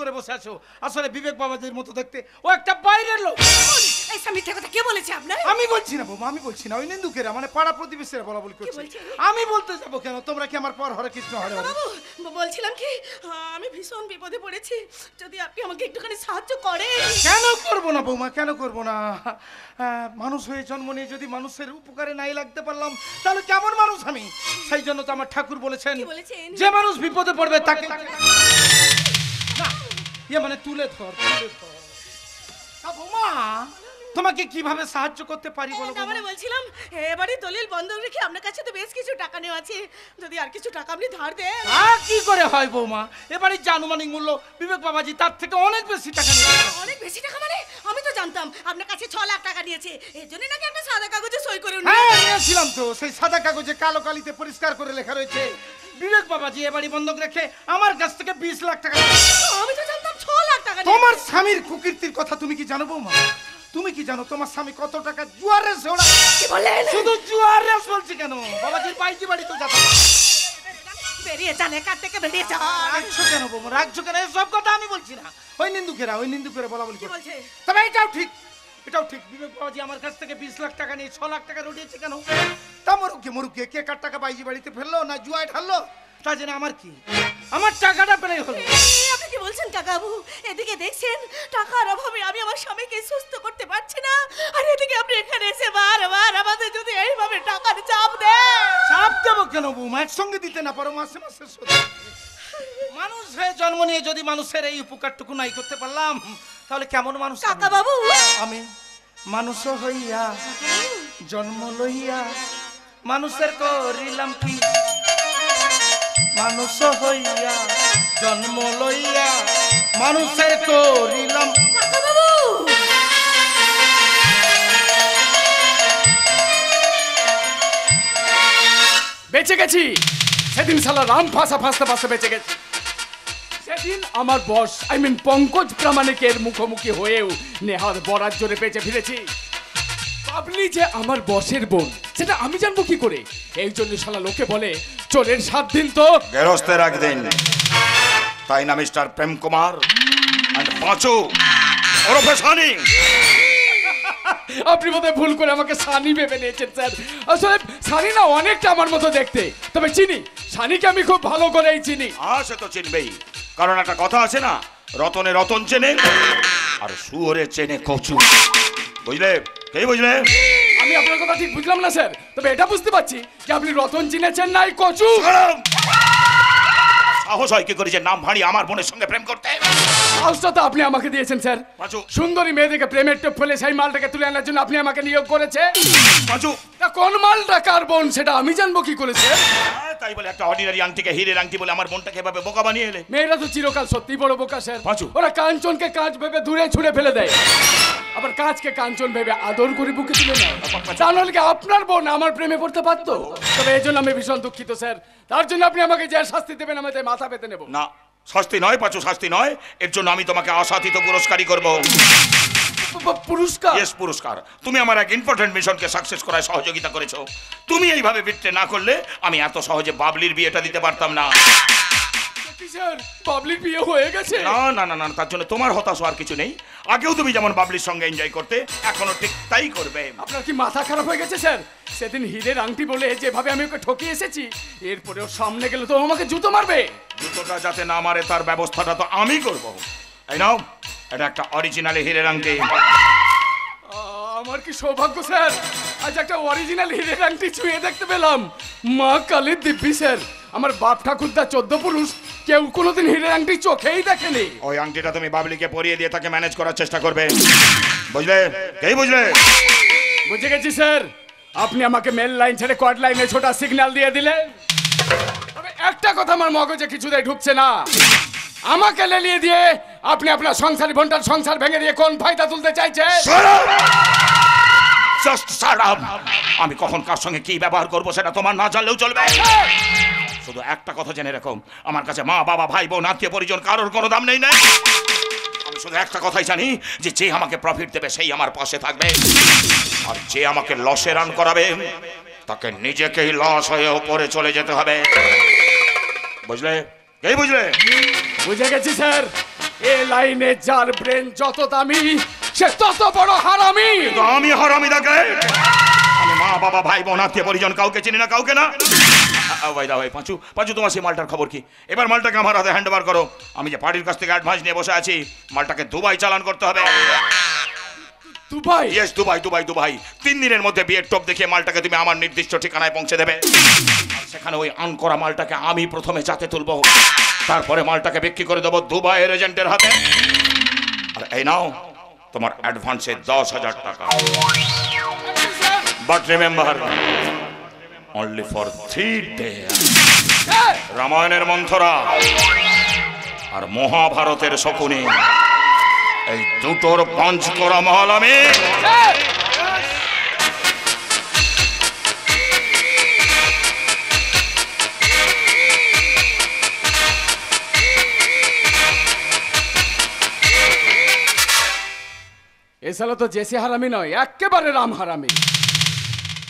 করে বসে আছো, আসলে বিবেক বাবাজির মতো দেখতে, ও একটা বাইরের লোক। এই মিথ্যা কথা কে বলেছে আপনার? আমি বলছি না বৌমা, আমি বলছি না, ওই নিন্দুকেরা মানে পাড়া প্রতিবেশীরা বলা বলি করছে। আমি বলতে যাবো কেন? তোমরা কি আমার পর হরে কৃষ্ণ হরে হরে? বাবু বলছিলাম কি, আমি ভীষণ বিপদে পড়েছি, যদি আপনি আমাকে একটুখানি সাহায্য করেন। কেন করবো না বৌমা, কেন করবো না? মানুষ হয়ে জন্ম নিয়ে যদি মানুষের উপকারে নাই লাগতে পারলাম তাহলে কেমন মানুষ আমি? সেই জন্য তো আমার ঠাকুর বলেছেন যে মানুষ বিপদে পড়বে তাকে না ইয়ে মানে তুলে ধর, তুলে ধর। বৌমা তোমাকে কিভাবে সাহায্য করতে পারি বলো? মানে বলছিলাম এবারে দলিল বন্ধক রেখে আপনার কাছে তো বেশ কিছু টাকা নেওয়া আছে, যদি আর কিছু টাকা আপনি ধার দেন। কি করে হয় বৌমা, এবারে যে আনুমানিক মূল্য বিবেক বাবাজি তার থেকে অনেক বেশি টাকা নিয়ে। অনেক বেশি টাকা মানে? আমি তো জানতাম আপনার কাছে 6 লাখ টাকা নিয়েছে, এর জন্য নাকি একটা সাদা কাগজে সই করে নিয়েছিলাম। তো সেই সাদা কাগজে কালো কালিতে পরিষ্কার করে লেখা রয়েছে বিবেক বাবাজি এবারে বন্ধক রেখে আমার কাছ থেকে 20 লাখ টাকা। আমি তো জানতাম 6 লাখ টাকা। তোমার স্বামীর কুকীর্তির কথা তুমি কি জানো বৌমা? তুমি কি জানো তোমার স্বামী কত টাকা জুয়ার রেস ওড়া? কি বলেন? শুধু জুয়ার রেস বলছি কেন, বাবাজির বাইজি বাড়ি তো যাবে। বেরিয়ে যান এখান থেকে, বেরিয়ে যান। রাখছো কেন বৌমা, রাখছো কেন? সব কথা আমি বলছি না, ওই নিন্দুকেরা বলা বলি বলছে। তবে এটাও ঠিক বিবেক বাবাজি আমার কাছ থেকে 20 লাখ টাকা নিয়ে 6 লাখ টাকা রুটিয়েছে কেন? তা মরুকে কে কার টাকা বাইজি বাড়িতে ফেললো না জুয়ায় ঢাললো তা জেনে আমার কি? আমার টাকাটা পেলে হলো। আপনি কি বলছেন কাকাবু? এদিকে দেখছেন টাকার অভাবে আমি আমার স্বামীকে সুস্থ করতে পারছি না, আর এদিকে আপনি এখানে এসে বারবার আমাদের যদি এইভাবে টাকার চাপ দেন। চাপ দেবো কেন বৌমা, একসঙ্গে দিতে না পারো মাসে মাসে শোধ। মানুষ হয়ে জন্ম নিয়ে যদি মানুষের এই উপকারটুকু নাই করতে পারলাম তাহলে কেমন মানুষ? কাকাবাবু আমি মানুষ হইয়া জন্ম লইয়া মানুষের করিলাম কি? মানুষ হইয়া জন্ম লইয়া মানুষের করিলাম। কাকাবাবু বেঁচে গেছি সেদিন, শালা রাম ফাঁসতে বেঁচে গেছি সেদিন। আমার বস পঙ্কজ প্রামাণিকের মুখোমুখি হয়েও নেহার বরাত জোরে বেঁচে ফিরেছি। বাবলি যে আমার বসের বোন সেটা আমি জানবো কি করে? এই জন্য শালা লোকে বলে চোরের 7 দিন তো গেরস্তের 1 দিন। তাই না মিস্টার প্রেম কুমার এন্ড পাঁচু ওরফে সানি? আপনি বোধহয় ভুল করে আমাকে সানি ভেবে নিয়েছেন স্যার। আসলে সানি না অনেকটা আমার মতো দেখতে, তবে চিনি সানিকে আমি খুব ভালো করেই চিনি। সে তো চিনবেই, কারণ একটা কথা আছে না, রতনে রতন চেনে আর শুয়োরে চেনে কচু। বুঝলে? কে বুঝলে? আমি আপনার কথা ঠিক বুঝলাম না স্যার, তবে এটা বুঝতে পারছি যে আপনি রতন চিনেছেন নাই কচু। সাহস হয় কি করে যে নাম ভাড়ি আমার বোনের সঙ্গে প্রেম করতে? সাহসটা তো আপনি আমাকে দিয়েছেন স্যার। পাঁচু সুন্দরী মেয়েদেরকে প্রেমের টোপ ফেলে সেই মালটাকে তুলে আনার জন্য আপনি আমাকে নিয়োগ করেছে। পাঁচু কোন মালটা কার বোন সেটা আমি জানবো কি করেছে? তাই বলে একটা অর্ডিনারি আংটিকে হীরের আংটি বলে আমার বোনটাকে এভাবে বোকা বানিয়ে এলে? মেয়েরা তো চিরকাল সত্যি বড় বোকা স্যার। পাঁচু ওরা কাঞ্চনকে কাঁচ ভেবে দূরে ছুঁড়ে ফেলে দেয়, আবার কাঁচকে কাঞ্চন ভেবে আদর করে বুকে তুলে নেয়। তা নাহলে কি আপনার বোন আমার প্রেমে পড়তে পারতো? তবে এই জন্য আমি ভীষণ দুঃখিত স্যার, তার জন্য আপনি আমাকে যে শাস্তি দেবেন আমি তাই মাথা পেতে নেব। না, শাস্তি নয় পাঁচু, শাস্তি নয়। এর জন্য আমি তোমাকে আশাতীত পুরস্কারই করব। পুরস্কার? ইয়েস, পুরস্কার। তুমি আমার এক ইম্পর্টেন্ট মিশনকে সাকসেস করায় সহযোগিতা করেছো। তুমি এইভাবে বিট্রে না করলে আমি এত সহজে বাবলির বিয়েটা দিতে পারতাম না। স্যার বাবলির বিয়ে হয়ে গেছে? না না না না, তার জন্য তোমার হতাশ হওয়ার কিছু নেই। আগেও তুমি যেমন বাবলির সঙ্গে এনজয় করতে, এখনো ঠিক তাই করবে। আপনার কি মাথা খারাপ হয়ে গেছে স্যার? সেদিন হীরের আংটি বলে যেভাবে আমি ওকে ঠকিয়ে এসেছি, এরপরেও সামনে গেলে তো আমাকে জুতো মারবে। জুতোটা যাতে না মারে তার ব্যবস্থাটা তো আমি করব। এই নাও, এটা একটা অরিজিনাল হীরের আংটি। আমার কি সৌভাগ্য স্যার, আজ একটা অরিজিনাল হীরের আংটি ছুঁয়ে দেখতে পেলাম। মা কালীর দিব্যি স্যার, আমার বাপ ঠাকুরদা 14 পুরুষ কেউ কোনোদিন হীরের আংটি চোখেই দেখেনি। ওই আংটিটা তুমি বাবলিকে পরিয়ে দিয়ে তাকে ম্যানেজ করার চেষ্টা করবে, বুঝলে? কে বুঝলে? বুঝে গেছি স্যার। আপনি আমাকে মেল লাইন ছেড়ে কড লাইনে ছোটা সিগন্যাল দিয়ে দিলেন। তবে একটা কথা আমার মগজে কিছুতেই ঢুকছে না, আমাকে লেলিয়ে দিয়ে আপনি আপনার সংসারী বোনটার সংসার ভেঙে দিয়ে কোন ফায়দা তুলতে চাইছে? আমি কখন কার সঙ্গে কি ব্যবহার করবো সেটা তোমার না জানলেও চলবে। শুধু একটা কথা জেনে রাখো, আমার কাছে মা বাবা ভাই বোন আত্মীয় পরিজন কারোর কোনো দাম নেই না। আমি শুধু একটা কথাই জানি যে যে আমাকে প্রফিট দেবে সেই আমার পাশে থাকবে, আর যে আমাকে লসে রান করাবে তাকে নিজেকেই লস হয়ে ওপরে চলে যেতে হবে, বুঝলে? এই বুঝলে? বুঝে গেছি স্যার। এ লাইনে যার ব্রেন যত দামি সে তত বড় হারামি। কিন্তু আমি হারামি দেখে, আমি মা বাবা ভাই বোন আত্মীয় পরিজন কাউকে চিনি না, কাউকে না। ভাই দা ভাই পাঁচু, পাঁচু তোমার সেই মালটার খবর কি? এবার মালটাকে আমার হাতে হ্যান্ড ওভার করো। আমি যে পার্টির কাছ থেকে অ্যাডভান্স নিয়ে বসে আছি, মালটাকে দুবাই চালান করতে হবে। Dubai? Yes, Dubai Dubai Dubai. 3 দিনের মধ্যে বিয়ের টপ দেখিয়ে মালটাকে তুমি আমার নির্দিষ্ট ঠিকানায় পৌঁছে দেবে। আর সেখানে ওই আনকরা মালটাকে আমি প্রথমে যাতে তুলবো, তারপরে মালটাকে বিক্রি করে দেবো দুবাইয়ের এজেন্টের হাতে। আর এই নাও তোমার অ্যাডভান্সে 10,000 টাকা। But remember, only for 3 days। রামায়ণের মন্থরা আর মহাভারতের শকুনি, এই দুটোর পাঞ্চ করা মহল আমি। এছাড়া তো জেসি হারামি নয়, একেবারে রাম হারামি।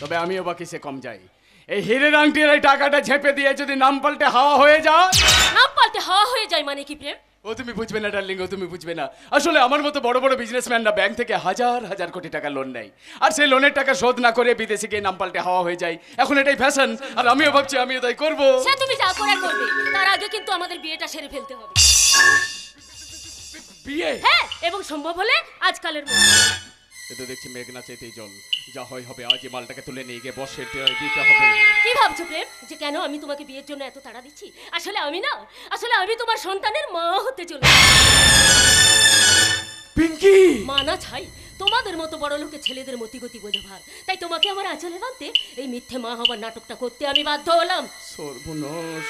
তবে আমিও বা কিসে কম যাই? এই হীরের আংটির এই টাকাটা ঝেপে দিয়ে যদি নাম পাল্টে হাওয়া হয়ে যায়। নাম পাল্টে হাওয়া হয়ে যায় মানে কি প্রেম? ও তুমি বুঝবে না ডার্লিং, ও তুমি বুঝবে না। আসলে আমার মতো বড় বড় বিজনেসম্যানরা ব্যাংক থেকে হাজার হাজার কোটি টাকা লোন নেয়, আর সেই লোনের টাকা শোধ না করে বিদেশে গিয়ে নাম পাল্টে হাওয়া হয়ে যায়। এখন এটাই ফ্যাশন, আর আমিও ভাবছি আমিও তাই করবো। সে তুমি যা করার করবে, তার আগে কিন্তু আমাদের বিয়েটা সেরে ফেলতে হবে। বিয়ে? হ্যাঁ, এবং সম্ভব হলে আজকালের মতো। এ তো দেখছি মেঘনা চেতেই জল। যা হয় হবে, আজ এই মালটাকে তুলে নিয়ে গিয়ে বসে দিতে হবে। কি ভাবছো প্রেম, যে কেন আমি তোমাকে বিয়ের জন্য এত তাড়া দিচ্ছি? আসলে আমি না, আসলে আমি তোমার সন্তানের মা হতে চলেছি। পিঙ্কি! মা না ছাই, তোমাদের মতো বড় লোকের ছেলেদের মতিগতি বোঝা ভার। তাই তোমাকে আমার আঁচলে বাঁধতে এই মিথ্যে মা হবার নাটকটা করতে আমি বাধ্য হলাম। সর্বনাশ!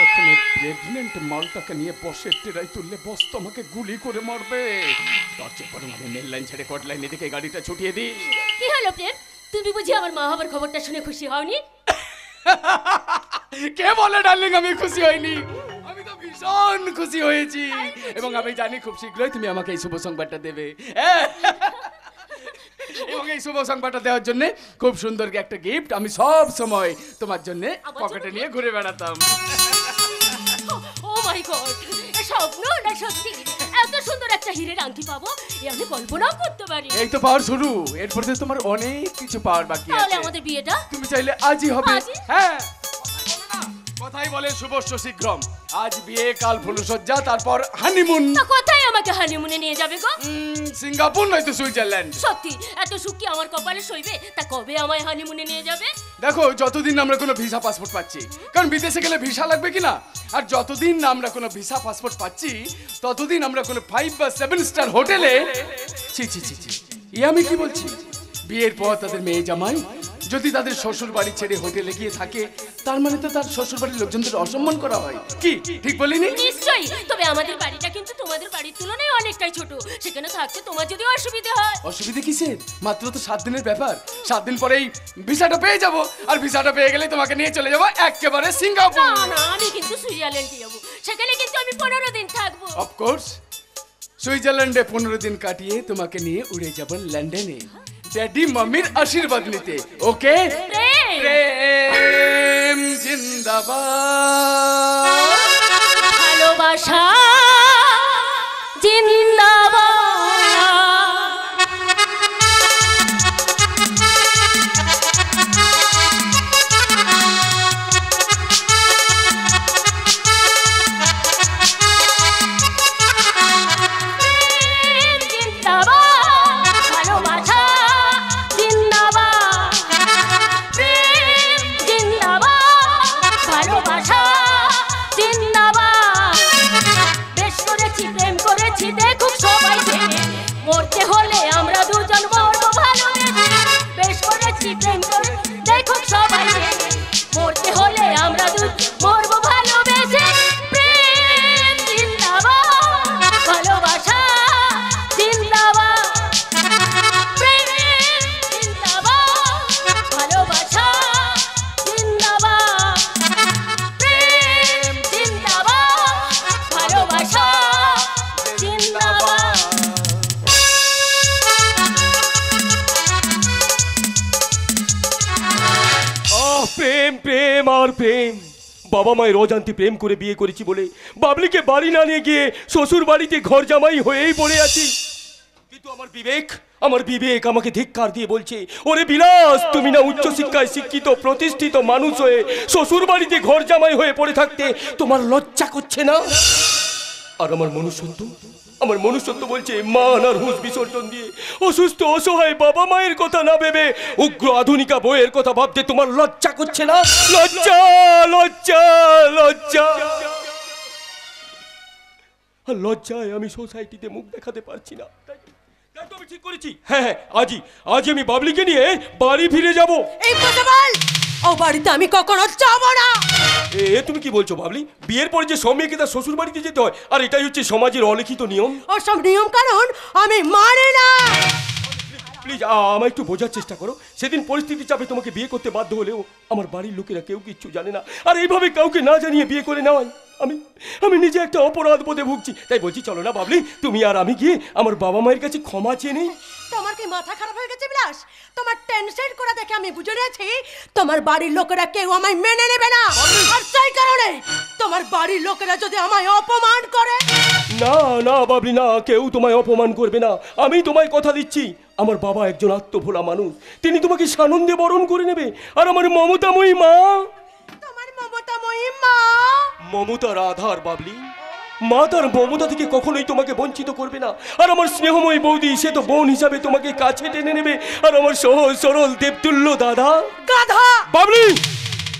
এখন প্রেগনেন্ট মালটাকে নিয়ে বসের টেরাই তুললে বস তোমাকে গুলি করে মারবে। তার চেয়ে বরং আমি মেল লাইন ছেড়ে কট লাইন এদিকে গাড়িটা ছুটিয়ে দিই। কি হলো প্রেম, তুমি বুঝি আমার মা হবার খবরটা শুনে খুশি হওনি? কে বলে ডার্লিং আমি খুশি হইনি? আমি তো ভীষণ খুশি হয়েছি, এবং আমি জানি খুব শীঘ্রই তুমি আমাকে এই শুভ সংবাদটা দেবে। এবং এই শুভ সংবাদটা দেওয়ার জন্য খুব সুন্দর একটা গিফট আমি সব সময় তোমার জন্য পকেটে নিয়ে ঘুরে বেড়াতাম। ও মাই গড, স্বপ্ন না সত্যি? এত সুন্দর একটা হীরের আংটি পাবো এ আমি কল্পনাও করতে পারি। এই তো পাওয়ার শুরু, এরপর তো তোমার অনেক কিছু পাওয়ার বাকি তাহলে আছে। আমাদের বিয়েটা তুমি চাইলে আজই হবে। আজই? হ্যাঁ, কথাই বলে শুভস্য শীঘ্রম। আজ বিয়ে, কাল ফুলসজ্জা, তারপর হানিমুন। তা কোথায় আমাকে হানিমুনে নিয়ে যাবে গো? সিঙ্গাপুর নয়তো সুইজারল্যান্ড। সত্যি এত সুখ কি আমার কপালে সইবে? তা কবে আমায় হানিমুনে নিয়ে যাবে? দেখো, যতদিন আমরা কোনো ভিসা পাসপোর্ট পাচ্ছি, কারণ বিদেশে গেলে ভিসা লাগবে কিনা, আর যতদিন না আমরা কোনো ভিসা পাসপোর্ট পাচ্ছি ততদিন আমরা কোনো 5 বা 7 স্টার হোটেলে। ছি ছি ছি ছি, এ আমি কি বলছি? বিয়ের পর তাদের মেয়ে জামাই যদি তাদের শ্বশুর বাড়ি ছেড়ে হোটেলে গিয়ে থাকে, তার মানে তো তার শ্বশুর বাড়ির লোকজনদের অসম্মান করা হয়। কি ঠিক বলিনি? নিশ্চয়ই। তবে আমাদের বাড়িটা কিন্তু তোমাদের বাড়ির তুলনায় অনেকটাই ছোট। সেখানে থাকতে তোমার যদি অসুবিধা হয়। অসুবিধা কিসের? মাত্র তো 7 দিনের ব্যাপার। 7 দিন পরেই ভিসাটা পেয়ে যাব, আর ভিসাটা পেয়ে গেলে তোমাকে নিয়ে চলে যাব একেবারে সিঙ্গাপুর। না না, আমি কিন্তু সুইজারল্যান্ডে যাবো। সেখানে কিন্তু আমি 15 দিন থাকবো। অফকোর্স, সুইজারল্যান্ডে 15 দিন কাটিয়ে তোমাকে নিয়ে উড়ে যাব লন্ডনে ড্যাডি মাম্মির আশীর্বাদ নিতে। ওকে? প্রেম জিন্দাবাদ, ভালোবাসা জিন্দাবাদ। দেখুক সবাই জেনে, মরতে হলে আমরা দুজন মরবো ভালোবেসে। বেশ করেছি প্রেম করে দেখুক সবাই জেনে, মরতে হলে আমরা দুজন মরবো ভালোবেসে। প্রেম জিন্দাবাদ, ভালোবাসা জিন্দাবাদ। প্রেম জিন্দাবাদ, ভালোবাসা জিন্দাবাদ। প্রেম জিন্দাবাদ, ভালোবাসা জিন্দাবাদ। প্রেম প্রেম আর প্রেম, বাবা মায়ের অজান্তে প্রেম করে বিয়ে করেছি বলে বাবলিকে বাড়ি না নিয়ে গিয়ে শ্বশুর বাড়িতে ঘর জামাই হয়েই পড়ে আছি। কিন্তু আমার বিবেক আমাকে ধিক্কার দিয়ে বলছে, ওরে বিলাস, তুমি না উচ্চশিক্ষায় শিক্ষিত প্রতিষ্ঠিত মানুষ হয়ে শ্বশুর বাড়িতে ঘর জামাই হয়ে পড়ে থাকতে তোমার লজ্জা করছে না? আর আমার মনুষ্যত্ব বলছে মান আর হুঁশ বিসর্জন দিয়ে অসুস্থ অসহায় বাবা মায়ের কথা না ভেবে উগ্র আধুনিকা বইয়ের কথা ভাবতে তোমার লজ্জা করছে না? লজ্জা লজ্জা লজ্জা। আর লজ্জায় আমি সোসাইটিতে মুখ দেখাতে পারছি না। তাই তো আমি ঠিক করেছি, হ্যাঁ আজই আমি বাবলিকে নিয়ে বাড়ি ফিরে যাব। এই কথা বল, ও বাড়িতে আমি কখনো যাব না। তুমি কি বলছো বাবলি? বিয়ের পরে যে সব মেয়েকে তার শ্বশুর বাড়িতে যেতে হয়, আর এটাই হচ্ছে সমাজের অলিখিত নিয়ম। ও সব নিয়ম কারণ আমি মানি না। প্লিজ আমায় একটু বোঝার চেষ্টা করো। সেদিন পরিস্থিতি চাপে তোমাকে বিয়ে করতে বাধ্য হলেও আমার বাড়ির লোকেরা কেউ কিচ্ছু জানে না। আর এইভাবে কাউকে না জানিয়ে বিয়ে করে নেওয়ায় আমি নিজে একটা অপরাধ বোধে ভুগছি। তাই বলছি চলো না বাবলি, তুমি আর আমি গিয়ে আমার বাবা মায়ের কাছে ক্ষমা চেয়ে নেই। তোমার কি মাথা খারাপ হয়ে গেছে বিলাস? তোমার টেনশন করে দেখে আমি বুঝে নিয়েছি তোমার বাড়ির লোকেরা কেউ আমায় মেনে নেবে না। আর সেই কারণে তোমার বাড়ির লোকেরা যদি আমায় অপমান করে। না বাবলি না, কেউ তোমায় অপমান করবে না। আমি তোমায় কথা দিচ্ছি, আমার বাবা একজন আত্মভোলা মানুষ, তিনি তোমাকে সানন্দে বরণ করে নেবে। আর আমার মমতাময়ী মা, তোমার মমতাময়ী মা, মমতার আধার বাবলি, মা তার মমতা থেকে কখনোই তোমাকে বঞ্চিত করবে না। আর আমার স্নেহময়ী বৌদি, সে তো বোন হিসাবে তোমাকে কাছে টেনে নেবে। আর আমার সহজ সরল দেবতুল্য দাদা, গাধা বাবলি,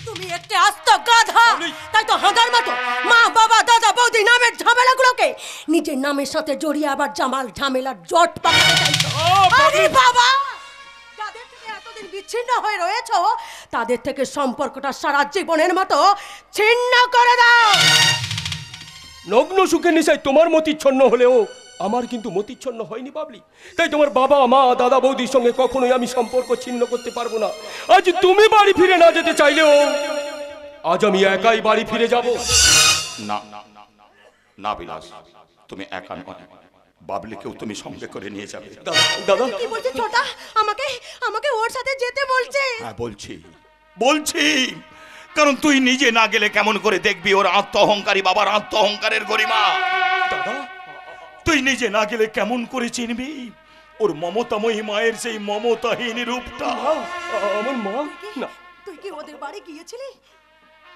তুমি একটা আস্ত গাধা। তাই তো হাজার মতো মা বাবা দাদা বৌদি নামের ঝামেলাগুলোকে নিজের নামের সাথে জড়িয়ে আবার জামাল ঝামেলার জট পাকাতে চাইছো। আরে বাবা, যাদের থেকে এতদিন বিচ্ছিন্ন হয়ে রয়েছো তাদের থেকে সম্পর্কটা সারা জীবনের মতো ছিন্ন করে দাও। নগ্ন সুখের নেশায় তোমার মতিচ্ছন্ন হলেও আমার কিন্তু মতিচ্ছন্ন হয়নি বাবলি। তাই তোমার বাবা মা দাদা বৌদির সঙ্গে কখনোই আমি সম্পর্ক ছিন্ন করতে পারবো না। আজ তুমি বাড়ি ফিরে না যেতে চাইলেও আজ আমি একাই বাড়ি ফিরে যাব। না না বিলাস, তুমি একা নয়, বাবলিকেও তুমি সঙ্গে করে নিয়ে যাবে। দাদা কি বলছে ছোটা? আমাকে ওর সাথে যেতে বলছে। হ্যাঁ বলছি, কারণ তুই নিজে না গেলে কেমন করে দেখবি ওর আত্মঅহংকারী বাবার আত্মঅহংকারের গরিমা? দাদা তুই নিজে না গেলে কেমন করে চিনবি ওর মমতাময়ী মায়ের সেই মমতাহীন রূপটা? আমার মা না। তুই কি ওদের বাড়ি গিয়েছিলি?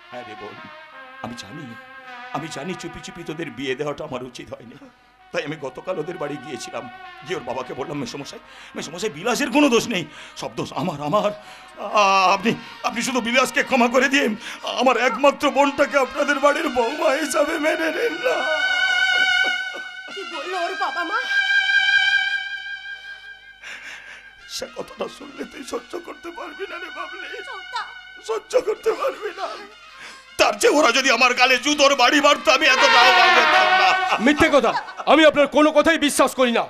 হ্যাঁ রে বোন, আমি জানি চুপি চুপি তোদের বিয়ে দেওয়াটা আমার উচিত হয়নি। তাই আমি গতকাল ওদের বাড়ি গিয়েছিলাম, গিয়ে ওর বাবাকে বললাম মেসমশাই বিলাসের কোনো দোষ নেই, সব দোষ আমার। আপনি শুধু বিলাসকে ক্ষমা করে দিন, আমার একমাত্র বোনটাকে আপনাদের বাড়ির বৌমা হিসাবে মেনে নিন না। কি বললো ওর বাবা মা? সে কথাটা শুনলে তুই সহ্য করতে পারবি না রে বাবলি, ছোটা, সহ্য করতে পারবি না। তার চেয়ে ওরা যদি আমার গালে জুতোর বাড়ি মারতো আমি এতটাও ভাবতাম না। মিথ্যে কথা, আমি আপনার কোনো কথাই বিশ্বাস করি না।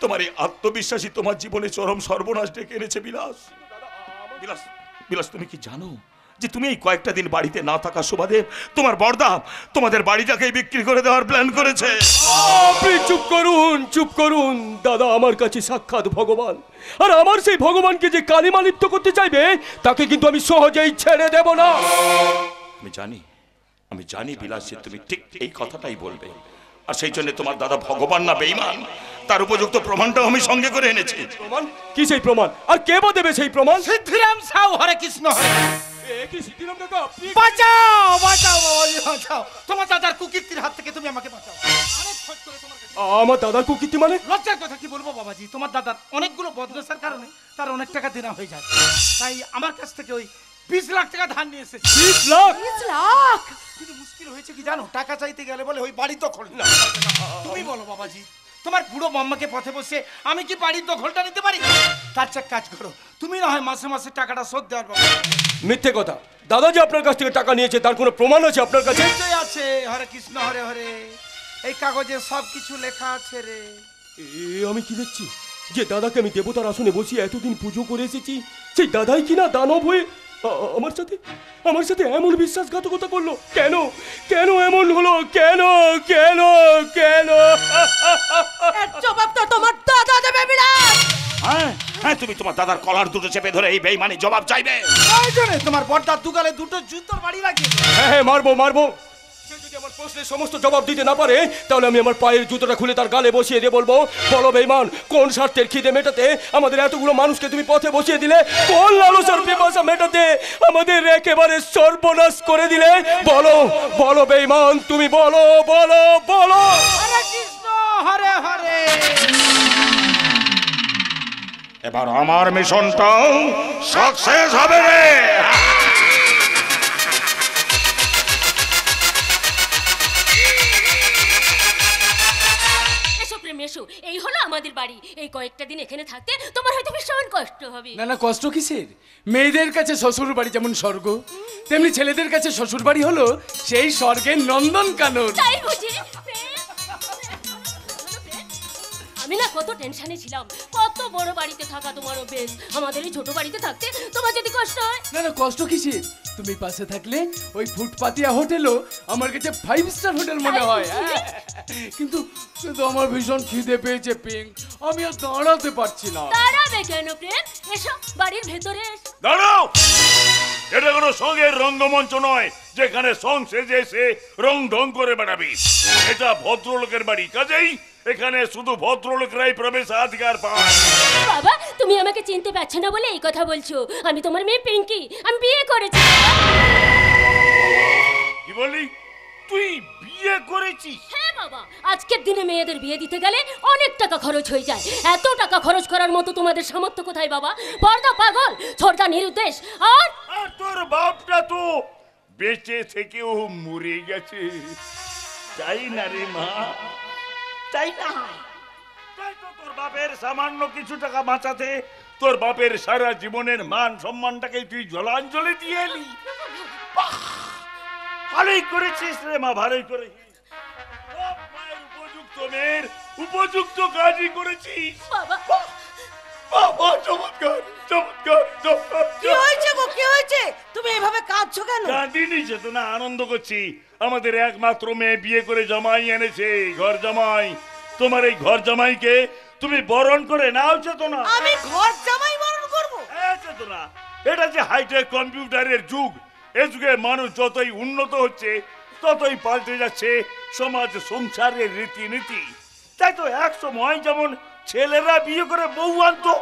তোমার এই আত্মবিশ্বাসী তোমার জীবনে চরম সর্বনাশ ডেকে এনেছে বিলাস। বিলাস, তুমি কি জানো যে তুমি এই কয়েকটা দিন বাড়িতে না থাকা সুবাদে তোমার বড়দা তোমাদের বাড়িটাকেই বিক্রি করে দেওয়ার প্ল্যান করেছে? আপনি চুপ করুন দাদা, আমার কাছে সাক্ষাৎ ভগবান। আর আমার সেই ভগবানকে যে কালিমা লিপ্ত করতে চাইবে তাকে কিন্তু আমি সহজেই ছেড়ে দেব না। আমি জানি বিলাস যে তুমি ঠিক এই কথাটাই বলবে, আর সেই জন্য তোমার দাদা ভগবান না বেঈমান তার উপযুক্ত প্রমাণটাও আমি সঙ্গে করে এনেছি। প্রমাণ? কি সেই প্রমাণ? আর কে বা দেবে সেই প্রমাণ? সিদ্ধিরাম সাউ, হরে কৃষ্ণ হরে। কি সিদ্ধিরাম কাকা, আপনি বাঁচাও বাবাজি, বাঁচাও। তোমার দাদার কুকীর্তির হাত থেকে তুমি আমাকে বাঁচাও। আমার দাদার কুকীর্তি মানে? লজ্জার কথা কি বলবো বাবাজি, তোমার দাদার অনেকগুলো বদমাশের কারণে তার অনেক টাকা দেনা হয়ে যায়। তাই আমার কাছ থেকে ওই 20 লাখ টাকা ধার নিয়ে এসেছি। 20 লাখ? 20 লাখ? কিন্তু মুশকিল হয়েছে কি জানো, টাকা চাইতে গেলে বলে ওই বাড়ি দখল না। তুমি বলো বাবাজি, তোমার বুড়ো মাম্মাকে পথে বসে আমি কি বাড়ির দখলটা নিতে পারি? তার চেয়ে কাজ করো, তুমি না হয় মাসে মাসে টাকাটা শোধ দেওয়ার বাবা। মিথ্যে কথা, দাদা যে আপনার কাছ থেকে টাকা নিয়েছে তার কোনো প্রমাণ আছে আপনার কাছে? নিশ্চয়ই আছে, হরে কৃষ্ণ হরে হরে, এই কাগজে সব কিছু লেখা আছে রে। আমি কি দেখছি যে দাদাকে আমি দেবতার আসনে বসিয়ে এতদিন পুজো করে এসেছি, সেই দাদাই কিনা দানব হয়ে আমার সাথে এমন বিশ্বাসঘাতকতা করলো। কেন এমন হলো? কেন? এর জবাব তো তোমার দাদা দেবে বিলাস। হ্যাঁ, তুমি তোমার দাদার কলার দুটো চেপে ধরে এই বেইমানি জবাব চাইবে। প্রয়োজনে তোমার বড়দার দুগালে দুটো জুতোর বাড়ি লাগিয়ে দেবো। হ্যাঁ মারবো মারবো। সে যদি আমার প্রশ্নের সমস্ত জবাব দিতে না পারে তাহলে আমি আমার পায়ের জুতোটা খুলে তার গালে বসিয়ে দিয়ে বলবো, বলো বেঈমান, কোন স্বার্থের খিদে মেটাতে আমাদের এতগুলো মানুষকে তুমি পথে বসিয়ে দিলে? কোন লালসার পিপাসা মেটাতে আমাদের একেবারে সর্বনাশ করে দিলে? বলো বলো বেঈমান, তুমি বলো বলো বলো। হরে কৃষ্ণ হরে হরে। এবার আমার মিশনটা সাকসেস হবে রে। এসো, এই হলো আমাদের বাড়ি। এই কয়েকটা দিন এখানে থাকতে তোমার হয়তো ভীষণ কষ্ট হবে। না না, কষ্ট কিসের? মেয়েদের কাছে শ্বশুর বাড়ি যেমন স্বর্গ, তেমনি ছেলেদের কাছে শ্বশুর বাড়ি হলো সেই স্বর্গের নন্দন কানন। তাই বুঝি? আমি না কত টেনশনে ছিলাম, কত বড় বাড়িতে থাকা তোমারও বেশ, আমাদের এই ছোট বাড়িতে থাকতে তোমার যদি কষ্ট হয়। না না, কষ্ট কিসের? তুমি পাশে থাকলে ওই ফুটপাতিয়া হোটেলও আমার কাছে 5 স্টার হোটেল মনে হয়। হ্যাঁ, কিন্তু কিন্তু আমার ভীষণ খিদে পেয়েছে পিঙ্ক, আমি আর দাঁড়াতে পারছি না। দাঁড়াবে কেন প্রেম? এসো বাড়ির ভেতরে এসো। দাঁড়াও, এটা কোনো সঙ্গের রঙ্গমঞ্চ নয় যেখানে সং সেজে এসে রং ঢং করে বেড়াবি। এটা ভদ্রলোকের বাড়ি, কাজেই এখানে শুধু ভদ্রলোকরাই প্রবেশাধিকার পায়। বাবা, তুমি আমাকে চিনতে পারছো না বলে এই কথা বলছো। আমি তোমার মেয়ে পিঙ্কি, আমি বিয়ে করেছি। কি বললি? তুই বিয়ে করেছিস? হ্যাঁ বাবা, আজকের দিনে মেয়েদের বিয়ে দিতে গেলে অনেক টাকা খরচ হয়ে যায়। এত টাকা খরচ করার মতো তোমাদের সামর্থ্য কোথায় বাবা? পর্দা পাগল, ছোটদা নিরুদ্দেশ। আর তোর বাপটা তো বেঁচে থেকেও মরে গেছে, তাই না রে মা? তাই না? তাই তো তোর বাপের সামান্য কিছু টাকা বাঁচাতে তোর বাপের সারা জীবনের মান সম্মানটাকে তুই জলাঞ্জলি দিয়ে এলি। ভালোই করেছিস রে মা, ভালোই করেছিস। সব মায়ের উপযুক্ত মেয়ের উপযুক্ত কাজই করেছিস। বাবা, বাবা, চমৎকার চমৎকার চমৎকার। কি হয়েছে গো, কি হয়েছে? তুমি এভাবে কাঁদছো কেন? কাঁদিনি চেতনা, আনন্দ করছি। আমাদের একমাত্র মেয়ে বিয়ে করে জামাই এনেছে, ঘর জামাই। তোমার এই ঘর জামাইকে তুমি বরণ করে নাও চেতনা। আমি ঘর জামাই বরণ করব? হ্যাঁ চেতনা, এটা যে হাইটেক কম্পিউটারের যুগ, এ যুগে মানুষ যতই উন্নত হচ্ছে ততই পাল্টে যাচ্ছে সমাজ সংসারের রীতিনীতি। তাই তো এক সময় যেমন ছেলেরা বিয়ে করে বউ আনতো,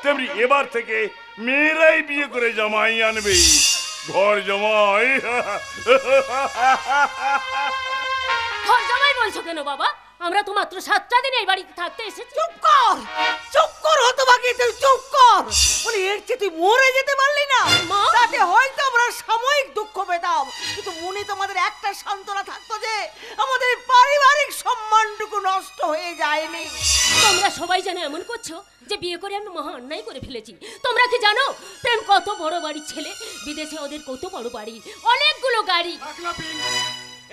তেমনি এবার থেকে মেয়েরাই বিয়ে করে জামাই আনবে। ঘর জামাই। ঘর জামাই বলছো কেন বাবা? আমরা তো মাত্র 7টা দিন এই বাড়িতে থাকতে এসেছি। চুপ কর, চুপ কর হতভাগী, তুই চুপ কর। বলি এর চেয়ে তুই মরে যেতে পারলি না? মা? তাতে হয়তো আমরা সাময়িক দুঃখ পেতাম, কিন্তু মনে তোমাদের একটা সান্ত্বনা থাকতো যে আমাদের পারিবারিক সম্মানটুকু নষ্ট হয়ে যায়নি। তোমরা সবাই জানো এমন করছো যে বিয়ে করে আমি মহা অন্যায় করে ফেলেছি। তোমরা কি জানো প্রেম কত বড় বাড়ির ছেলে? বিদেশে ওদের কত বড় বাড়ি, অনেকগুলো গাড়ি।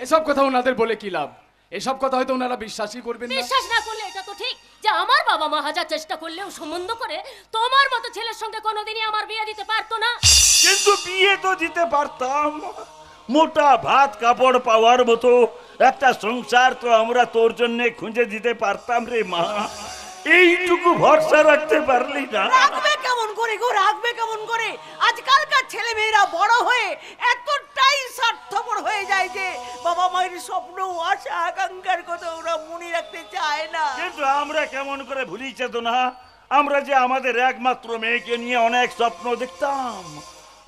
এসব কথা ওনাদের বলে কি লাভ? এসব কথা হয়তো ওনারা বিশ্বাসই করবেন না। বিশ্বাস না করলে এটা তো ঠিক যে আমার বাবা মা হাজার চেষ্টা করলেও সম্বন্ধ করে তোমার মতো ছেলের সঙ্গে কোনোদিনই আমার বিয়ে দিতে পারতো না। কিন্তু বিয়ে তো দিতে পারতাম। মোটা ভাত কাপড় পাওয়ার মতো একটা সংসার তো আমরা তোর জন্য খুঁজে দিতে পারতাম রে মা। এইটুকু ভরসা রাখতে পারলি না? রাখবে কেমন করে গো, রাখবে কেমন করে? আজকালকার ছেলে মেয়েরা বড় হয়ে এতটাই স্বার্থপর হয়ে যায় যে বাবা মায়ের স্বপ্ন, আশা, আকাঙ্ক্ষার কথা ওরা মনে রাখতে চায় না। কিন্তু আমরা কেমন করে ভুলি চেতনা, আমরা যে আমাদের একমাত্র মেয়েকে নিয়ে অনেক স্বপ্ন দেখতাম।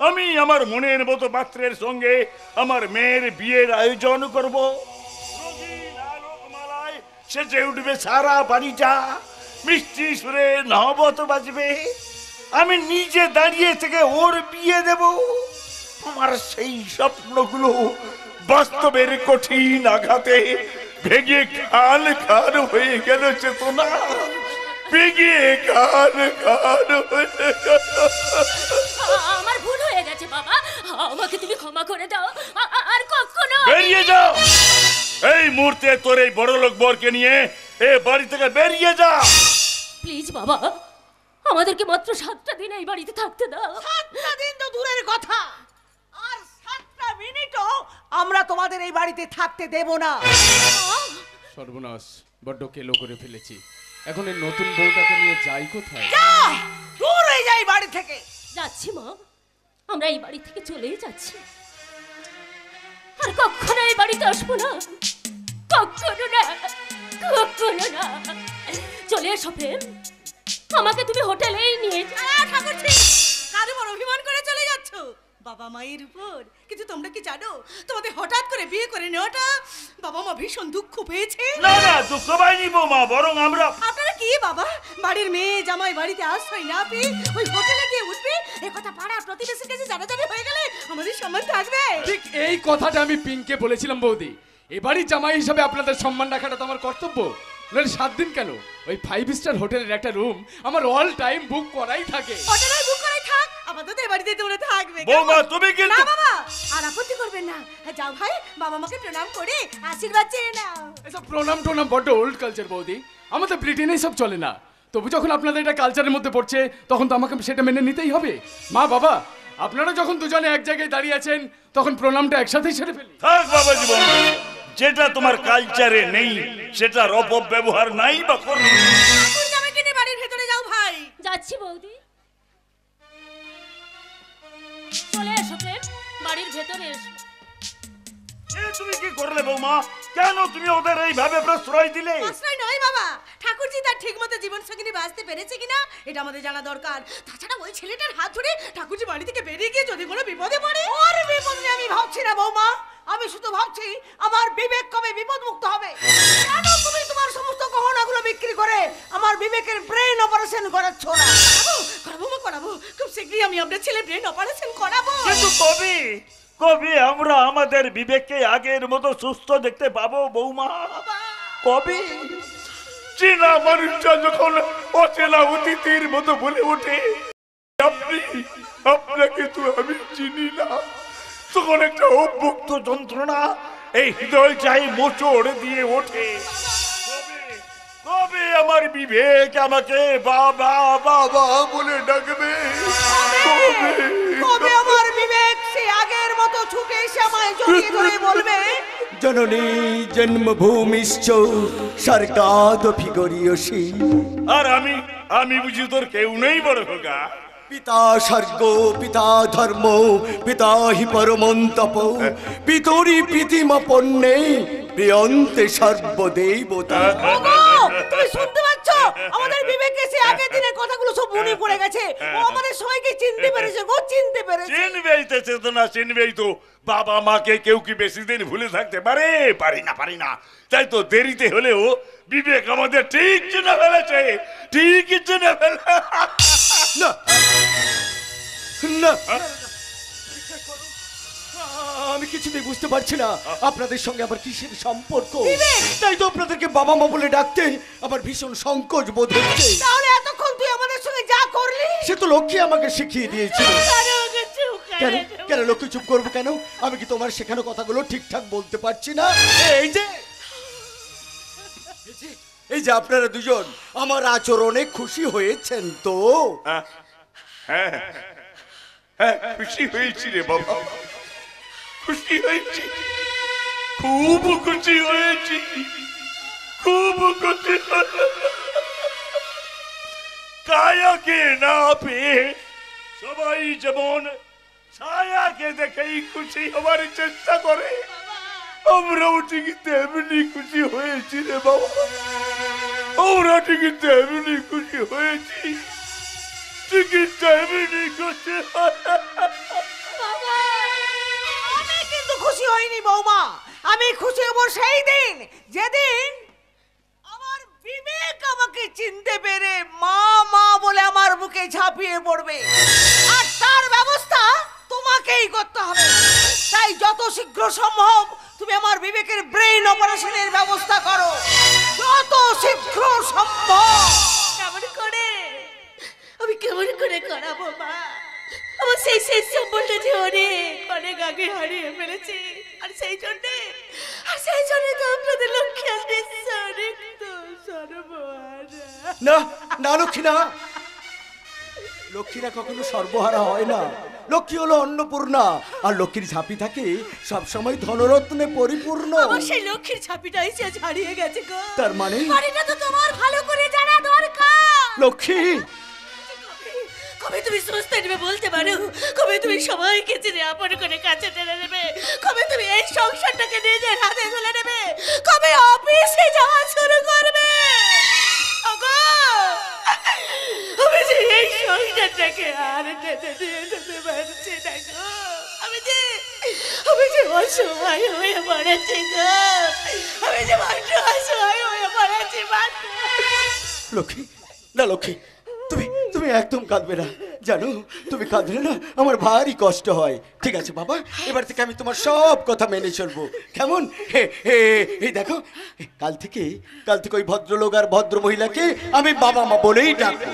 আমি আমার মনের মতো পাত্রের সঙ্গে আমার মেয়ের বিয়ের আয়োজন করব। রঙিন আলোকমালায় সেজে উঠবে সারা বাড়িটা, মিষ্টি সুরে নহবত বাজবে, আমি নিজে দাঁড়িয়ে থেকে ওর বিয়ে দেব। আমার সেই স্বপ্নগুলো বাস্তবের কঠিন আঘাতে ভেঙে খান খান হয়ে গেল চেতনা, ভেঙে খান খান হয়ে গেল। আমার ভুল হয়ে গেছে বাবা, আমাকে তুমি ক্ষমা করে দাও। আর কখনো বেরিয়ে যাও এই মুহূর্তে, তোর এই বড়লোক বরকে নিয়ে এ বাড়ি থেকে বেরিয়ে যা। প্লিজ বাবা, আমাদেরকে মাত্র 7টা দিন এই বাড়িতে থাকতে দাও। 7টা দিন তো দূরের কথা, আর 7টা মিনিটও আমরা তোমাদের এই বাড়িতে থাকতে দেব না। সর্বনাশ, বড্ড কেলো করে ফেলেছি। এখন এই নতুন বউটাকে নিয়ে যাই কোথায়? যা দূর হয়ে চলেই যাই বাড়ি থেকে। যাচ্ছি মা, আমরা এই বাড়ি থেকে চলেই যাচ্ছি, আর কখনো এই বাড়িতে আসবো না, কখনো না, কখনো না। চলে এসো প্রেম, আমাকে তুমি হোটেলেই নিয়ে যাও। ঠাকুরজি, কারো বড় অভিমান করে চলে যাচ্ছ বাবা মায়ের উপর। কিন্তু তোমরা কি জানো, তোমাদের হঠাৎ করে বিয়ে করে নেওয়াটা বাবা মা ভীষণ দুঃখ পেয়েছে। না না, দুঃখ পাইনি বৌমা, বরং আমরা। আপনারা কি বাবা, বাড়ির মেয়ে জামাই বাড়িতে আশ্রয় না পেয়ে ওই হোটেলে গিয়ে উঠবে, এই কথা পাড়ার প্রতিবেশীর কাছে জানাজানি হয়ে গেলে আমাদের সম্মান থাকবে? ঠিক এই কথাটা আমি পিঙ্ককে বলেছিলাম বৌদি, এবারই জামাই হিসাবে আপনাদের সম্মান রাখাটা তো আমার কর্তব্য। নাহলে 7 দিন কেন, ওই 5 স্টার হোটেলের একটা রুম আমার অল টাইম বুক করাই থাকে। হোটেলে বুক করাই থাক, আপাতত এই বাড়িতে তোমরা থাকবে। বৌমা তুমি কিন্তু না বাবা, আর আপত্তি করবেন না। যাও ভাই, বাবা মাকে প্রণাম করে আশীর্বাদ চেয়ে নাও। এসব প্রণাম টোনাম বড্ড ওল্ড কালচার বৌদি, আমাদের ব্রিটেনে সব চলে না। তবু যখন আপনাদের এটা কালচারের মধ্যে পড়ছে, তখন তো আমাকে সেটা মেনে নিতেই হবে। মা বাবা, আপনারা যখন দুজনে এক জায়গায় দাঁড়িয়ে আছেন, তখন প্রণামটা একসাথেই সেরে ফেলি। থাক বাবা জীবন, যেটা তোমার কালচারে নেই সেটার অপব্যবহার নাই বা করবে। জামাইকে নিয়ে বাড়ির ভেতরে যাও ভাই। যাচ্ছি বৌদি, চলে এসো প্রেম, বাড়ির ভেতরে এসো। তুমি কি করলে বৌমা? কেন তুমি ওদের এইভাবে প্রশ্রয় দিলে? আশ্রয় নয় বাবা, ঠাকুরজি তার ঠিক মতো জীবন সঙ্গিনী বাঁচতে পেরেছে কিনা এটা আমাদের জানা দরকার। তাছাড়া ওই ছেলেটার হাত ধরে ঠাকুরজি বাড়ি থেকে বেরিয়ে গিয়ে যদি কোনো বিপদে পড়ে। ওর বিপদ নিয়ে আমি ভাবছি না বৌমা, আমি শুধু ভাবছি আমার বিবেক কবে বিপদ মুক্ত হবে। কেন তুমি তোমার সমস্ত গহনাগুলো বিক্রি করে আমার বিবেকের ব্রেন অপারেশন করাচ্ছ না? করাবো মা, করাবো, খুব শীঘ্রই আমি আপনার ছেলে ব্রেন অপারেশন করাবো। কিন্তু কবে কবে আমরা আমাদের বিবেককে আগের মতো সুস্থ দেখতে পাবো বৌমা? কবে? চেনা মানুষটা যখন অচেনা অতিথির মতো বলে ওঠে, আপনাকে তো আমি চিনি না, তখন একটা অভুক্ত যন্ত্রণা এই হৃদয়টাই মোচড় দিয়ে ওঠে। কবে আমার বিবেক আমাকে বাবা বাবা বলে ডাকবে? কবে আমার বিবেক সে আগের মতো ছুটে এসে আমায় জড়িয়ে ধরে বলবে, জননী জন্মভূমিশ্চ স্বর্গাদপি গরীয়সী। আর আমি বুঝি তোর কেউ নেই বড় খোকা। পিতা স্বর্গ, পিতা ধর্ম, পিতা হি পরমং তপ, পিতরি প্রীতিমপন্নে প্রিয়ন্তে সর্বদেবতা। ওগো, তুমি শুনতে পাচ্ছ? আমাদের বিবেক এসে আগের দিনের কথাগুলো সব মনে পড়ে গেছে। ও আমাদের সবাইকে চিনতে পেরেছে গো, চিনতে পেরেছে। চিনবেই তো, চেতনা চিনবেই তো। বাবা মাকে কেউ কি বেশি দিন ভুলে থাকতে পারে? পারি না। তাই তো দেরিতে হলেও বিবেক আমাদের ঠিক চিনে ফেলেছে, ঠিকই চিনে ফেলে। না না, আমি কিছুতেই বুঝতে পারছি না আপনাদের সঙ্গে আবার কিসের সম্পর্ক। তাই তো আপনাদেরকে বাবা মা বলে ডাকতে আমার ভীষণ সংকোচ বোধ হচ্ছে। তাহলে এতক্ষণ তুই আমাদের সঙ্গে যা করলি সে তো লক্ষ্মী আমাকে শিখিয়ে দিয়েছিল। কেন কেন লক্ষ্মী চুপ করবো কেন? আমি কি তোমার শেখানো কথাগুলো ঠিকঠাক বলতে পারছি না? এই যে আপনারা দুজন আমার আচরণে খুশি হয়েছেন তো? হ্যাঁ, খুশি হয়েছি রে বাবা, খুশি হয়েছি, খুব খুশি হয়েছি, খুব খুশি। কায়াকে না পেয়ে সবাই যেমন ছায়াকে দেখেই খুশি হবার চেষ্টা করে, আমরাও ঠিকই তেমনি খুশি হয়েছি রে বাবা, আমরা ঠিকই তেমনি খুশি হয়েছি, ঠিকই তেমনি খুশি। আমি কিন্তু খুশি হইনি বৌমা। আমি খুশি হব সেই দিন যেদিন আমার বিবেক আমাকে চিনতে পেরে মা মা বলে আমার বুকে ঝাঁপিয়ে পড়বে, আর তার ব্যবস্থা তোমাকেই করতে হবে। তাই যত শীঘ্র সম্ভব তুমি আমার বিবেকের ব্রেন অপারেশনের ব্যবস্থা করো, যত শীঘ্র সম্ভব। কেমন করে আমি কেমন করে করাবো মা? আমার সেই শেষ সম্বন্ধে যে অনেক আগে হারিয়ে ফেলেছি, আর সেই জন্যে তো আপনাদের লক্ষ্মী আসবে অনেক তো সর্বহারা। না না লক্ষ্মী না, লক্ষ্মীরা কখনো সর্বহারা হয় না। লক্ষ্মী হলো অন্নপূর্ণা, আর লক্ষ্মীর ঝাঁপি থাকে সবসময় ধনরত্নে পরিপূর্ণ। আমার সেই লক্ষ্মীর ছাপিটাই সে আজ হারিয়ে গেছে গো। তার মানে বাড়িটা তো তোমার ভালো করে জানা দরকার। লক্ষ্মী কবে তুমি সুস্থ নেবে বলতে পারো? কবে তুমি সবাইকে চিনে আপন করে কাছে টেনে নেবে? কবে তুমি এই সংসারটাকে নিজের হাতে তুলে নেবে? কবে অফিসে যাওয়া শুরু করবে? ওগো, আমি যে এই সংসারটাকে আর টেনে যেতে পারছি না গো। আমি যে অসহায় হয়ে পড়েছি গো। আমি যে বড্ড অসহায় হয়ে পড়েছি। লক্ষ্মী, না লক্ষ্মী, তুমি তুমি একদম কাঁদবে না। জানো, তুমি কাঁদলে না আমার ভারী কষ্ট হয়। ঠিক আছে বাবা, এবার থেকে আমি তোমার সব কথা মেনে চলবো, কেমন? এই দেখো, কাল থেকে ওই ভদ্রলোক আর ভদ্র মহিলাকে আমি বাবা মা বলেই ডাকবো।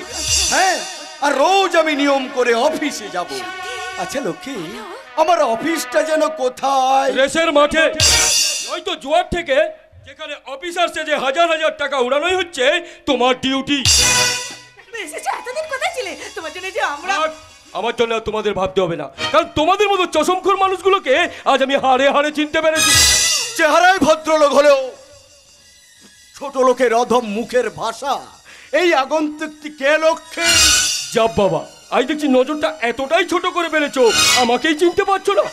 হ্যাঁ, আর রোজ আমি নিয়ম করে অফিসে যাব। আচ্ছা লক্ষ্মী, আমার অফিসটা যেন কোথায়? রেসের মাঠে, নয়তো জোয়ার থেকে, যেখানে অফিসার সেজে হাজার হাজার টাকা উড়ানোই হচ্ছে তোমার ডিউটি। এতদিন কোথায় ছিলে? তোমার জন্য যে আমরা, আমার জন্য তোমাদের ভাবতে হবে না, কারণ তোমাদের মতো চশমখোর মানুষগুলোকে আজ আমি হাড়ে হাড়ে চিনতে পেরেছি। চেহারায় ভদ্রলোক হলেও ছোট লোকের অধম মুখের ভাষা। এই আগন্তুকটি কে লক্ষ্মী? যাব বাবা, আজ দেখছি নজরটা এতটাই ছোট করে ফেলেছো, আমাকেই চিনতে পারছো না।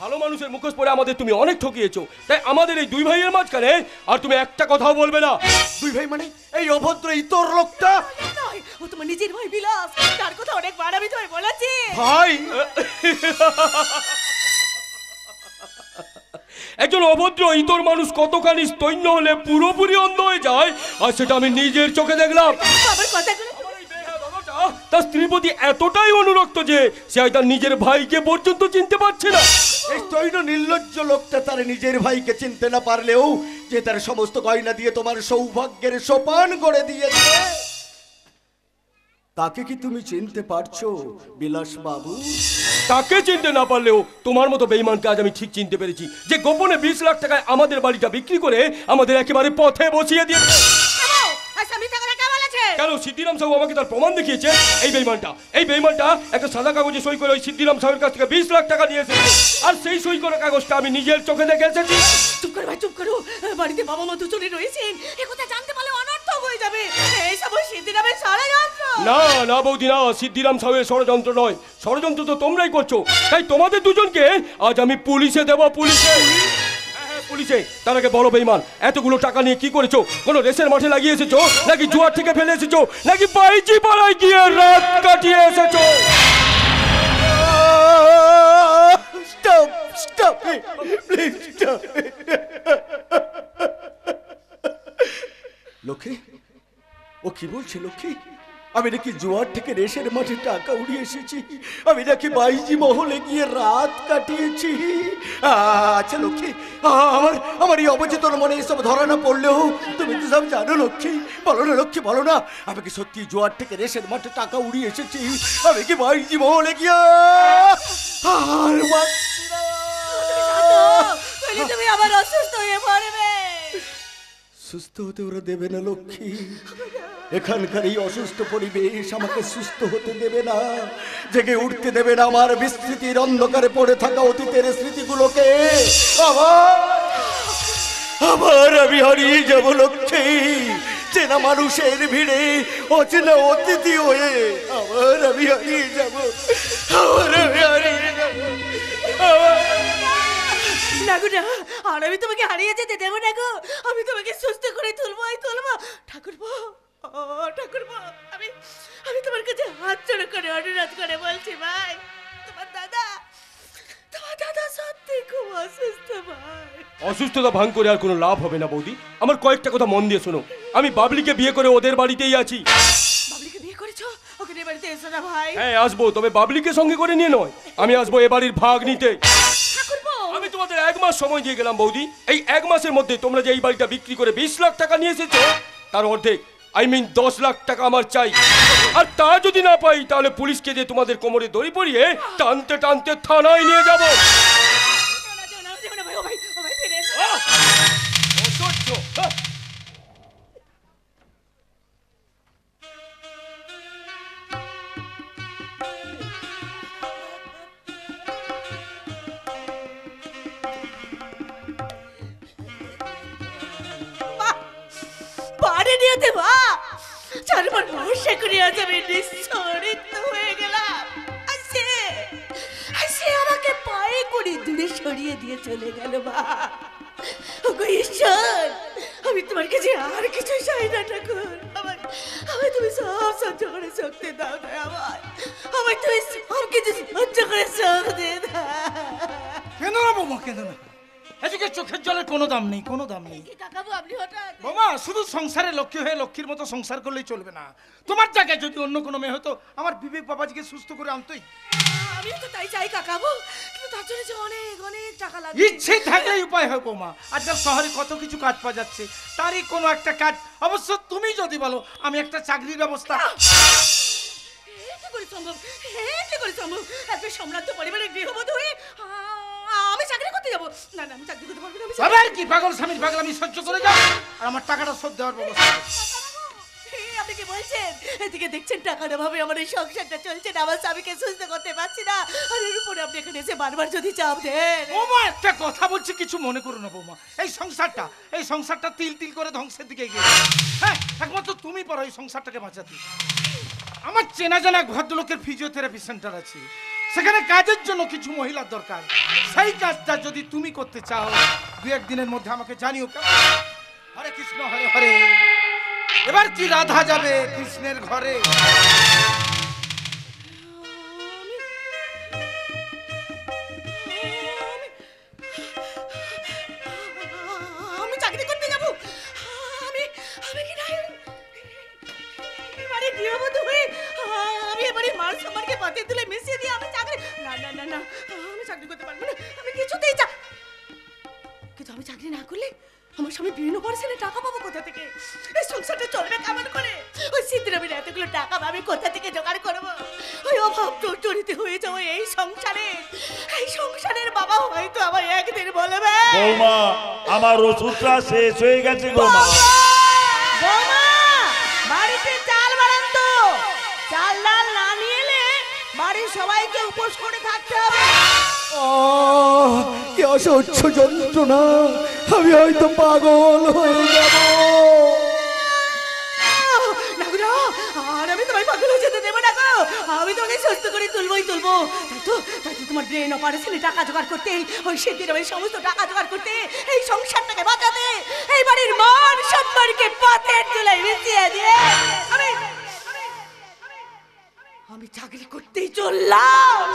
ভালো মানুষের মুখোশ পরে আমাদের তুমি অনেক ঠকিয়েছো, তাই আমাদের এই দুই ভাইয়ের মাঝখানে আর তুমি একটা কথাও বলবে না। দুই ভাই মানে এই অভদ্র ইতর লোকটা? ও তোমার নিজের ভাই বিলাস, তার কথা অনেকবার আমি তোমায় বলেছি। ভাই, একজন অভদ্র ইতর মানুষ কতখানি স্তৈন্য হলে পুরোপুরি অন্ধ হয়ে যায়, আর সেটা আমি নিজের চোখে দেখলাম। আমার কথাগুলো তার স্ত্রীর প্রতি এতটাই অনুরক্ত যে সে তার নিজের ভাইকে পর্যন্ত চিনতে পারছে না। এই তৈন নির্লজ্জ লোকটা তার নিজের ভাইকে চিনতে না পারলেও যে তার সমস্ত গয়না দিয়ে তোমার সৌভাগ্যের সোপান করে দিয়েছে, তাকে কি তুমি চিনতে পারছো বিলাস বাবু? তাকে চিনতে না পারলেও তোমার মতো বেঈমানকে আজ আমি ঠিক চিনতে পেরেছি, যে গোপনে 20 লাখ টাকায় আমাদের বাড়িটা বিক্রি করে আমাদের একেবারে পথে বসিয়ে দিয়েছে। কেন? সিদ্ধিরাম সাহু আমাকে তার প্রমাণ দেখিয়েছে। এই বেঈমানটা একটা সাদা কাগজে সই করে ওই সিদ্ধিরাম সাহুর কাছ থেকে 20 লাখ টাকা নিয়ে এসেছে, আর সেই সই করা কাগজটা আমি নিজের চোখে দেখে এসেছি। চুপ করো ভাই, চুপ করো। বাড়িতে বাবা মা দুজনে রয়েছেন, এ কথা জানতে পারলে অনর্থক হয়ে যাবে। এই সব সিদ্ধিরামের ষড়যন্ত্র। না না বৌদি, না, সিদ্ধিরাম সাহুয়ের ষড়যন্ত্র নয়। ষড়যন্ত্র তো তোমরাই করছো, তাই তোমাদের দুজনকে আজ আমি পুলিশে দেবো। পুলিশে? পুলিশে? তার আগে বড় বেঈমান, এতগুলো টাকা নিয়ে কি করেছো? কোন রেসের মাঠে লাগিয়ে এসেছো, নাকি জুয়ার থেকে ফেলে এসেছো, নাকি বাইজি পাড়ায় গিয়ে রাত কাটিয়ে এসেছো? Stop it! Please stop it! Lakshmi, ও কি বলছে লক্ষ্মী? আমি নাকি জোয়ার থেকে রেসের মাঠে টাকা উড়িয়ে এসেছি, আমি নাকি বাইজি মহলে গিয়ে রাত কাটিয়েছি। আচ্ছা লক্ষ্মী, আমার এই অবচেতন মনে এসব ধরা না পড়লেও তুমি তো সব জানো লক্ষ্মী। বলো না লক্ষ্মী, বলো না, আমি কি সত্যি জোয়ার থেকে রেসের মাঠে টাকা উড়িয়ে এসেছি? আমি কি বাইজি মহলে গিয়ে আর তুমি আবার অসুস্থ হয়ে পড়বে। সুস্থ হতে ওরা দেবে না লক্ষ্মী। এখানকার এই অসুস্থ পরিবেশ আমাকে সুস্থ হতে দেবে না, জেগে উঠতে দেবে না আমার বিস্মৃতির অন্ধকারে পড়ে থাকা অতীতের স্মৃতিগুলোকে। আবার আমি হারিয়ে যাব লক্ষ্মী, চেনা মানুষের ভিড়ে অচেনা অতিথি হয়ে আবার আমি হারিয়ে যাব। না গো না, আর আমি তোমাকে হারিয়ে যেতে দেবো না গো। আমি তোমাকে সুস্থ করে তুলবো। ঠাকুরপো, ঠাকুরপো, আমি তোমার কাছে হাত জোড় করে অনুরোধ করে বলছি ভাই, তোমার দাদা সত্যি খুব অসুস্থ ভাই। অসুস্থতা ভাঙ করে আর কোনো লাভ হবে না বৌদি। আমার কয়েকটা কথা মন দিয়ে শোনো। আমি বাবলিকে বিয়ে করে ওদের বাড়িতেই আছি। বাবলিকে বিয়ে করেছো? ওকে নিয়ে বাড়িতে এসো না ভাই। হ্যাঁ আসবো, তবে বাবলিকে সঙ্গে করে নিয়ে নয়, আমি আসবো এ বাড়ির ভাগ নিতে। আমি তোমাদের 1 মাস সময় দিয়ে গেলাম বৌদি। এই 1 মাসের মধ্যে তোমরা যে এই বাড়িটা বিক্রি করে 20 লাখ টাকা নিয়ে এসেছো, তার অর্ধেক, 10 লাখ টাকা আমার চাই। আর তা যদি না পাই তাহলে পুলিশকে দিয়ে তোমাদের কোমরে দড়ি পরিয়ে টানতে টানতে থানায় নিয়ে যাবো। বাড়ি নিয়ে দেবা? চারবার ভরসা করে আজ আমি নিঃসরিত হয়ে গেলাম। সে আমাকে পায়ে করে দূরে সরিয়ে দিয়ে চলে গেল। মা ওগো ঈশ্বর, আমি তোমার কাছে আর কিছু চাই না ঠাকুর। আমি তুমি সব সহ্য করে শক্তি দাও না আমায় তুমি সব কিছু সহ্য করে শক্তি দাও। কেন না বৌমা, কেন না? এদিকে চোখের জলের কোনো দাম নেই, কোনো দাম নেই। কি কাকাবু আপনি হঠাৎ? বৌমা, শুধু সংসারে লক্ষ্মী হয়ে লক্ষ্মীর মতো সংসার করলেই চলবে না। তোমার জায়গায় যদি অন্য কোনো মেয়ে হতো, আমার বিবেক বাবাজিকে সুস্থ করে আনতোই। আমিও তো তাই চাই কাকাবু, কিন্তু তার জন্য যে অনেক অনেক টাকা লাগবে। ইচ্ছে থাকলেই উপায় হয় বৌমা। আজকাল শহরে কত কিছু কাজ পাওয়া যাচ্ছে, তারই কোনো একটা কাজ। অবশ্য তুমি যদি বলো আমি একটা চাকরির ব্যবস্থা। কি করে সম্ভব? কি করে সম্ভব? এত সম্রাট পরিবারের গৃহবধূ হয়ে আমি চাকরি করতে যাবো? না না, আমি চাকরি করতে পারবো না। আবার কি পাগল স্বামীর পাগল আমি সহ্য করে যাও, আর আমার টাকাটা শোধ দেওয়ার ব্যবস্থা। আপনি কি বলছেন? এদিকে দেখছেন টাকার অভাবে আমার এই সংসারটা চলছে না, আমার স্বামীকে সুস্থ করতে পারছি না, আর এর উপরে আপনি এখানে এসে বারবার যদি চাপ দেন। বৌমা, একটা কথা বলছি, কিছু মনে করো না বৌমা। এই সংসারটা তিল তিল করে ধ্বংসের দিকে এগিয়ে যাচ্ছে। হ্যাঁ, একমাত্র তুমি পারো এই সংসারটাকে বাঁচাতে। আমার চেনা জানা ভদ্রলোকের ফিজিওথেরাপি সেন্টার আছে, সেখানে কাজের জন্য কিছু মহিলার দরকার। সেই কাজটা যদি তুমি করতে চাও, দু একদিনের মধ্যে আমাকে জানিও। হরে কৃষ্ণ হরে হরে। এবার কি রাধা যাবে কৃষ্ণের ঘরে? আমি চাকরি করতে যাব? আমি কি না এবারে গৃহবধূ হয়ে আমি এবারে মান সম্মানকে পাতে তুলে মিশিয়ে দিয়ে আমি চাকরি? না না না না, আমি চাকরি করতে পারবো না। আমি কিছুতেই কিন্তু আমি চাকরি না করলে আমার স্বামী বিভিন্ন পরিশ্রমে টাকা পাবো কোথা থেকে? এই সংসারটা চলবে কেমন করে? ওই সিদ্ধিরামের এতগুলো টাকা আমি কোথা থেকে জোগাড় করবো? ওই অভাব জড়িত হয়ে যাবো এই সংসারের বাবা হয়তো আমার একদিন বলবে, বৌমা আমার ওষুধটা শেষ হয়ে গেছে গো মা। বৌমা, বাড়িতে চাল বাড়ান তো। চাল ডাল না নিয়ে এলে বাড়ির সবাইকে উপোস করে থাকতে হবে। কি অসহ্য যন্ত্রণা, আমি হয়তো পাগল হয়ে যাব। আর আমি তোমায় পাগল হয়ে যেতে দেবো না গো। আমি তোমাকে সুস্থ করে তুলবই তুলবো। তাই তো তোমার ব্রেন অপারেশনে টাকা জোগাড় করতে, ওই সিদ্ধিরামের সমস্ত টাকা জোগাড় করতে, এই সংসারটাকে বাঁচাতে, এই বাড়ির মান সম্মানকে পাথের তুলে মিশিয়ে দিয়ে আমি চাকরি করতেই চললাম।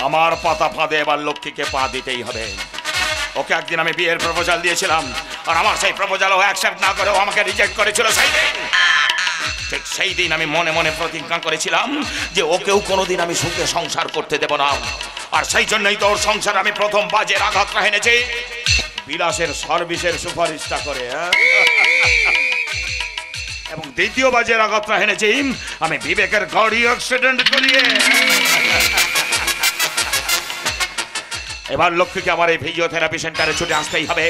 আমার পাতা ফাঁদে এবার লক্ষ্মীকে পা দিতেই হবে। ওকে একদিন আমি বিয়ের প্রপোজাল দিয়েছিলাম, আর আমার সেই প্রপোজাল ও অ্যাকসেপ্ট না করেও আমাকে রিজেক্ট করেছিল। ঠিক সেই দিন আমি মনে মনে প্রতিজ্ঞা করেছিলাম যে ওকেও কোনোদিন আমি সুখে সংসার করতে দেব না। আর সেই জন্যই তো ওর সংসার আমি প্রথম বাজের আঘাতটা এনেছি, বিলাসের সার্ভিসের সুপারিশটা করে। এবং দ্বিতীয় বাজের আঘাতটা এনেছি আমি বিবেকের গাড়ি অ্যাক্সিডেন্ট করিয়ে। এবার লক্ষ্মীকে আমার এই ফিজিওথেরাপি সেন্টারে ছুটে আসতেই হবে,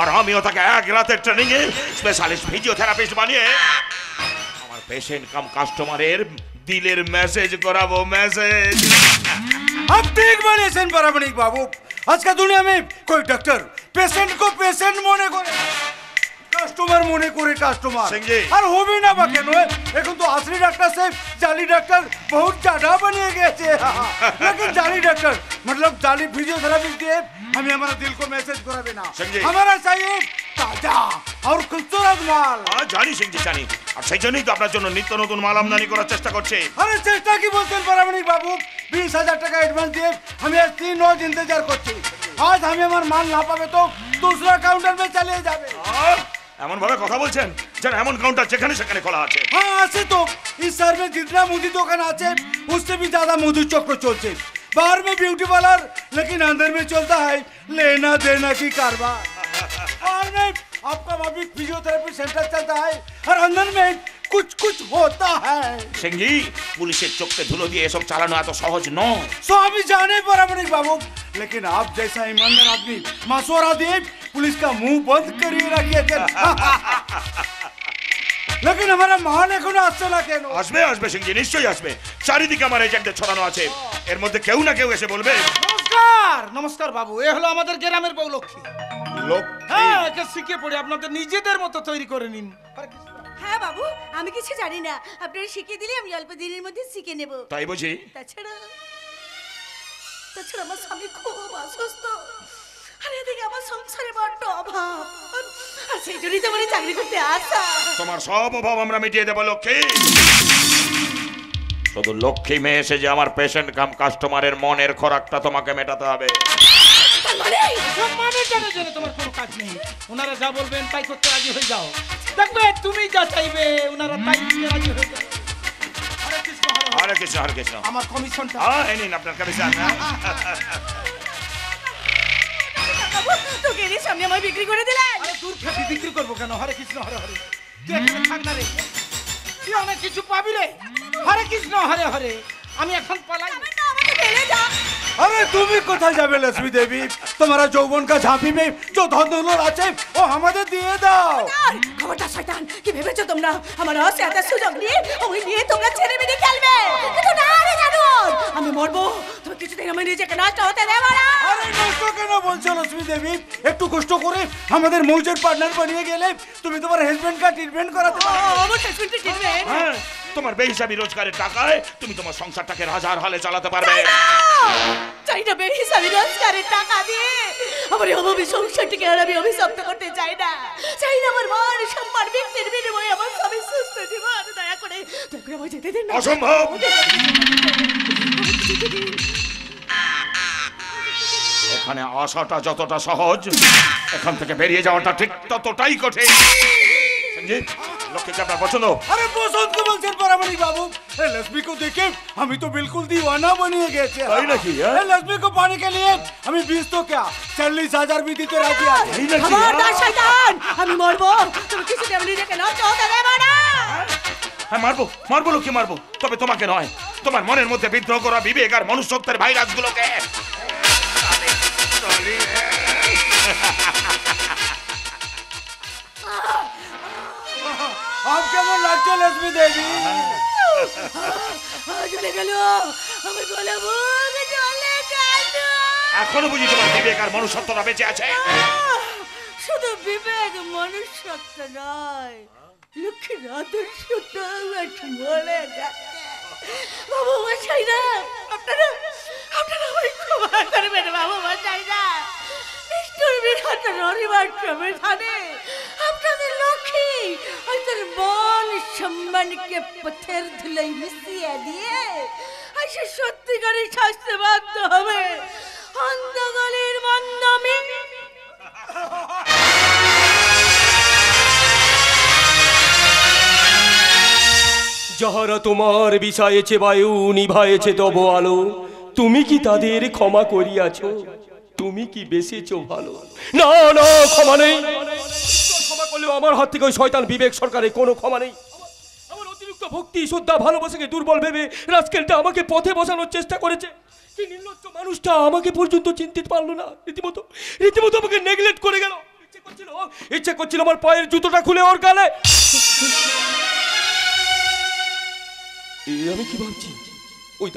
আর আমিও তাকে এক রাতের ট্রেনিং এ স্পেশালিস্ট ফিজিওথেরাপিস্ট বানিয়ে আমার পেশেন্ট কাম কাস্টমারের দিলের মেসেজ করাবো। মেসেজ आप ठीक बनेছেন পারামানিক বাবু। আজকে দুনিয়া में कोई डॉक्टर पेशेंट को पेशेंट মনে করে, কাস্টমার মনে করে কাস্টমার। আর হবে না বা কেন? এখন তো असली डॉक्टर से जाली डॉक्टर बहुत ज्यादा बनिए गए थे। लेकिन जाली डॉक्टर मतलब जाली फिजियोथेरापिस्ट দিয়ে আমি আমার দিল को मैसेज कराবে না। हमारा चाहिए ताजा और खूबसूरत माल। জানি সিংজি জানি, আর সেই জন্যই তো আপনার জন্য নিত্য নতুন মাল আমদানি করার চেষ্টা করছে। আরে চেষ্টা কি বলছেন পারামানিক বাবু? 20,000 টাকা অ্যাডভান্স দিয়ে আমি আজ 3 রোজ इंतजार করছি। আজ আমি আমার মাল না পাবে তো दूसरा काउंटर में चले যাবে। এমন ভাবে কথা বলছেন যেন এমন কাউন্টার যেখানে সেখানে খোলা আছে। हाँ আছে তো। इस शहर में जितना मुदी दुकान আছে उससे भी ज्यादा मधु चक्र चलते। बाहर में ब्यूटी पार्लर, लेकिन अंदर में चलता है लेना देना की कारोबार। और में आपका भाभी फिजियोथेरेपी सेंटर चलता है और अंदर में कुछ कुछ होता है। সিংজি, পুলিশের চোখে ধুলো দিয়ে এসব চালানো এত সহজ নয়। स्वामी जाने पारामानिक बाबू, लेकिन आप जैसा ईमानदार आदमी मशवरा दिए पुलिस का मुंह बंद करिए रखिए। लेकिन हमारा मान এখনো আসছে না কেন? আসবে আসবে সিংজি, নিশ্চয়ই আসবে। চারিদিকে আমার এজেন্টদের ছড়ানো আছে, এর মধ্যে কেউ না কেউ এসে বলবে। নমস্কার নমস্কার বাবু, এ হলো আমাদের গ্রামের বউ লক্ষ্মী। লোক হ্যাঁ, একে শিখে পড়ে আপনাদের নিজেদের মতো তৈরি করে নিন। হ্যাঁ বাবু, আমি কিছু জানি না, আপনারা শিখিয়ে দিলে আমি অল্প দিনের মধ্যে শিখে নেব। তাই বুঝি? তাছাড়া আমার স্বামী খুব অসুস্থ, আর এদিকে আমার সংসারে বড্ড অভাব, আর সেই জন্যই তো মানে চাকরি করতে আসা। তোমার সব অভাব আমরা মিটিয়ে দেবো লক্ষ্মী। শুধু লক্ষ্মী মেয়ে এসে যে আমার পেশেন্ট কাম কাস্টমারের মনের খোরাকটা তোমাকে মেটাতে হবে। সম্মানের জন্য জন্য তোমার কোনো কাজ নেই, ওনারা যা বলবেন তাই করতে রাজি হয়ে যাও। দেখবে তুমি যা চাইবে ওনারা তাই দিতে রাজি হয়ে যাবে। হরে কৃষ্ণ হরে হরে। হরে কৃষ্ণ হরে কৃষ্ণ। আমার কমিশনটা এই নিন আপনার কমিশন। তোকে এর সামনে আমার বিক্রি করে দিলেন। আরে দূর থেকে বিক্রি করবো কেন? হরে কৃষ্ণ হরে হরে। তুই এখানে থাক না রে, তুই অনেক কিছু পাবি রে। হরে কৃষ্ণ হরে হরে। আমি এখন পালাই। আমাকে ফেলে যা। अरे तुम ही কোথায় যাবে लक्ष्मी देवी? तुम्हारा যৌবন का झांपी में जो धन दौलत আছে ও আমাদের দিয়ে দাও। খবরদার শয়তান, কি ভেবেছো তোমরা আমার অসহায়তা সুযোগ নিয়ে ওই নিয়ে তোমরা ছেড়ে মেরে খেলবে? কিন্তু না রে জানোয়ার, আমি মরবো, তুমি কিছুদিন আমার নিজেকে নষ্ট হতে দেবো না। আরে নষ্ট কেন বলছো লক্ষ্মী দেবী? একটু কষ্ট করে আমাদের মৌজের পার্টনার বানিয়ে গেলে তুমি তোমার হাজবেন্ড কা ট্রিটমেন্ট করাতে পারবে। আমার হাজবেন্ডকে ট্রিটমেন্ট? হ্যাঁ, তোমার বেহিসাবি রোজগারের টাকায় তুমি তোমার সংসারটাকে হাজার হালে চালাতে পারবে। চাই না বেহিসাবি রোজগারের টাকা দিয়ে আমার এই অভাবী সংসারটিকে আর আমি অভিশপ্ত করতে চাই না। চাই না আমার মান সম্মান ব্যক্তির বিনিময়ে আমার স্বামী সুস্থ জীবন। দয়া করে আমার যেতে দিন না। অসম্ভব। এখানে আসাটা যতটা সহজ, এখান থেকে বেরিয়ে যাওয়াটা ঠিক ততটাই কঠিন। সঞ্জিত, লক্ষ্মীকে আপনার পছন্দ? अरे पसंद के বলছেন পারামানিক বাবু? এই लक्ष्मी को देखे আমি তো बिल्कुल दीवाना बनिए গেছে। তাই নাকি? এই लक्ष्मी को पाने के लिए আমি 20 তো क्या 40,000 भी দিতে রাজি আছি। খবরদার শয়তান, আমি মরবো, তুমি কিছুদিন আমার নিজেকে নষ্ট হতে দেবো না। হ্যাঁ মারবো, মারবো লক্ষ্মী মারবো, তবে তোমাকে নয়, তোমার মনের মধ্যে বিদ্রোহ করা বিবেক আর মনুষ্যত্বের ভাইরাসগুলোকে। আপ কেমন লাগছে लक्ष्मी देवी? চলে গেল আমার গলা, বুক চলে গেল। এখনো বুঝি তোমার বিবেক আর মনুষ্যত্বটা বেঁচে আছে? শুধু বিবেক মনুষ্যত্ব নয়, লক্ষ্মীর আদর্শটাও চলে গেছে। বাবু মশাইরা, আপনারা আমায় ক্ষমা করবেন বাবু মশাইরা। নিষ্ঠুর বিরাট রবিবার সংবিধানে আপনাদের লক্ষ্মী আমাদের মন সম্মানকে পথের ধুলোয় মিশিয়ে দিয়ে সে সত্যিকারের শাস্তি বাধ্য হবে। অন্ধগলির মন্দমি যাহারা তোমার বিষায়েছে বায়ু, নিভায়েছে তব আলো, তুমি কি তাদের ক্ষমা করিয়াছ? তুমি কি বেঁচেছো ভালো? না না, ক্ষমা নেই। ক্ষমা করলেও আমার হাত থেকে ওই শয়তান বিবেক সরকারের কোনো ক্ষমা নেই। আমার অতিরিক্ত ভক্তি শ্রদ্ধা ভালোবাসাকে দুর্বল ভেবে রাজকেলটা আমাকে পথে বসানোর চেষ্টা করেছে। কি নির্লজ্জ মানুষটা আমাকে পর্যন্ত চিনতে পারলো না, রীতিমতো আমাকে নেগলেক্ট করে গেল। ইচ্ছে করছিল আমার পায়ের জুতোটা খুলে ওর গালে। আমি কি ভাবছি, ওই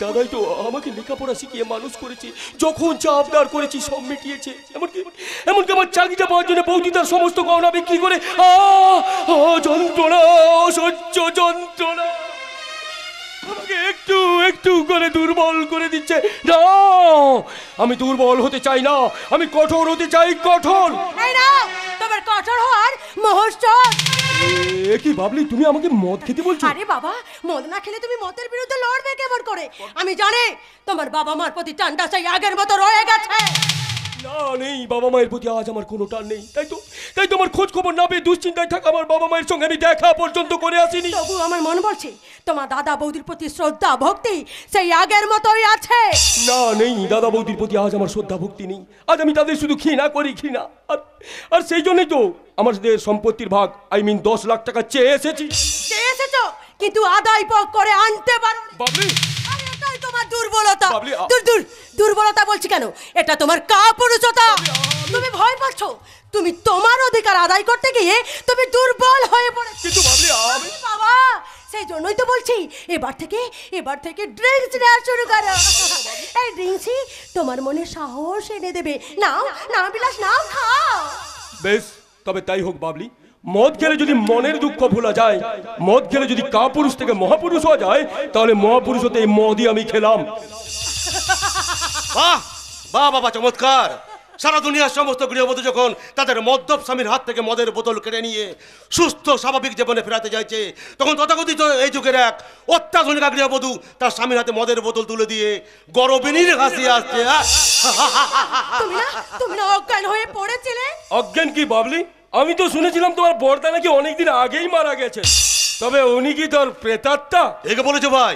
দাদাই তো আমাকে লেখাপড়া শিখিয়ে মানুষ করেছে, যখন যা আবদার করেছি সব মিটিয়েছে। এমনকি আমার চাকরিটা পাওয়ার জন্য বৌদি তার সমস্ত গহনা বিক্রি করে যন্ত্রণা, অসহ্য যন্ত্রণা আমাকে একটু একটু করে দুর্বল করে দিচ্ছে। না, আমি দুর্বল হতে চাই না, আমি কঠোর হতে চাই, কঠোর। তোমার কঠোর হওয়ার মহোৎসব। কি ভাবলি তুমি আমাকে মদ খেতে বলছো? আরে বাবা, মদ না খেলে তুমি মদের বিরুদ্ধে লড়বে কেমন করে? আমি জানি তোমার বাবা মার প্রতি টানটা সেই আগের মতো রয়ে গেছে। না, নেই, বাবা মায়ের প্রতি আজ আমার কোনো টান নেই। তাই তো আমার খোঁজ খবর না পেয়ে দুশ্চিন্তায় থাকা আমার বাবা মায়ের সঙ্গে আমি দেখা পর্যন্ত করে আসিনি। তবু আমার মন বলছে তোমার দাদা বৌদির প্রতি শ্রদ্ধা ভক্তি সেই আগের মতোই আছে। না, নেই, দাদা বৌদির প্রতি আজ আমার শ্রদ্ধা ভক্তি নেই। আজ আমি তাদের শুধু ঘৃণা করি, ঘৃণা। আর সেই জন্যই তো আমাদের সম্পত্তির ভাগ 10 লাখ টাকা চেয়ে এসেছি। এসেছো, কিন্তু আদায় করে আনতে পারো বাবলি। এটাই তোমার দুর্বলতা। বাবলি, দুর্বলতা বলছি কেন, এটা তোমার কাপুরুষতা। তুমি ভয় পাচ্ছ তুমি তোমার অধিকার আদায় করতে গিয়ে তুমি দুর্বল হয়ে পড়েছো। কিন্তু বাবলি আমি বাবা, সেই জন্যই তো বলছি এবার থেকে ড্রিঙ্কস নেওয়া শুরু করো। এই ড্রিঙ্কসই তোমার মনে সাহস এনে দেবে। নাও নাও বিলাস, নাও খাও। বেশ, তবে তাই হোক বাবলি। মদ খেলে যদি মনের দুঃখ ভোলা যায়, মদ খেলে যদি কাপুরুষ থেকে মহাপুরুষ হওয়া যায়, তাহলে মহাপুরুষ হতে এই মদই আমি খেলাম। বাহ বাহ বাবা, চমৎকার। সারা দুনিয়ার সমস্ত গৃহবধূ যখন তাদের মদ্যপ স্বামীর হাত থেকে মদের বোতল কেড়ে নিয়ে সুস্থ স্বাভাবিক জীবনে ফেরাতে চাইছে, তখন তথাকথিত এই যুগের এক অত্যাধুনিক গৃহবধূ তার স্বামীর হাতে মদের বোতল তুলে দিয়ে গরবিনীর হাসি আসছে। তুমি না অজ্ঞান হয়ে পড়েছিলে। অজ্ঞান কি বাবলি? আমি তো শুনেছিলাম তোমার বর্দা নাকি অনেকদিন আগেই মারা গেছে। তবে উনি কি তোর প্রেতাত্মা? একে বলেছো ভাই,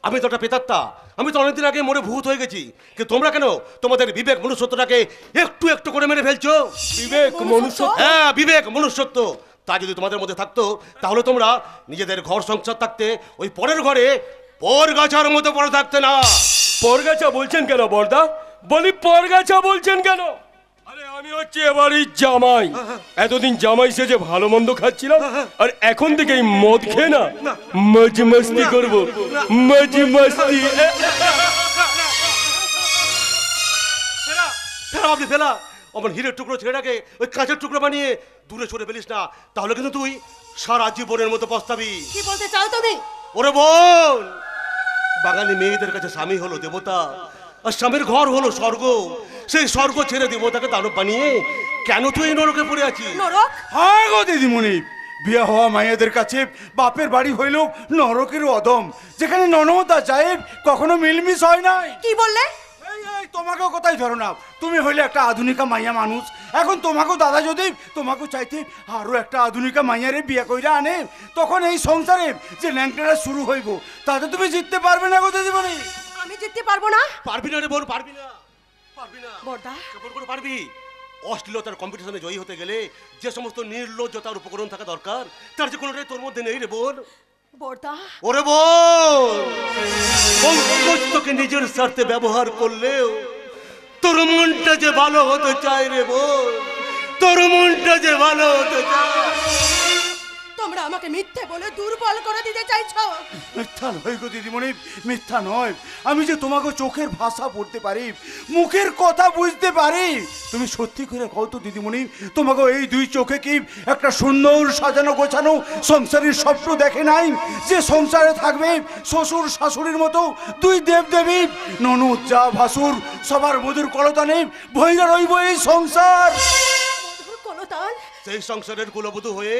আমি তো একটা প্রেতাত্মা। আমি তো অনেকদিন আগে মরে ভূত হয়ে গেছি। কিন্তু তোমরা কেন তোমাদের বিবেক মনুষ্যত্বটাকে একটু একটু করে মেরে ফেলছো? বিবেক মনুষ্যত্ব? হ্যাঁ, বিবেক মনুষ্যত্ব। তা যদি তোমাদের মধ্যে থাকতো, তাহলে তোমরা নিজেদের ঘর সংসার থাকতে ওই পরের ঘরে পরগাছার মতো পড়ে থাকতে না। পরগাছা বলছেন কেন বর্দা? বলি পরগাছা বলছেন কেন? আরে আমি হচ্ছে এবারই জামাই। এতদিন জামাই সেজে ভালো মন্দ খাচ্ছিলাম, আর এখন থেকে এই মদ খেয়ে না মজ মস্তি করবো। মজ মস্তি। ফেরা আপনি ফেলা। আমার হীরের টুকরো ছেলেটাকে ওই কাঁচের টুকরো বানিয়ে দূরে সরে ফেলিস না, তাহলে কিন্তু তুই সারা জীবনের মতো পস্তাবি। কি বলতে চাও তুমি? ওরে বোন, বাঙালি মেয়েদের কাছে স্বামী হলো দেবতা, আর স্বামীর ঘর হলো স্বর্গ। সেই স্বর্গ ছেড়ে দেবতাকে দানব বানিয়ে কেন তুই এই নরকে পড়ে আছিস? নরক? হ্যাঁ গো দিদিমণি, বিয়ে হওয়া মাইয়াদের কাছে বাপের বাড়ি হইল নরকের অদম, যেখানে ননদ আর জায়েব কখনো মিলমিশ হয় না। কি বললে? এই তোমাকেও কথাই ধরো না, তুমি হইলে একটা আধুনিকা মাইয়া মানুষ। এখন তোমাকেও দাদা যদি তোমাকেও চাইতে আরো একটা আধুনিকা মাইয়ারে বিয়ে কইরা আনে, তখন এই সংসারে যে ল্যাংটারা শুরু হইব, তাতে তুমি জিততে পারবে না গো দিদিমণি। আমি জিততে পারবো না। পারবি না রে বোন, পারবি না, পারবি না। বর্দা, কেমন করে পারবি? অশ্লীলতার কম্পিটিশনে জয়ী হতে গেলে যে সমস্ত নির্লজ্জতার উপকরণ থাকা দরকার, তার যে কোনোটাই তোর মধ্যে নেই রে বোন। বর্দা, ওরে বোন, পঙ্কজ তোকে নিজের স্বার্থে ব্যবহার করলেও তোর মনটা যে ভালো হতে চায় রে বোন, তোর মনটা যে ভালো হতে চায়। তোমরা আমাকে মিথ্যে বলে দুর্বল করে দিতে চাইছো। মিথ্যা নয় গো দিদিমণি, মিথ্যা নয়। আমি যে তোমাকে চোখের ভাষা পড়তে পারি, মুখের কথা বুঝতে পারি। তুমি সত্যি করে কও তো দিদিমণি, তোমাকে এই দুই চোখে কি একটা সুন্দর সাজানো গোছানো সংসারের স্বপ্ন দেখে নাই? যে সংসারে থাকবে শ্বশুর শাশুড়ির মতো দুই দেবদেবী, ননদ যা ভাসুর সবার মধুর কলতানে ভৈরা রইব এই সংসার। মধুর কলতান? সেই সংসারের কুলবধূ হয়ে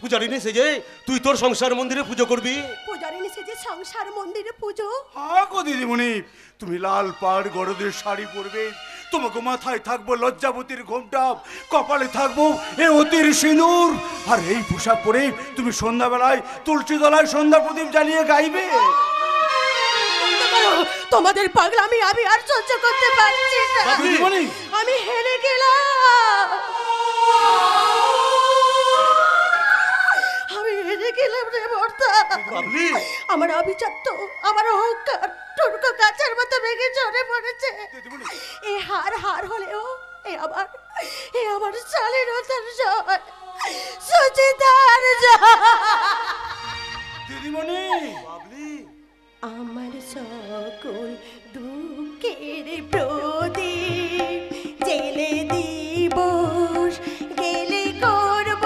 পূজারিনী সেজে তুই তোর সংসার মন্দিরে পুজো করবি। পূজারিনী সেজে সংসার মন্দিরে পুজো? হ্যাঁ গো দিদিমণি, তুমি লাল পাড় গরদের শাড়ি পরবে, তোমাকে মাথায় থাকবো লজ্জাবতীর ঘোমটা, কপালে থাকবো এ অতির সিঁদুর, আর এই পোশাক পরে তুমি সন্ধ্যাবেলায় তুলসী তলায় সন্ধ্যা প্রদীপ জ্বালিয়ে গাইবে। তোমাদের পাগলামি আমি আর সহ্য করতে পারছি না। দিদিমণি, আমি হেরে গেলাম, আমি হেরে গেলাম রে বর্দা। আমার অভিজাত্য, আমার অহংকার টুকরো কাঁচের মতো ভেঙে ঝরে পড়েছে। এ হার হলেও এ আমার স্বাধীনতার জয়, সুচিতার জয়। দিদিমণি, আমার সকল দুঃখের প্রদীপ জেলে দিবস গেলে করব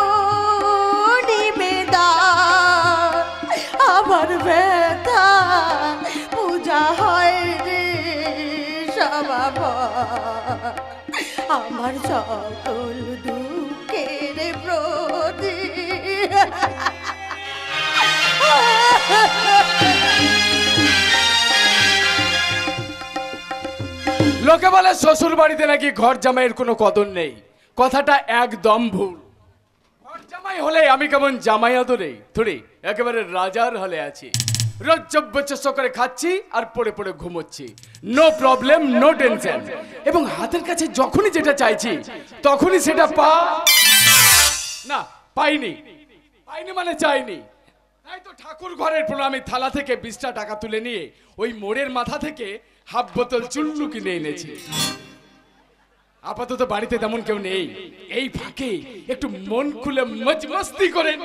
নিবেদন। আমার ব্যথা পূজা হয় রে সমাপন, আমার সকল দুঃখের প্রদীপ। লোকে বলে শ্বশুর বাড়িতে নাকি ঘর জামাইয়ের কোনো কদর নেই। কথাটা একদম ভুল। ঘর জামাই হলে আমি কেমন জামাই আদরে থুড়ি একেবারে রাজার হলে আছি। রোজ চব্বচস্য করে খাচ্ছি আর পড়ে পড়ে ঘুমোচ্ছি, নো প্রবলেম, নো টেনশন। এবং হাতের কাছে যখনই যেটা চাইছি তখনই সেটা পাইনি মানে চাইনি। তাই তো ঠাকুর ঘরের প্রণামী থালা থেকে 20টা টাকা তুলে নিয়ে ওই মোড়ের মাথা থেকে হাফ বোতল চুল্লু কিনে এনেছি। আপাতত বাড়িতে তেমন কেউ নেই, এই ফাঁকে একটু মন খুলে মজমস্তি করেন।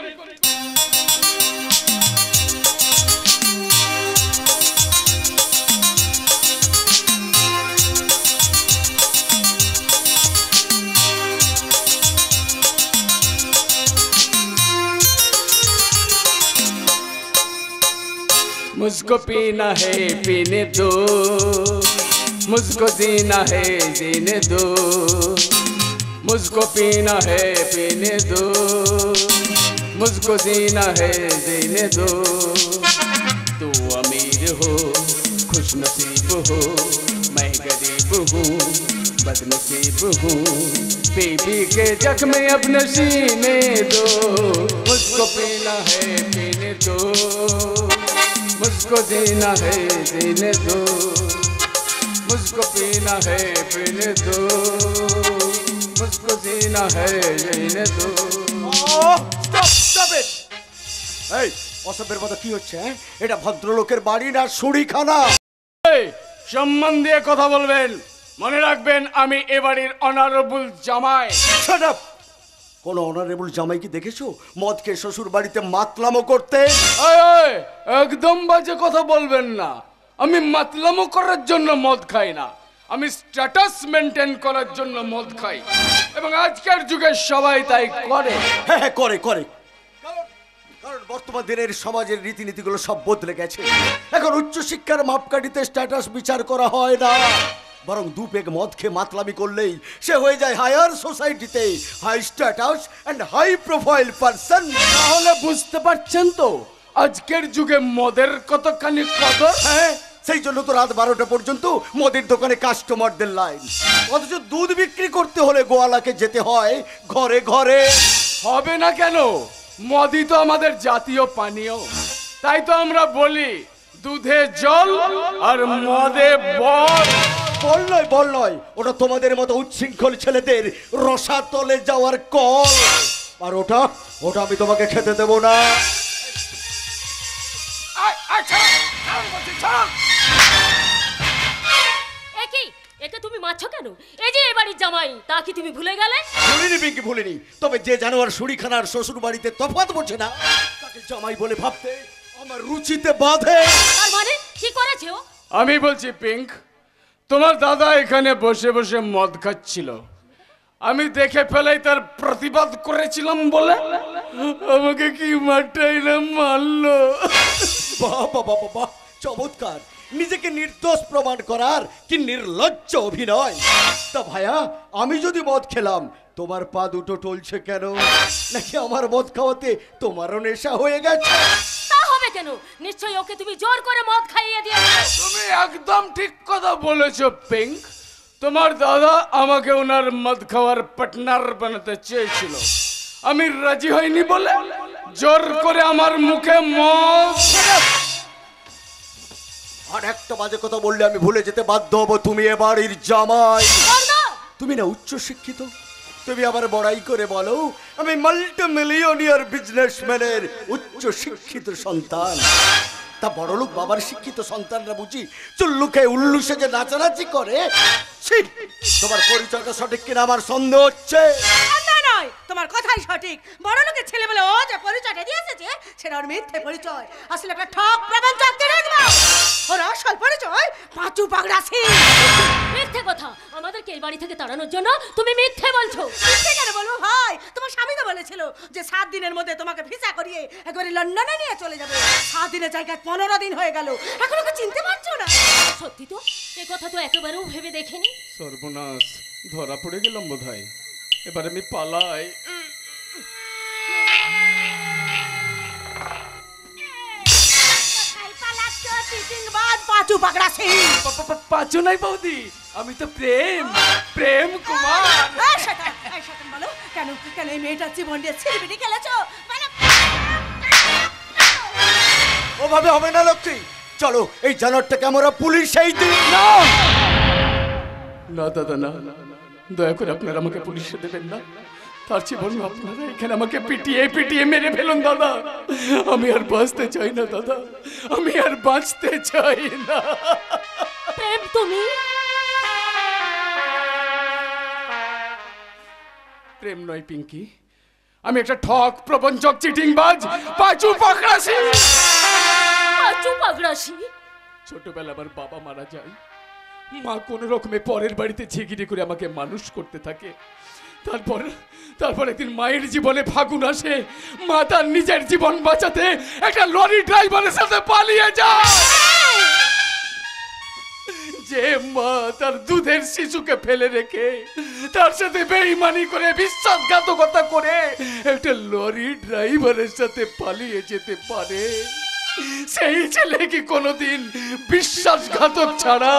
मुझको पीना है पीने दो, मुझको जीना है जीने दो, मुझको पीना है पीने दो, मुझको जीना है जीने दो। तू अमीर हो खुश नसीब हो, मैं गरीब हूँ बदनसीब हूँ, पी पी के जख्म अपने सीने दो। मुझको पीना है पीने दो, मुझको जीना है जीने दो, मुझको पीना है पीने दो, मुझको जीना है जीने दो। এই অসভ্যের মতো কি হচ্ছে? এটা ভদ্রলোকের বাড়ি না শুড়িখানা? সম্মান দিয়ে কথা বলবেন, মনে রাখবেন আমি এ বাড়ির অনারেবল জামাই। Shut up! কোন অনারেবল জামাই কি দেখেছো মদ খেয়ে শ্বশুর বাড়িতে মাতলামো করতে? একদম বাজে কথা বলবেন না, আমি মাতলামো করার জন্য মদ খাই না, আমি স্ট্যাটাস মেনটেন করার জন্য মদ খাই, এবং আজকের যুগে সবাই তাই করে। হ্যাঁ করে করে, কারণ বর্তমান দিনের সমাজের রীতিনীতিগুলো সব বদলে গেছে। এখন উচ্চশিক্ষার মাপকাঠিতে স্ট্যাটাস বিচার করা হয় না, বরং দু পেগ মদ খেয়ে মাতলামি করলেই সে হয়ে যায় হায়ার সোসাইটিতে high status and high profile person. তাহলে বুঝতে পারছেন তো আজকের যুগে মদের কতখানি কদর। হ্যাঁ, সেই জন্য তো রাত 12টা পর্যন্ত মদের দোকানে কাস্টমারদের লাইন, অথচ দুধ বিক্রি করতে হলে গোয়ালাকে যেতে হয় ঘরে ঘরে। হবে না কেন, মদই তো আমাদের জাতীয় পানীয়, তাই তো আমরা বলি দুধে জল আর মদে বল। বল নয়, ওটা তোমাদের মতো উচ্ছৃঙ্খল ছেলেদের রসাতলে যাওয়ার কল, আর ওটা আমি তোমাকে খেতে দেব না। একে তুমি মারছো কেন? এই যে এবাড়ির জামাই, তা কি তুমি ভুলে গেলে? ভুলিনি পিঙ্কি, ভুলিনি, তবে যে জানোয়ার শুড়িখানার শ্বশুর বাড়িতে তফাৎ বোঝে না তাকে জামাই বলে ভাবতে আমার রুচিতে বাধে। তার মানে কি করেছে ও? আমি বলছি পিঙ্ক, তোমার দাদা এখানে বসে বসে মদ খাচ্ছিল, আমি দেখে ফেলাই তার প্রতিবাদ করেছিলাম বলে আমাকে কি মারটাইলাম মারলো। বাহ বাহ বাহ বাহ, চমৎকার! নিজেকে নির্দোষ প্রমাণ করার কি নির্লজ্জ অভিনয়। তা ভাইয়া, আমি যদি মদ খেলাম তোমার পা দুটো টলছে কেন? নাকি আমার মদ খাওয়াতে তোমারও নেশা হয়ে গেছে? তা হবে কেন, নিশ্চয়ই ওকে তুমি জোর করে মদ খাইয়ে দিয়েছো। তুমি একদম ঠিক কথা বলেছো পিঙ্ক, তোমার দাদা আমাকে ওনার মদ খাওয়ার পার্টনার বানাতে চেয়েছিল, আমি রাজি হইনি বলে জোর করে আমার মুখে মদ। আর একটা বাজে কথা বললে আমি ভুলে যেতে বাধ্য হব, তুমি এ বাড়ির জামাই। তুমি না উচ্চ শিক্ষিত, তুমি আবার বড়াই করে বলো আমি মাল্টি মিলিয়নিয়ার বিজনেসম্যানের উচ্চ শিক্ষিত সন্তান। তা বড়লোক বাবার শিক্ষিত সন্তানরা বুঝি চুল্লুকে উল্লু সেজে নাচানাচি করে? ছি, তোমার পরিচয়টা সঠিক কিনা আমার সন্দেহ হচ্ছে। নয়, তোমার কথাই সঠিক। বড় লোকের ছেলে বলে ও যে পরিচয়টা দিয়ে এসেছে সেটা ওর মিথ্যে পরিচয়, আসলে একটা ঠক প্রবঞ্চককে রাখবো। ওর আসল পরিচয় পাঁচু পাগড়াছি। মিথ্যে কথা, আমাদেরকে এই বাড়ি থেকে তাড়ানোর জন্য তুমি মিথ্যে বলছো। মিথ্যে কেন বলবো ভাই? তোমার স্বামী তো বলেছিল যে 7 দিনের মধ্যে তোমাকে ভিসা করিয়ে একবারে লন্ডনে নিয়ে চলে যাবে। 7 দিনের জায়গায় 15 দিন হয়ে গেল, এখন ওকে চিনতে পারছো না? সত্যি তো, এ কথা তো একেবারেও ভেবে দেখিনি। সর্বনাশ, ধরা পড়ে গেলাম বোধহয়, এবার আমি পালাই। পাঁচু নাই বৌদি, আমি তো প্রেম কুমার। বলো কেন কেন এই মেয়েটার জীবন দিয়ে ছিলিপিটি খেলেছো? ওভাবে হবে না লক্ষ্মী, চলো এই জানোয়ারটাকে আমরা পুলিশেই দিই। না দাদা, না, দয়া করে আপনারা আমাকে পুলিশে দেবেন না, তার চেয়ে বলুন আপনারা এখানে আমাকে পিটিয়ে মেরে ফেলুন দাদা। আমি আর বাঁচতে চাই না দাদা, আমি আর বাঁচতে চাই না। প্রেম, তুমি প্রেম নয় পিঙ্কি, আমি একটা ঠক, প্রবঞ্চক, চিটিংবাজ, পাঁচু পাকড়াসি। পাঁচু পাকড়াসি? ছোটবেলা আমার বাবা মারা যায়, মা কোন রকমে পরের বাড়িতে ঝিগিরি করে আমাকে মানুষ করতে থাকে। তারপর একদিন মায়ের জীবনে ফাগুন আসে, মা তার নিজের জীবন বাঁচাতে একটা লরি ড্রাইভারের সাথে পালিয়ে যায়। যে মা তার দুধের শিশুকে ফেলে রেখে তার সাথে বেঈমানি করে, বিশ্বাসঘাতকতা করে একটা লরি ড্রাইভারের সাথে পালিয়ে যেতে পারে, সেই ছেলে কি কোনোদিন বিশ্বাসঘাতক ছাড়া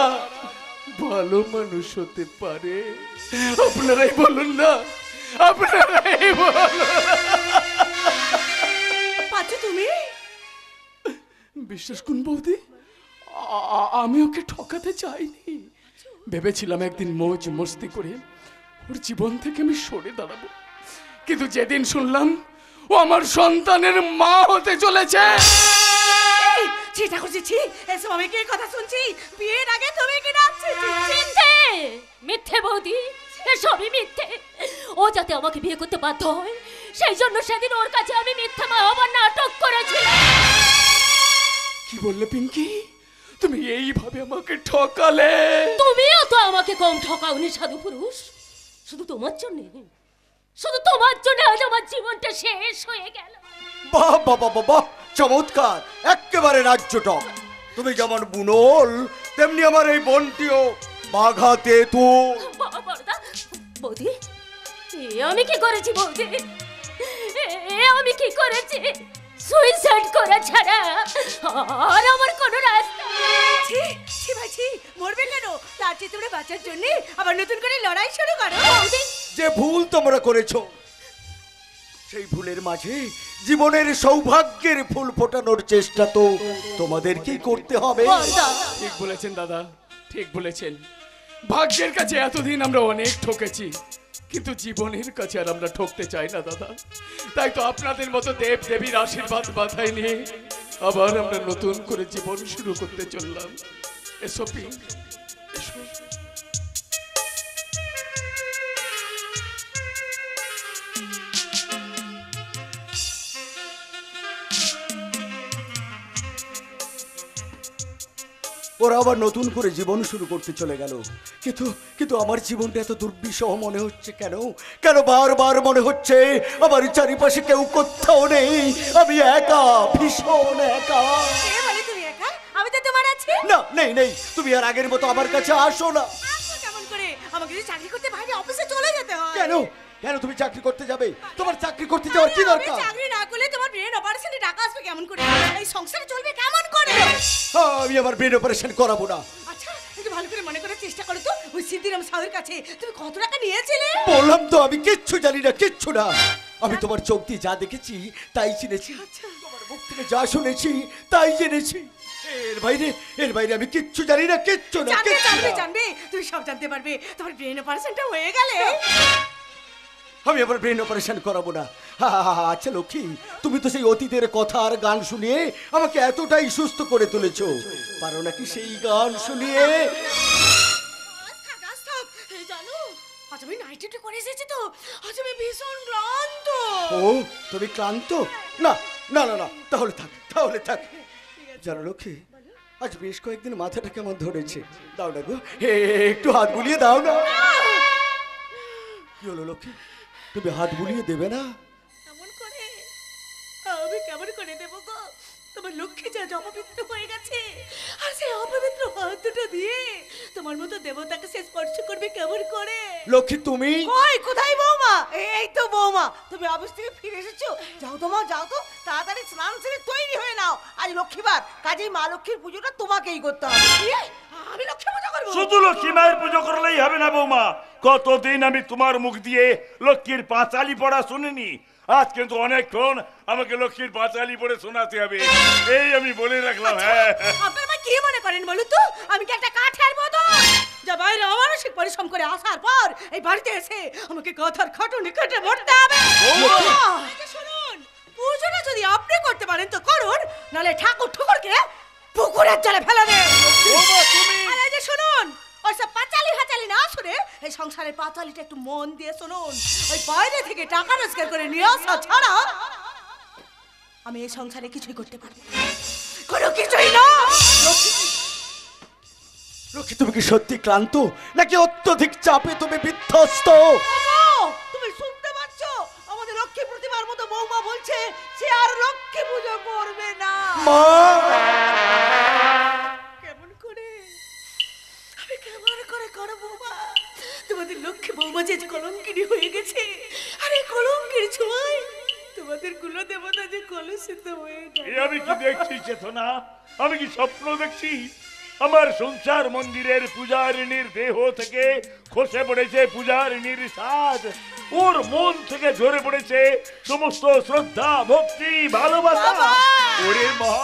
ভালো মানুষ হতে পারে? আপনারাই বলুন না, আপনারাই বলুন। পাঁচু তুমি? বিশ্বাস করুন বৌদি, আমি ওকে ঠকাতে চাইনি। ভেবেছিলাম একদিন মৌজ মস্তি করে ওর জীবন থেকে আমি সরে দাঁড়াবো, কিন্তু যেদিন শুনলাম ও আমার সন্তানের মা হতে চলেছে। চিন্তা করছি, এসব আমি কি কথা শুনছি? বিয়ের আগে তুমি কি ডাকছি? মিথ্যে, মিথ্যে বৌদি, এসবই মিথ্যে। ও যাতে আমাকে বিয়ে করতে বাধ্য হয়, সেই জন্য সেদিন ওর কাছে আমি মিথ্যা মা হবার নাটক করেছিলাম। কি বললে পিঙ্কি? তুমি এইভাবে আমাকে ঠকালে? তুমিও তো আমাকে কম ঠকাওনি সাধু পুরুষ। শুধু তোমার জন্য, শুধু তোমার জন্য আজ আমার জীবনটা শেষ হয়ে গেল। বাহ বাহ বাহ বাহ, চমৎকার, একেবারে রাজ্যটক। তুমি যেমন বুনল তেমনি আমার এই বনটিও বাঘাতে তো। বড়দা, বৌদি, আমি কি করেছি বৌদি? আমি কি করেছি? সুইসাইড করা ছাড়া আর আমার কোনো রাস্তা নেই। মরবে কেন? তার চেয়ে তোমরা বাঁচার জন্য আবার নতুন করে লড়াই শুরু করো। যে ভুল তোমরা করেছো, সেই ভুলের মাঝে জীবনের সৌভাগ্যের ফুল ফোটানোর চেষ্টা তো তোমাদেরকেই করতে হবে। ঠিক বলেছেন দাদা, ঠিক বলেছেন। ভাগ্যের কাছে এতদিন আমরা অনেক ঠকেছি, কিন্তু জীবনের কাছে আর আমরা ঠকতে চাই না দাদা। তাই তো আপনাদের মতো দেব দেবীর আশীর্বাদ মাথায় নিয়ে আবার আমরা নতুন করে জীবন শুরু করতে চললাম। এসো পিঙ্ক, এসো। ওরা আবার নতুন করে জীবন শুরু করতে চলে গেল, কিন্তু আমার জীবনটা এত দুর্বিষহ মনে হচ্ছে কেন? কেন বারবার মনে হচ্ছে আমার চারিপাশে কেউ কোথাও নেই, আমি একা, ভীষণ একা। তুমি একা? আমি তো তোমার আছি। না, নেই নেই, তুমি আর আগের মতো আমার কাছে আসো না। কেমন করে? আমাকে যদি চাকরি করতে বাইরে অফিসে চলে যেতে হয়। কেন? কেন তুমি চাকরি করতে যাবে? তোমার চাকরি করতে যাওয়ার কি দরকার? চাকরি না করলে তোমার ব্রেন অপারেশনে টাকা আসবে কেমন করে? এই সংসারে চলবে কেমন করে? আমি আমার ব্রেন অপারেশন করাবো না। আচ্ছা, একটু ভালো করে মনে করার চেষ্টা করো তো, ওই সিদ্ধিরাম সাহের কাছে তুমি কত টাকা নিয়েছিলে? বললাম তো আমি কিচ্ছু জানি না, কিচ্ছু না। আমি তোমার চোখ দিয়ে যা দেখেছি তাই চিনেছি, তোমার মুখ থেকে যা শুনেছি তাই জেনেছি। এর বাইরে আমি কিচ্ছু জানি না, কিচ্ছু না। জানবে, তুমি সব জানতে পারবে। তোমার ব্রেন অপারেশনটা হয়ে গেলে আমি আবার ব্রেন অপারেশন করাবো না। আচ্ছা লক্ষ্মী, তুমি তো সেই অতীতের কথা আর গান শুনিয়ে আমাকে এতটাই সুস্থ করে তুলেছো, পারো নাকি সেই গান শুনিয়ে? জানো, আজ আমি নাইট ডিউটি করে এসেছি তো, আজ আমি ভীষণ ক্লান্ত। ও, তুমি ক্লান্ত? না না না না, তাহলে থাক। জানো লক্ষ্মী, আজ বেশ কয়েকদিন মাথাটা কেমন ধরেছে। দাও না গো, একটু হাত বুলিয়ে দাও না। কি হলো লক্ষ্মী, তুমি হাত বুলিয়ে দেবে না? কেমন করে? আমি কেমন করে দেবো গো? তোমার লক্ষ্মী যা অপবিত্র হয়ে গেছে, আর সেই অপবিত্র হাত দুটো দিয়ে তোমার মতো দেবতাকে সে স্পর্শ করবে কেমন করে? লক্ষ্মী তুমি কোথায় বৌমা? এই তো বৌমা, তুমি অফিস থেকে ফিরে এসেছো। যাও তো মা, যাও তো, তাড়াতাড়ি স্নান সেরে তৈরি হয়ে নাও। আজ লক্ষ্মীবার, কাজেই মা লক্ষ্মীর পুজোটা তোমাকেই করতে হবে। আমি লক্ষ্মী পুজো করবো? শুধু লক্ষ্মী মায়ের পুজো করলেই হবে না বৌমা। কতদিন আমি তোমার মুখ দিয়ে লক্ষ্মীর পাঁচালি পড়া শুনিনি, আজ কিন্তু অনেকক্ষণ আমাকে লক্ষ্মীর পাঁচালি পড়ে শোনাতে হবে, এই আমি বলে রাখলাম। হ্যাঁ, আপনারা কি মনে করেন বলুন তো? আমি কি একটা কাঠের বদল? যা বাইরে অমানসিক পরিশ্রম করে আসার পর এই বাড়িতে এসে আমাকে কথার খাটুনি কেটে মরতে হবে। শুনুন, পুজোটা যদি আপনি করতে পারেন তো করুন, নাহলে ঠাকুর ঠুকুরকে পুকুরের জলে ফেলে দেন। আর এই যে শুনুন, ওইসব পাঁচালি হাচালি না শুনে এই সংসারের পাতালিটা একটু মন দিয়ে শুনুন। ওই বাইরে থেকে টাকা রোজগার করে নিয়ে আসা ছাড়া আমি এই সংসারে কিছুই করতে পারবো না। কোনো কিছুই না। লক্ষ্মী, তুমি কি সত্যি ক্লান্ত নাকি অত্যধিক চাপে তুমি বিধ্বস্ত? তুমি শুনতে পাচ্ছ? আমাদের লক্ষ্মী প্রতিমার মতো বৌমা বলছে সে আর লক্ষ্মী পুজো করবে না। মা, কেমন করে আমি কেমন করে করবো মা? তোমাদের লক্ষ্মী বৌমা যে কলঙ্কিনী হয়ে গেছে, আর এই কলঙ্কের ছোঁয়ায় তোমাদের কুলো দেবতা যে কলুষিত হয়ে গেল। আমি কি দেখছি চেতনা? আমি কি স্বপ্ন দেখছি? আমার সংসার মন্দিরের পূজারিনীর দেহ থেকে খসে পড়েছে পূজারিনীর সাজ, ওর মন থেকে ঝরে পড়েছে সমস্ত শ্রদ্ধা, ভক্তি, ভালোবাসা। ওরে মা,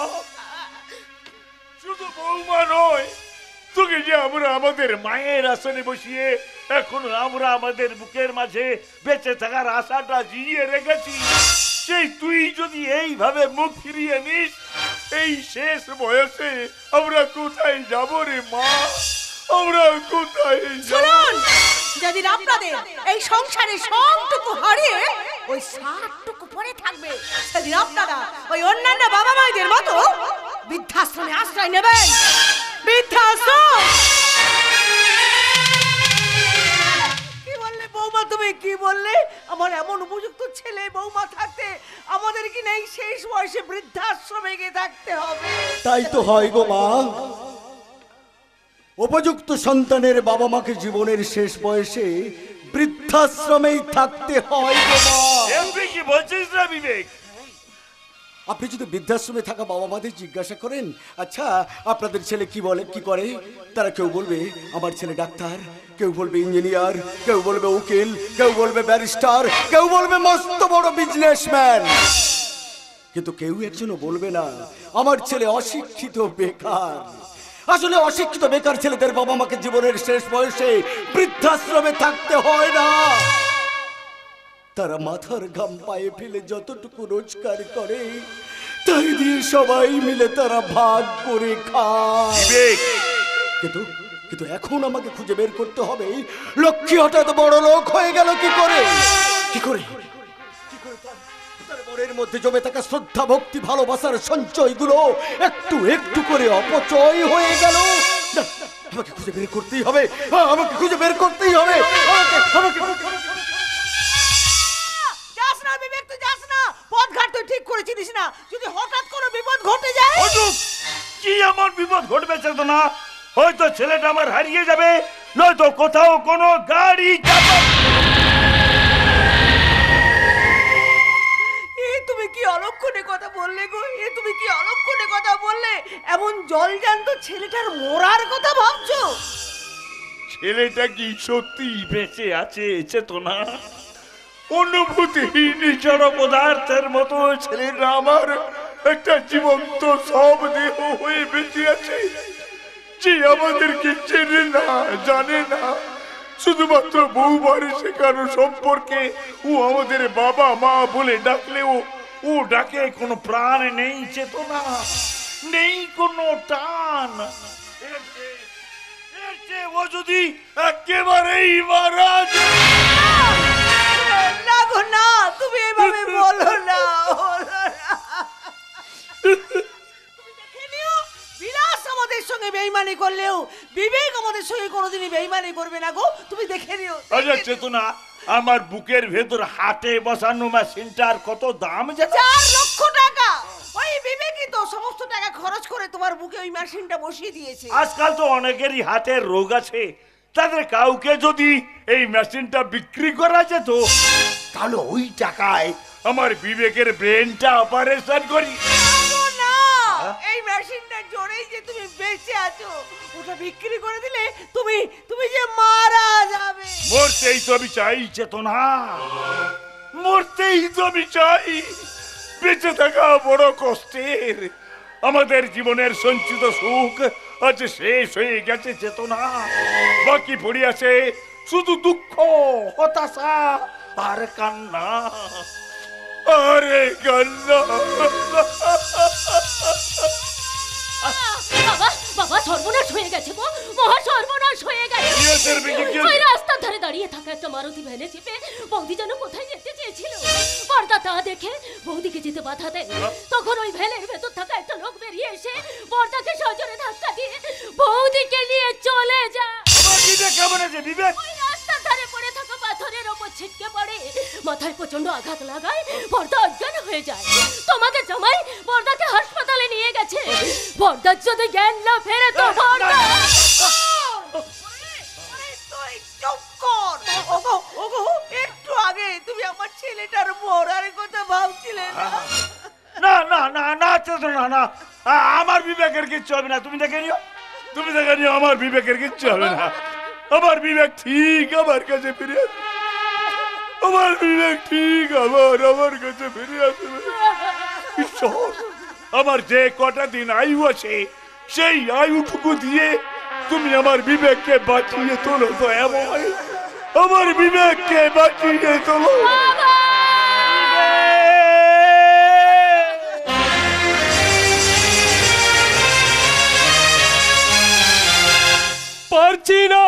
শুধু বৌমা নয়, তোকে যে আমরা আমাদের মায়ের আসনে বসিয়ে এখন আমরা আমাদের বুকের মাঝে বেঁচে থাকার আশাটা জিইয়ে রেখেছি, সেই তুই যদি এইভাবে মুখ ফিরিয়ে নিস, এই শেষ বয়সে আমরা কোথায় যাব রে মা? আমরা কোথায় যাব? যেদিন আপনাদের এই সংসারে সবটুকু হারিয়ে ওই 60টুকু পরে থাকবে, সেদিন আপনারা ওই অন্যান্য বাবা মায়েদের মতো বৃদ্ধাশ্রমে আশ্রয় নেবেন। বৃদ্ধাশ্রম। কি বললে বৌমা? তুমি কি বললে? আমার এমন উপযুক্ত ছেলে বৌমা থাকতে আমাদের কি নেই শেষ বয়সে বৃদ্ধাশ্রমে গিয়ে থাকতে হবে? তাই তো হয় গো মা। উপযুক্ত সন্তানের বাবা মাকে জীবনের শেষ বয়সে বৃদ্ধাশ্রমেই থাকতে হয় গো মা। তুই কি বলছিস না বিবেক? আপনি যদি বৃদ্ধাশ্রমে থাকা বাবা মাদের জিজ্ঞাসা করেন, আচ্ছা আপনাদের ছেলে কি বলে, কি করে, তারা কেউ বলবে আমার ছেলে ডাক্তার, কেউ বলবে ইঞ্জিনিয়ার, কেউ বলবে উকিল, কেউ বলবে ব্যারিস্টার, কেউ বলবে মস্ত বড় বিজনেসম্যান, কিন্তু কেউ একজনও বলবে না আমার ছেলে অশিক্ষিত বেকার। আসলে অশিক্ষিত বেকার ছেলেদের বাবা মাকে জীবনের শেষ বয়সে বৃদ্ধাশ্রমে থাকতে হয় না। তারা মাথার ঘাম পায়ে ফেলে যতটুকু রোজগার করে তাই দিয়ে সবাই মিলে তারা ভাগ করে খায়। কিন্তু কিন্তু এখন আমাকে খুঁজে বের করতে হবে লক্ষ্মী হঠাৎ বড় লোক হয়ে গেল কি করে? কি করে তার মনের মধ্যে জমে থাকা শ্রদ্ধা, ভক্তি, ভালোবাসার সঞ্চয়গুলো একটু একটু করে অপচয় হয়ে গেল। না, আমাকে খুঁজে বের করতেই হবে, আমাকে খুঁজে বের করতেই হবে, আমাকে যাস না বিবেক, তুই যাস না। পথঘাট তুই ঠিক করে চিনিস না, যদি হঠাৎ কোনো বিপদ ঘটে যায়। কি এমন বিপদ ঘটবে চেতনা? হয়তো ছেলেটা আমার হারিয়ে যাবে, নয়তো কোথাও কোনো গাড়ি চাপা। তুমি কি অলক্ষণে কথা বললে গো? তুমি কি অলক্ষণে কথা বললে? এমন জলজান্ত ছেলেটার মরার কথা ভাবছো? ছেলেটা কি সত্যি বেঁচে আছে চেতনা? অনুভূতিহীন জড় পদার্থের মতো ছেলেটা আমার একটা জীবন্ত সব দেহ হয়ে বেঁচে আছে, যে আমাদেরকে চেনে না, জানে না, শুধুমাত্র বউবার শেখানো সম্পর্কে ও আমাদের বাবা মা বলে ডাকলেও ও ডাকে কোনো প্রাণ নেই, চেতনা নেই, কোনো টান। ও যদি একেবারেই মারা যায়। না গো না, তুমি এভাবে বলো না। বিলাস আমাদের সঙ্গে বেইমানি করলেও বিবেক আমাদের সঙ্গে কোনোদিনই বেইমানি করবে না গো, তুমি দেখে নিও। আচ্ছা চেতনা, আমার বুকের ভেতর হাটে বসানো মেশিনটার কত দাম জানো? 4 লক্ষ টাকা। ওই বিবেকই তো সমস্ত টাকা খরচ করে তোমার বুকে ওই মেশিনটা বসিয়ে দিয়েছে। আজকাল তো অনেকেরই হাটের রোগ আছে, তাদের কাউকে যদি এই মেশিনটা বিক্রি করা যেত, তাহলে ওই টাকায় আমার বিবেকের ব্রেনটা অপারেশন করি। না, এই মেশিনটা জোরেই যে তুমি বেঁচে আছো, ওটা বিক্রি করে দিলে তুমি যে মারা যাবে। মরতেই তো আমি চাই চেতনা, মরতেই তো আমি চাই। বেঁচে থাকা বড় কষ্টের, আমাদের জীবনের সঞ্চিত সুখ আজ শেষ হয়ে গেছে চেতনা। বাকি পড়ে আছে শুধু দুঃখ, হতাশা আর কান্না, আরে কান্না। বাবা বাবা সর্বনাশ হয়ে গেছে গো, মহা সর্বনাশ হয়ে গেছে। ওই রাস্তার ধারে দাঁড়িয়ে থাকা একটা মারুতি ভ্যানে চেপে বৌদি যেন কোথায় যেতে চেয়েছিল, পর্দা তা দেখে বৌদিকে যেতে বাধা দেয়। তখন ওই ভ্যানের ভেতর থাকা একটা লোক বেরিয়ে এসে পর্দাকে সজোরে ধাক্কা দিয়ে বৌদিকে নিয়ে চলে যায়। কেমন আছে বিবেক? ওই রাস্তার ধারে পড়ে থাকা পাথরের ওপর ছিটকে পড়ে, মাথায় প্রচন্ড আঘাত লাগায়, পর্দা অজ্ঞান হয়ে যায়। তোমাকে জামাই পর্দাকে হাসপাতালে নিয়ে গেছে। পর্দার যদি জ্ঞান না ফেরে তো পর্দা চুপ কর। ওগো ওগো, একটু আগে তুমি আমার ছেলেটার মরার কথা ভাবছিলে না? না না না না চেতো না না, আমার বিবেকের কিচ্ছু হবে না। তুমি দেখে নিও, তুমি দেখে নিও, আমার বিবেকের কিচ্ছু হবে না। আমার বিবেক ঠিক আমার কাছে ফিরে আসবে। আমার বিবেক ঠিক আমার কাছে ফিরে আসবে। ঈশ্বর, আমার যে কটা দিন আয়ু আছে সেই আয়ুটুকু দিয়ে তুমি আমার বিবেককে বাঁচিয়ে তোলো তো। এমন আমার বিবেককে বাঁচিয়ে তোলো। পারছি না।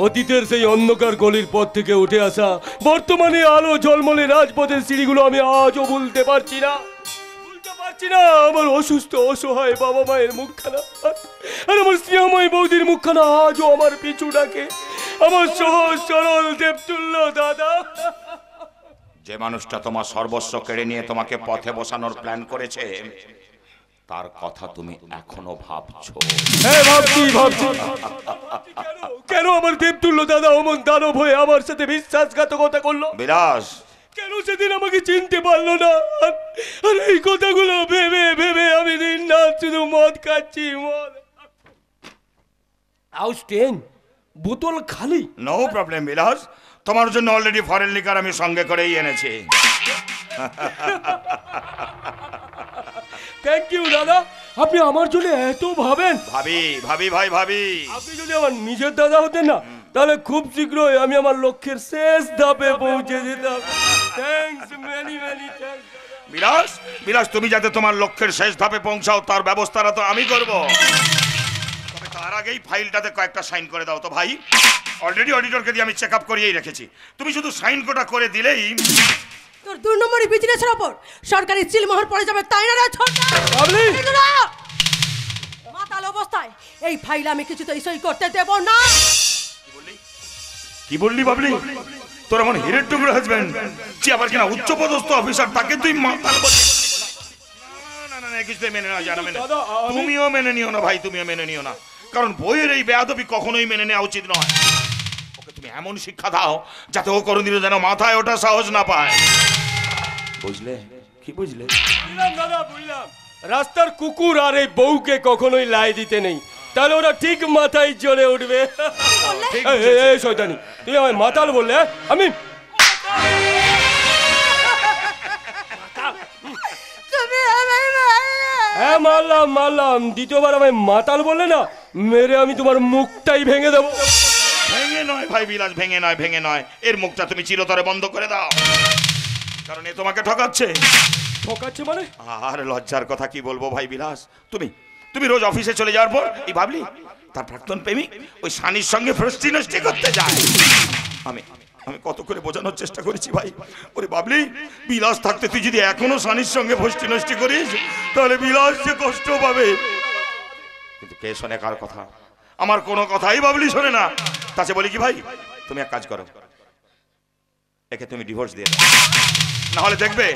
অতীতের সেই অন্ধকার গলির পথ থেকে উঠে আসা বর্তমানে আলো ঝলমলে রাজপথের সিঁড়িগুলো আমি আজও ভুলতে পারছি না। আমার অসুস্থ অসহায় বাবা মায়ের মুখখানা আর আমার স্নেহময় বৌদির মুখখানা আজও আমার পিছু ডাকে। আমার সহজ সরল দেবতুল্য দাদা। যে মানুষটা তোমার সর্বস্ব কেড়ে নিয়ে তোমাকে পথে বসানোর প্ল্যান করেছে, তার কথা তুমি এখনো ভাবছো? হ্যাঁ ভাবছি ভাবছি। কেন আমার দেবতুল্য দাদা অমন দানব হয়ে আমার সাথে বিশ্বাসঘাতকতা করলো? বিলাস, কেন সেদিন আমাকে চিনতে পারলো না? আর এই কথাগুলো ভেবে ভেবে আমি দিন রাত শুধু মদ খাচ্ছি, মদ। হাউস 10 বোতল খালি। নো প্রবলেম বিলাস, তোমার জন্য অলরেডি ফরেন লিকার আমি সঙ্গে করেই এনেছি। থ্যাংক ইউ দাদা, আপনি আমার জন্য এত ভাবেন। ভাবি ভাবি ভাই ভাবি, আপনি যদি আমার নিজের দাদা হতেন না, তাহলে খুব শীঘ্রই আমি আমার লক্ষ্যের শেষ ধাপে পৌঁছে যেতাম। Thanks, many many thanks. বিলাস বিলাস, তুমি যাতে তোমার লক্ষ্যের শেষ ধাপে পৌঁছাও তার ব্যবস্থাটা তো আমি করব। তবে তার আগেই ফাইলটাতে কয়েকটা সাইন করে দাও তো ভাই। অলরেডি অডিটরকে দিয়ে আমি চেক আপ করিয়েই রেখেছি, তুমি শুধু সাইন কোটা করে দিলেই। তোর 2 নম্বরের বিজনেসের উপর সরকারি সিলমোহর পড়ে যাবে, তাই না রে ছোট্ট বাবলি? মাতাল অবস্থায় এই ফাইল আমি কিছুতেই সই করতে দেব না। কি বললি বাবলি? তোর এমন হিরের টুকরো হাজবেন্ড, যে আবার কিনা উচ্চপদস্থ অফিসার, তাকে তুই মাতাল বললি? না না না, কিছুতেই মেনে নেওয়া যায় না। তুমিও মেনে নিও না ভাই, তুমিও মেনে নিও না, কারণ বইয়ের এই বেয়াদবি কখনোই মেনে নেওয়া উচিত নয়। ওকে তুমি এমন শিক্ষা দাও যাতে ও কোনোদিনও যেন মাথায় ওঠা সাহস না পায়, বুঝলে? কি বুঝলে? বুঝলাম দাদা, বুঝলাম। রাস্তার কুকুর আর এই বউকে কখনোই লাই দিতে নেই, তাহলে ওরা ঠিক মাথায় জ্বলে উঠবে। এই শয়তানি, তুই আমায় মাতাল বললে? আমি হ্যাঁ মারলাম মারলাম, দ্বিতীয়বার আমায় মাতাল বললে না, মেরে আমি তোমার মুখটাই ভেঙে দেবো। ভেঙে নয় ভাই বিলাস, ভেঙে নয়, ভেঙে নয়, এর মুখটা তুমি চিরতরে বন্ধ করে দাও, কারণ এ তোমাকে ঠকাচ্ছে। ঠকাচ্ছে মানে? আর লজ্জার কথা কি বলবো ভাই বিলাস, তুমি তুমি রোজ অফিসে চলে যাওয়ার পর এই ভাবলি তার প্রাক্তন প্রেমিক ওই সানির সঙ্গে ফ্রস্টি নষ্টি করতে যায়। আমি আমি কত করে বোঝানোর চেষ্টা করেছি ভাই, ওরে বাবলি, বিলাস থাকতে তুই যদি এখনো সানির সঙ্গে ফষ্টি নষ্টি করিস তাহলে বিলাস যে কষ্ট পাবে। কিন্তু কে শোনে কার কথা? আমার কোনো কথাই বাবলি শোনে না। তাছে বলি কি ভাই, তুমি এক কাজ করো, একে তুমি ডিভোর্স দিয়ে দাও, না হলে দেখবে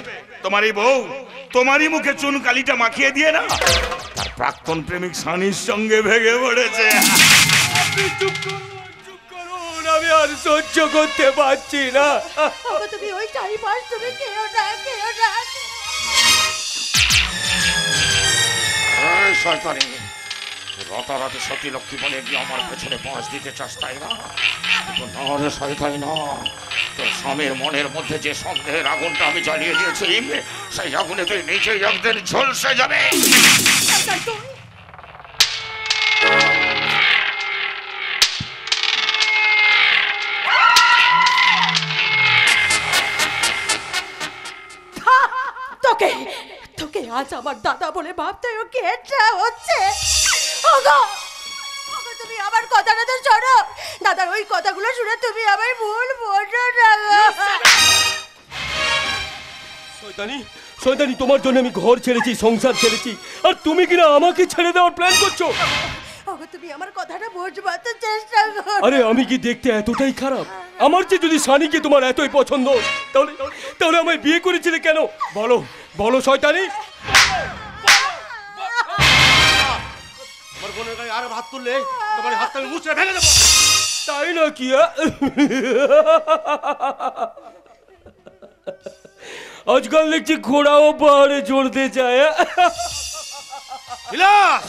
তোমার এই বউ তোমারই মুখে চুন কালিটা মাখিয়ে দিয়ে না তার প্রাক্তন প্রেমিক সানির সঙ্গে ভেঙে পড়েছে। আমি আর সহ্য করতে পারছি না। তুমি ওই চারিপাশ তুমি কেউ না কেউ না। সরকারি রাতারাতি সতী লক্ষ্মী বলে গিয়ে আমার পেছনে পাঁচ দিতে চাস তাই না? কিন্তু না রে সরকারি না, তোর স্বামীর মনের মধ্যে যে সন্দেহের আগুনটা আমি জ্বালিয়ে দিয়েছি, সেই আগুনে তুই নিজেই একদিন ঝলসে যাবে। তোকে তোকে আজ আমার দাদা বলে ভাবতে কেটে হচ্ছে। ওগো ওগো, তুমি আমার কথাটা তো শোনো। দাদার ওই কথাগুলো শুনে তুমি আমার ভুল বোঝো না গো। শয়তানি শয়তানি, তোমার জন্য আমি ঘর ছেড়েছি, সংসার ছেড়েছি, আর তুমি কিনা আমাকে ছেড়ে দেওয়ার প্ল্যান করছো। ওগো, তুমি আমার কথাটা বোঝবার তো চেষ্টা করো। আরে আমি কি দেখতে এতটাই খারাপ? আমার যে যদি সানিকে তোমার এতই পছন্দ, তাহলে তাহলে আমায় বিয়ে করেছিলে কেন? বলো বলো শয়তানি। আমার বোনের গায়ে আর হাত তুললে তোমার হাতটা আমি মুচড়ে ভেঙে দেবো। তাই না কি? আজকাল দেখছি ঘোড়াও পাহাড়ে চড়তে চায়। বিলাস,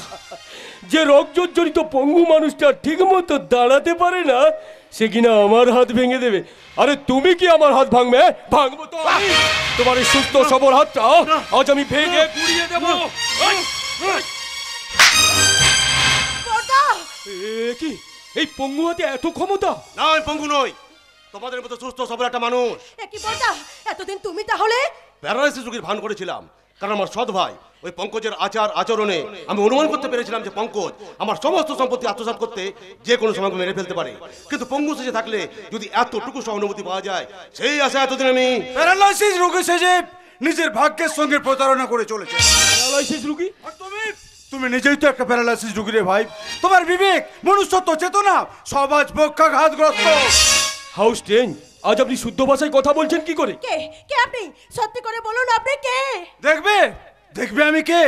যে রক্তজড়িত পঙ্গু মানুষটা ঠিক মতো দাঁড়াতে পারে না, সে কিনা আমার হাত ভেঙে দেবে। আরে তুমি কি আমার হাত ভাঙবে? ভাঙবো তো আমি। তোমার এই সুস্থ সবল হাতটা আজ আমি ভেঙে গুড়িয়ে দেবো। কি এই পঙ্গু হাতে এত ক্ষমতা? না, আমি পঙ্গু নই, তোমাদের মতো সুস্থ সবল একটা মানুষ। কি বলতা? এতদিন তুমি তাহলে প্যারালাইসিস রোগীর ভান করেছিলাম, কারণ আমার সৎ ভাই ওই পঙ্কজের আচরণে আমি অনুমান করতে পেরেছিলাম যে পঙ্কজ আমার সমস্ত সম্পত্তি আত্মসাৎ করতে যে কোনো সময় মেরে ফেলতে পারে। কিন্তু পঙ্গু সেজে থাকলে যদি এতটুকু সহানুভূতি পাওয়া যায়, সেই আশা এতদিন আমি প্যারালাইসিস রোগী সেজে নিজের ভাগ্যের সঙ্গে প্রতারণা করে চলেছে। প্যারালাইসিস রোগী? আর তুমি নিজেই তো একটা প্যারালাইসিস রোগী রে ভাই। তোমার বিবেক, মনুষ্যত্ব, চেতনা সব আজ পক্ষাঘাতগ্রস্ত। হাউ স্ট্রেঞ্জ, আজ আপনি শুদ্ধ ভাষায় কথা বলছেন কি করে? কে কে আপনি? সত্যি করে বলুন, আপনি কে? দেখবে দেখবে আমি কে।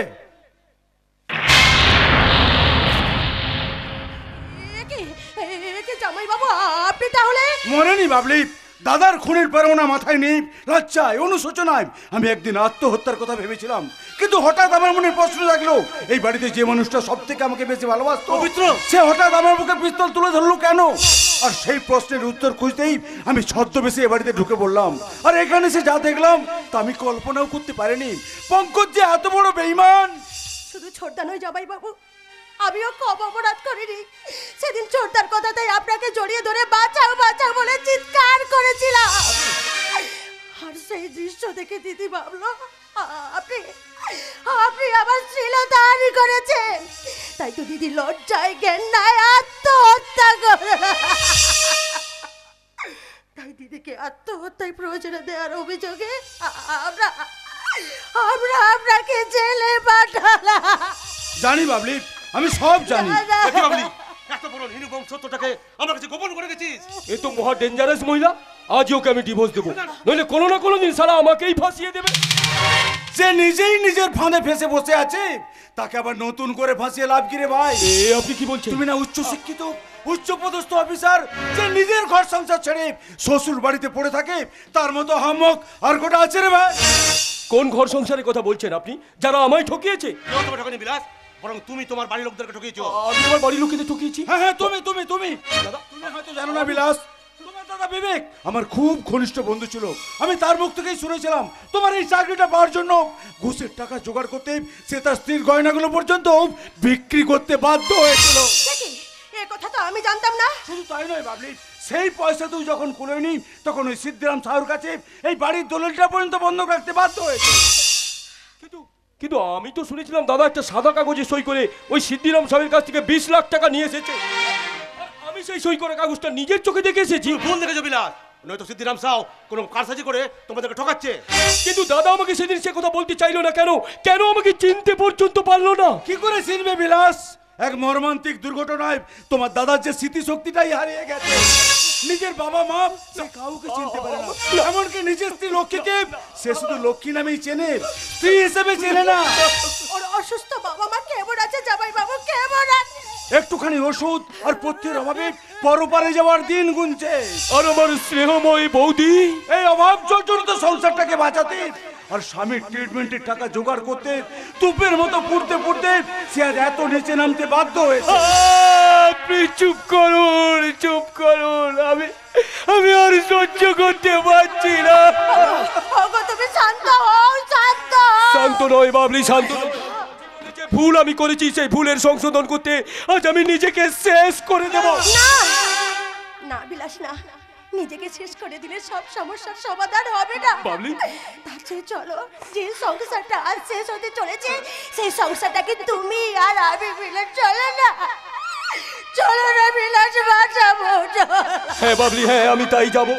জামাই বাবু, আপনি তাহলে? মরেনি বাবলি, দাদার খুনের পরোনা মাথায় নেই, লজ্জায় অনুশোচনায় আমি একদিন আত্মহত্যার কথা ভেবেছিলাম। কিন্তু হঠাৎ আমার মনে প্রশ্ন জাগলো, এই বাড়িতে যে মানুষটা সব থেকে আমাকে বেশি ভালোবাসতো পবিত্র, সে হঠাৎ আমার বুকে পিস্তল তুলে ধরলো কেন? আর সেই প্রশ্নের উত্তর খুঁজতেই আমি ছদ্মবেশে এ বাড়িতে ঢুকে পড়লাম। আর এখানে সে যা দেখলাম তা আমি কল্পনাও করতে পারিনি। পঙ্কজ যে এত বড় বেঈমান। শুধু ছোটদা নয় জামাই বাবু, আমিও কম অপরাধ করিনি। সেদিন ছোটদার কথাতেই আপনাকে জড়িয়ে ধরে বাঁচাও বাঁচাও বলে চিৎকার করেছিলাম। আর সেই দৃশ্য দেখে দিদি ভাবলো আপনি আপনি আমার শ্লীলতাহানি করেছেন। তাই তো দিদি লজ্জায় ঘেন্নায় আত্মহত্যা করে। তাই দিদিকে আত্মহত্যায় প্রয়োজনে দেওয়ার অভিযোগে আমরা আমরা আপনাকে জেলে পাঠালাম। জানি বাবলি, আমি সব জানি। এত বড় নির্মম সত্যটাকে আমার কাছে গোপন করে গেছিস। এ তো মহা ডেঞ্জারাস মহিলা। আজ ওকে আমি ডিভোর্স দেবো, নইলে কোনো না কোনো দিন সারা আমাকেই ফাঁসিয়ে দেবে। যে নিজেই নিজের ফাঁদে ফেসে বসে আছে, তাকে আবার নতুন করে ফাঁসিয়ে লাভ কি রে ভাই? আপনি কি বলছেন? তুমি না উচ্চ শিক্ষিত, উচ্চ পদস্থ অফিসার, যে নিজের ঘর সংসার ছেড়ে শ্বশুর বাড়িতে পড়ে থাকে, তার মতো হামক আর গোটা আছে রে ভাই? কোন ঘর সংসারের কথা বলছেন আপনি? যারা আমায় ঠকিয়েছে? কেউ তোমার ঠকানি বিলাস, বরং তুমি তোমার বাড়ির লোকদেরকে ঠকিয়েছো। আমি আমার বাড়ির লোকেদের ঠকিয়েছি? হ্যাঁ হ্যাঁ, তুমি দাদা, তুমি হয়তো জানো না বিলাস, তোমার দাদা বিবেক আমার খুব ঘনিষ্ঠ বন্ধু ছিল। আমি তার মুখ থেকেই শুনেছিলাম তোমার এই চাকরিটা পাওয়ার জন্য ঘুষের টাকা জোগাড় করতে সে তার স্ত্রীর গয়নাগুলো পর্যন্ত বিক্রি করতে বাধ্য হয়েছিল। এ কথা তো আমি জানতাম না। শুধু তাই নয় বাবলি, সেই পয়সা তুই যখন কুলোয়নি, তখন ওই সিদ্ধিরাম সাহুর কাছে এই বাড়ির দলিলটা পর্যন্ত বন্ধক রাখতে বাধ্য হয়েছে। কিন্তু আমি তো শুনেছিলাম দাদা একটা সাদা কাগজে সই করে ওই সিদ্ধিরাম সাহেবের কাছ থেকে 20 লাখ টাকা নিয়ে এসেছে। আমি সেই সই করা কাগজটা নিজের চোখে দেখে এসেছি। ভুল দেখেছো বিলাস, নয়তো সিদ্ধিরাম সাউ কোনো কারসাজি করে তোমাদেরকে ঠকাচ্ছে। কিন্তু দাদা আমাকে সেদিন সে কথা বলতে চাইলো না কেন? কেন আমাকে চিনতে পর্যন্ত পারলো না? কি করে চিনবে বিলাস? এক মর্মান্তিক দুর্ঘটনায় তোমার দাদার যে স্মৃতিশক্তিটাই হারিয়ে গেছে। নিজের বাবা মা সে কাউকে চিনতে পারে না, এমনকি নিজের স্ত্রী লক্ষ্মীকে সে শুধু লক্ষ্মী নামেই চেনে, স্ত্রী হিসেবে চেনে না। ওর অসুস্থ বাবা মা কেমন আছে জামাই বাবু, কেমন আছে? একটুখানি ওষুধ আর পথ্যের অভাবে পরপারে যাওয়ার দিন গুনছে। আর আমার স্নেহময় বৌদি এই অভাব জর্জরিত সংসারটাকে বাঁচাতে আর স্বামীর ট্রিটমেন্টের টাকা জোগাড় করতে তুপের মতো পুড়তে পুড়তে সে আজ এত নিচে নামতে বাধ্য হয়েছে। আপনি চুপ করুন, চুপ করুন, আমি আর সহ্য করতে পারছি না। তুমি শান্ত হও, শান্ত। শান্ত নয় বাবলি, শান্ত। যে ভুল আমি করেছি সেই ভুলের সংশোধন করতে আজ আমি নিজেকে শেষ করে দেব। না না বিলাস, না নিজেকে শেষ করে দিলে সব সমস্যার সমাধান হবে না বাবলি। তার চেয়ে চলো যে সংসারটা আজ শেষ হতে চলেছে সেই সংসারটাকে তুমি আর আমি মিলে চলো না, চলো না বিলাস বাঁচাবো। হ্যাঁ বাবলি, হ্যাঁ আমি তাই যাব।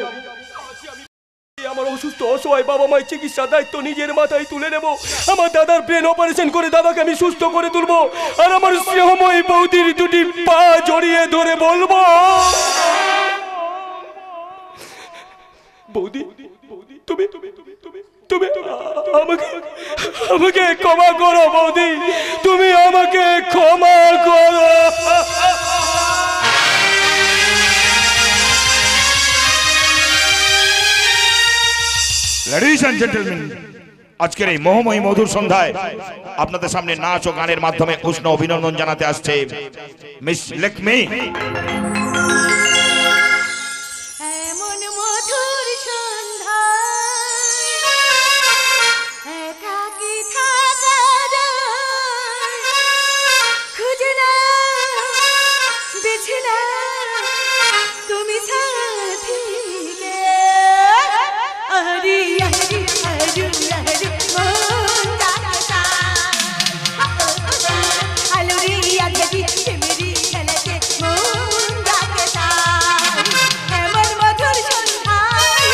আমার অসুস্থ অসহায় বাবা মায়ের চিকিৎসার দায়িত্ব নিজের মাথায় তুলে নেব। আমার দাদার ব্রেন অপারেশন করে দাদাকে আমি সুস্থ করে তুলবো। আর আমার স্নেহময়ী বৌদির দুটি পা জড়িয়ে ধরে বলবো, বৌদি তুমি তুমি তুমি আমাকে আমাকে ক্ষমা করো বৌদি, তুমি আমাকে ক্ষমা করো। লেডিজ এন্ড জেন্টলম্যান, আজকের এই মোহময়ী মধুর সন্ধ্যায় আপনাদের সামনে নাচ ও গানের মাধ্যমে উষ্ণ অভিনন্দন জানাতে আসছে মিস লেকমি। এমন মধুর সন্ধ্যা একাকী থাকা যায়, খুঁজে না বেছে না তুমি সাথীকে। আহরি আহরি আহরি আহরি মন ডাকতা, আলোরি আহরি মেরি খেলাতে মন ডাকতা। এমন মধুর সন্ধ্যায়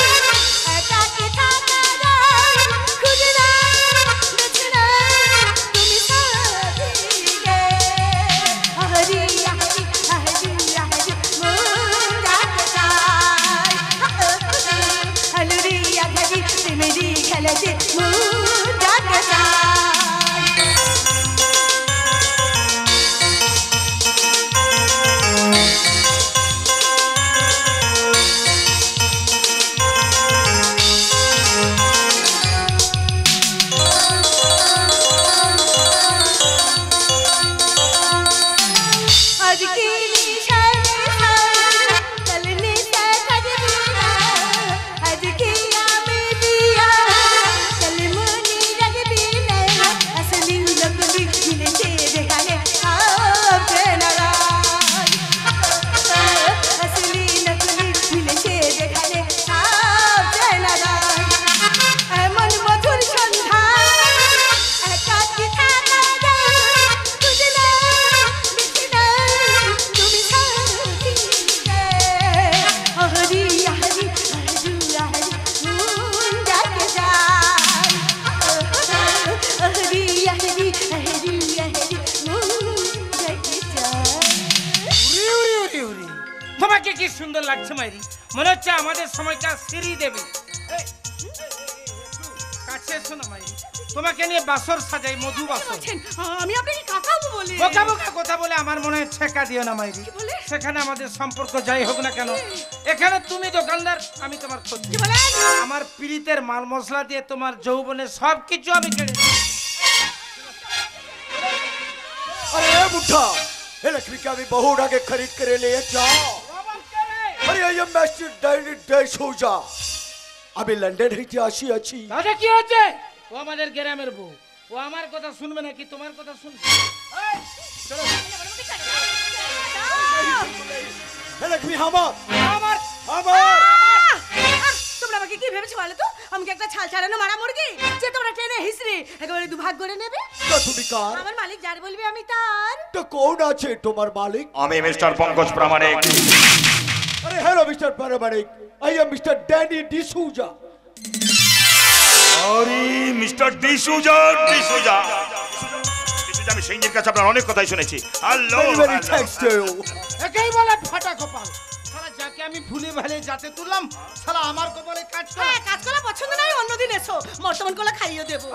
একাকী থাকা যায়, খুঁজে না বেছে না তুমি সাথীকে। আহরি আহরি আহরি আহরি মন ডাকতা, আলোরি আহরি মেরি খেলাতে মন ডাকতা। आज की निशान कल निशा कजबिया, आज की आमे दिया कल मुनी रगबीने। असली लगली मिले तेरे गाने आप नाराज, असली नकली मिले तेरे गाने आप नाराज। এমন মধুর সন্ধ্যায় একাকী থাকা যায়, খুঁজে না বেছে না তুমি সাথীকে। আহরি আহরি আহরি আহরি মন ডাকে যায়, আহরি আহরি আহরি আহরি মন ডাকে যায়। উরি উরি উরি উরি, তোমাকে কি সুন্দর লাগছে মাইরি, মনে হচ্ছে আমাদের সময়কার শ্রী দেবী। এই, কাছে এসো না মাইরি, তোমাকে নিয়ে বাসর সাজাই, মধু বাসর। আমি আপনাকে কাকাবো বলি? বোকা বোকা কথা বলে আমার মনে হয় ছেকা দিও না মাইরি। সেখানে আমাদের সম্পর্ক যাই হোক না কেন, এখানে তুমি দোকানদার, আমি তোমার খোঁজ। আমার পীড়িতের মাল মশলা দিয়ে তোমার যৌবনের সব কিছু আমি কেড়ে নিই। अरे ए बुढ़ा, ये लकड़ी का भी बहुत आगे खरीद कर ले जाओ। अरे ये मिस्टर डैनी डैसोजा, अभी लंदन है आशी अच्छी। দাদা কি হচ্ছে? ও আমাদের গ্রামের বউ, ও আমার কথা শুনবে নাকি তোমার কথা শুনবে? এই, চলো। ये लकड़ी हमार আমার हमार। তোমরা আমাকে কি ভেবেছো বলো তো? আমি কি একটা ছাল ছাড়ানো মারা মুরগি যে তোমরা ট্রেনে হিসড়ে একেবারে দুভাগ করে নেবে? तो তুমি কার? আমার মালিক যার বলবে আমি তার। তো কোন আছে তোমার মালিক? আমি মিস্টার পঙ্কজ প্রামাণিক। अरे hello mister Paramanik, I am mister Danny D'Souza. আরে মিস্টার ডিসুজা, ডিসুজা ডিসুজা, আমি সিংহের কাছে আপনার অনেক কথাই শুনেছি। Hello, very very thanks to you. একেই বলে ফাটা কপাল। সারা যাকে আমি ভুলে ভালে যাতে তুললাম, সারা আমার কপালে কাজ করে। হ্যাঁ, কাজ করা পছন্দ নয়, অন্যদিন এসো, বর্তমান কলা খাইয়ে দেবো।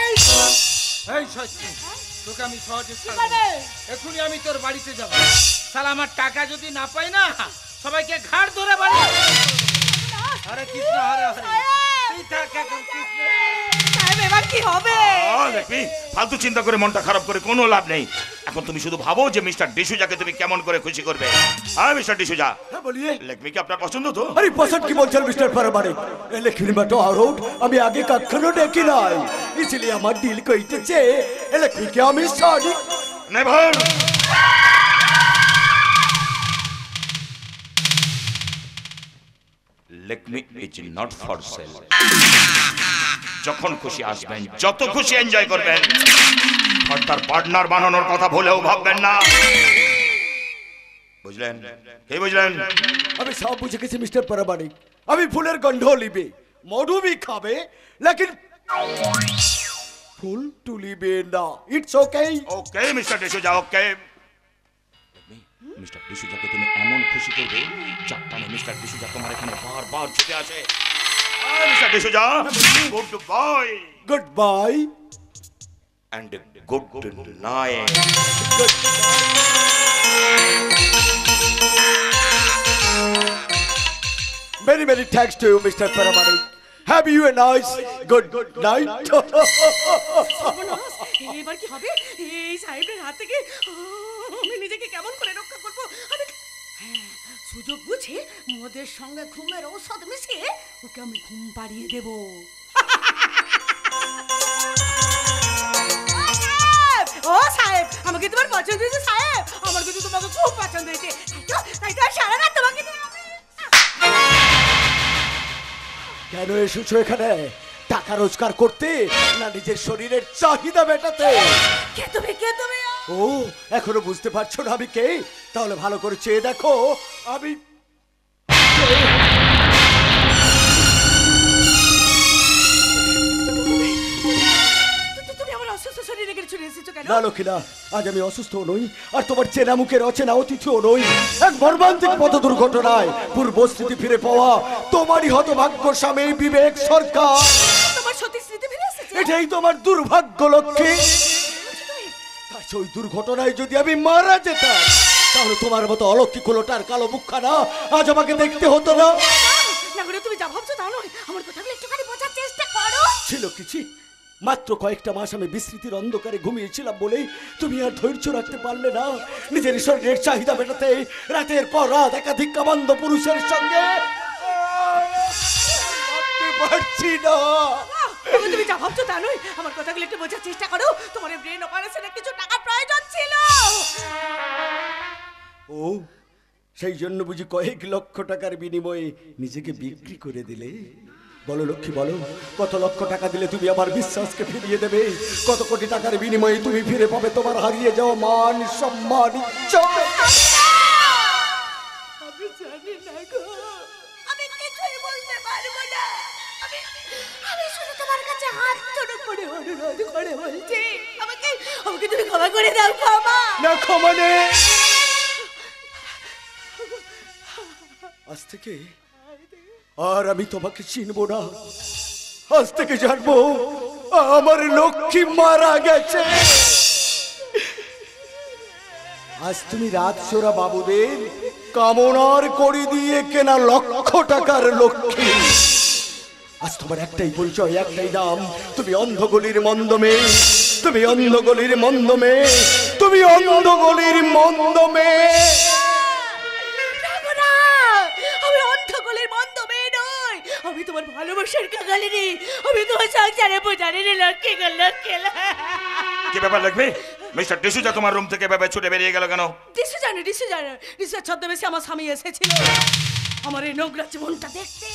এই এই সত্যি তোকে আমি সহজে ছাড়ব না। এখনই আমি তোর বাড়িতে যাব। সালা আমার টাকা যদি না পাই না, সবাইকে ঘাড় ধরে বাড়ি। হরে কৃষ্ণ হরে হরে, তুই থাক এখন কৃষ্ণ। সাহেব এবার কি হবে? দেখবি, ফালতু চিন্তা করে মনটা খারাপ করে কোনো লাভ নেই। এখন তুমি শুধু ভাবো যে মিস্টার ডিসুজাকে তুমি কেমন করে খুশি করবে। হ্যাঁ মিস্টার ডিসুজা, হ্যাঁ বলিए। লেকমি কি আপনার পছন্দ তো? अरे पसंद की बोलছেন मिस्टर पारमाणिक, এই লেকমি মতো আউট আমি আগে কখনো দেখি নাই, इसलिए আমার ডিল কইতেছে এই লেকমি কি আমি sari. Never. Lakme is not for sale. যখন খুশি আসবেন, যত খুশি এনজয় করবেন, তার পার্টনার বানানোর কথা ভুলেও ভাববেন না। বুঝলেন? কে বুঝলেন? আমি সব বুঝে গেছি মিস্টার পরামানিক। আমি ফুলের গন্ধ লিবে, মধু भी খাবে, लेकिन ফুল তুলিবে না। It's okay. Okay mister D'Souza, okay. Mister ডিসুজাকে তুমি এমন খুশি করবে যাতে মিস্টার ডিসুজা তোমার এখানে বারবার ছুটে আসে। Mister D'Souza, good bye. Good bye and good night. Many, many thanks to you, Mr. Paramanik. Have you a nice good night? এবার কি হবে? এই সাহেবের হাত থেকে আমি নিজেকে কেমন করে রক্ষা করব? আমি সুযোগ বুঝে মদের সঙ্গে ঘুমের ঔষধ মিশিয়ে ওকে আমি ঘুম পাড়িয়ে দেব। ও সাহেব, আমাকে তোমার পছন্দ হয়েছে সাহেব? আমার কিন্তু তোমাকে খুব পছন্দ হয়েছে। তাই তো সারা রাত তোমাকে নিয়ে আমি। কেন এসেছো এখানে? টাকা রোজগার করতে না নিজের শরীরের চাহিদা মেটাতে? কে তুমি? কে তুমি? ও, এখনো বুঝতে পারছো না আমি কে? তাহলে ভালো করে চেয়ে দেখো। আমি তুমি আমার অসুস্থ শরীরে গেলে চলে এসেছো কেন? না লক্ষ্মীনা, আজ আমি অসুস্থ নই, আর তোমার চেনা মুখের অচেনা অতিথিও নই। এক মর্মান্তিক পথ দুর্ঘটনায় পূর্বস্থিতি ফিরে পাওয়া তোমারই হতভাগ্য স্বামী বিবেক সরকার। তোমার সত্যি স্মৃতি ফিরে এসেছে? এটাই তোমার দুর্ভাগ্য লক্ষ্মী। আচ্ছা, ওই দুর্ঘটনায় যদি আমি মারা যেতাম তাহলে তোমার মতো অলৌকিক লোটার কালো মুখখানা আজ আমাকে দেখতে হতো না। না করে তুমি যা ভাবছো তা নয়, আমার কথাগুলো একটুখানি বোঝার চেষ্টা করো। ছিল কিছু, মাত্র কয়েকটা মাস আমি বিস্মৃতির অন্ধকারে ঘুমিয়েছিলাম বলেই তুমি আর ধৈর্য রাখতে পারলে না নিজের শরীরের চাহিদা মেটাতে রাতের পর রাত একাধিক কামান্দ পুরুষের সঙ্গে। পারছি না। তুমি যা ভাবছো তা নয়, আমার কথাগুলো একটু বোঝার চেষ্টা করো। তোমার ব্রেন অপারেশনের কিছু টাকা প্রয়োজন ছিল। ও, সেই জন্য বুঝি কয়েক লক্ষ টাকার বিনিময়ে নিজেকে বিক্রি করে দিলে? বলো লক্ষ্মী, বলো কত লক্ষ টাকা দিলে তুমি আমার বিশ্বাসকে ফিরিয়ে দেবে? কত কোটি টাকার বিনিময়ে তুমি ফিরে পাবে তোমার হারিয়ে যাওয়া মান, সম্মান, ইজ্জত? আমি জানি না গো, আমি কিছুই বলতে পারবো না। আমি শুধু তোমার কাছে হাত জোড় করে অনুরোধ করে বলছি, আমাকে তুমি ক্ষমা করে দাও। ক্ষমা না, ক্ষমা নেই। আজ থেকে আর আমি তোমাকে চিনবো না। আজ থেকে জানবো আমার লক্ষ্মী মারা গেছে। আজ তুমি রাজসোরা বাবুদের কামনার করি দিয়ে কেনা লক্ষ টাকার লক্ষ্মী। আজ তোমার একটাই পরিচয়, একটাই নাম, তুমি অন্ধগলির মন্দ মেয়ে। তুমি অন্ধগলির মন্দ মেয়ে। তুমি অন্ধগলির মন্দ মেয়ে। আমি অন্ধগলির মন্দ মেয়ে নই, আমি তোমার ভালোবাসার কাঙালিনী, আমি তোমার সংসারে পূজারিনী লক্ষ্মী গো, লক্ষ্মী। কি ব্যাপার লাগবে? মিস্টার ডিসুজা তোমার রুম থেকে ভাবে ছুটে বেরিয়ে গেল কেন? ডিসুজার ছদ্মবেশে আমার স্বামী এসেছিল আমার এই নোংরা জীবনটা দেখতে।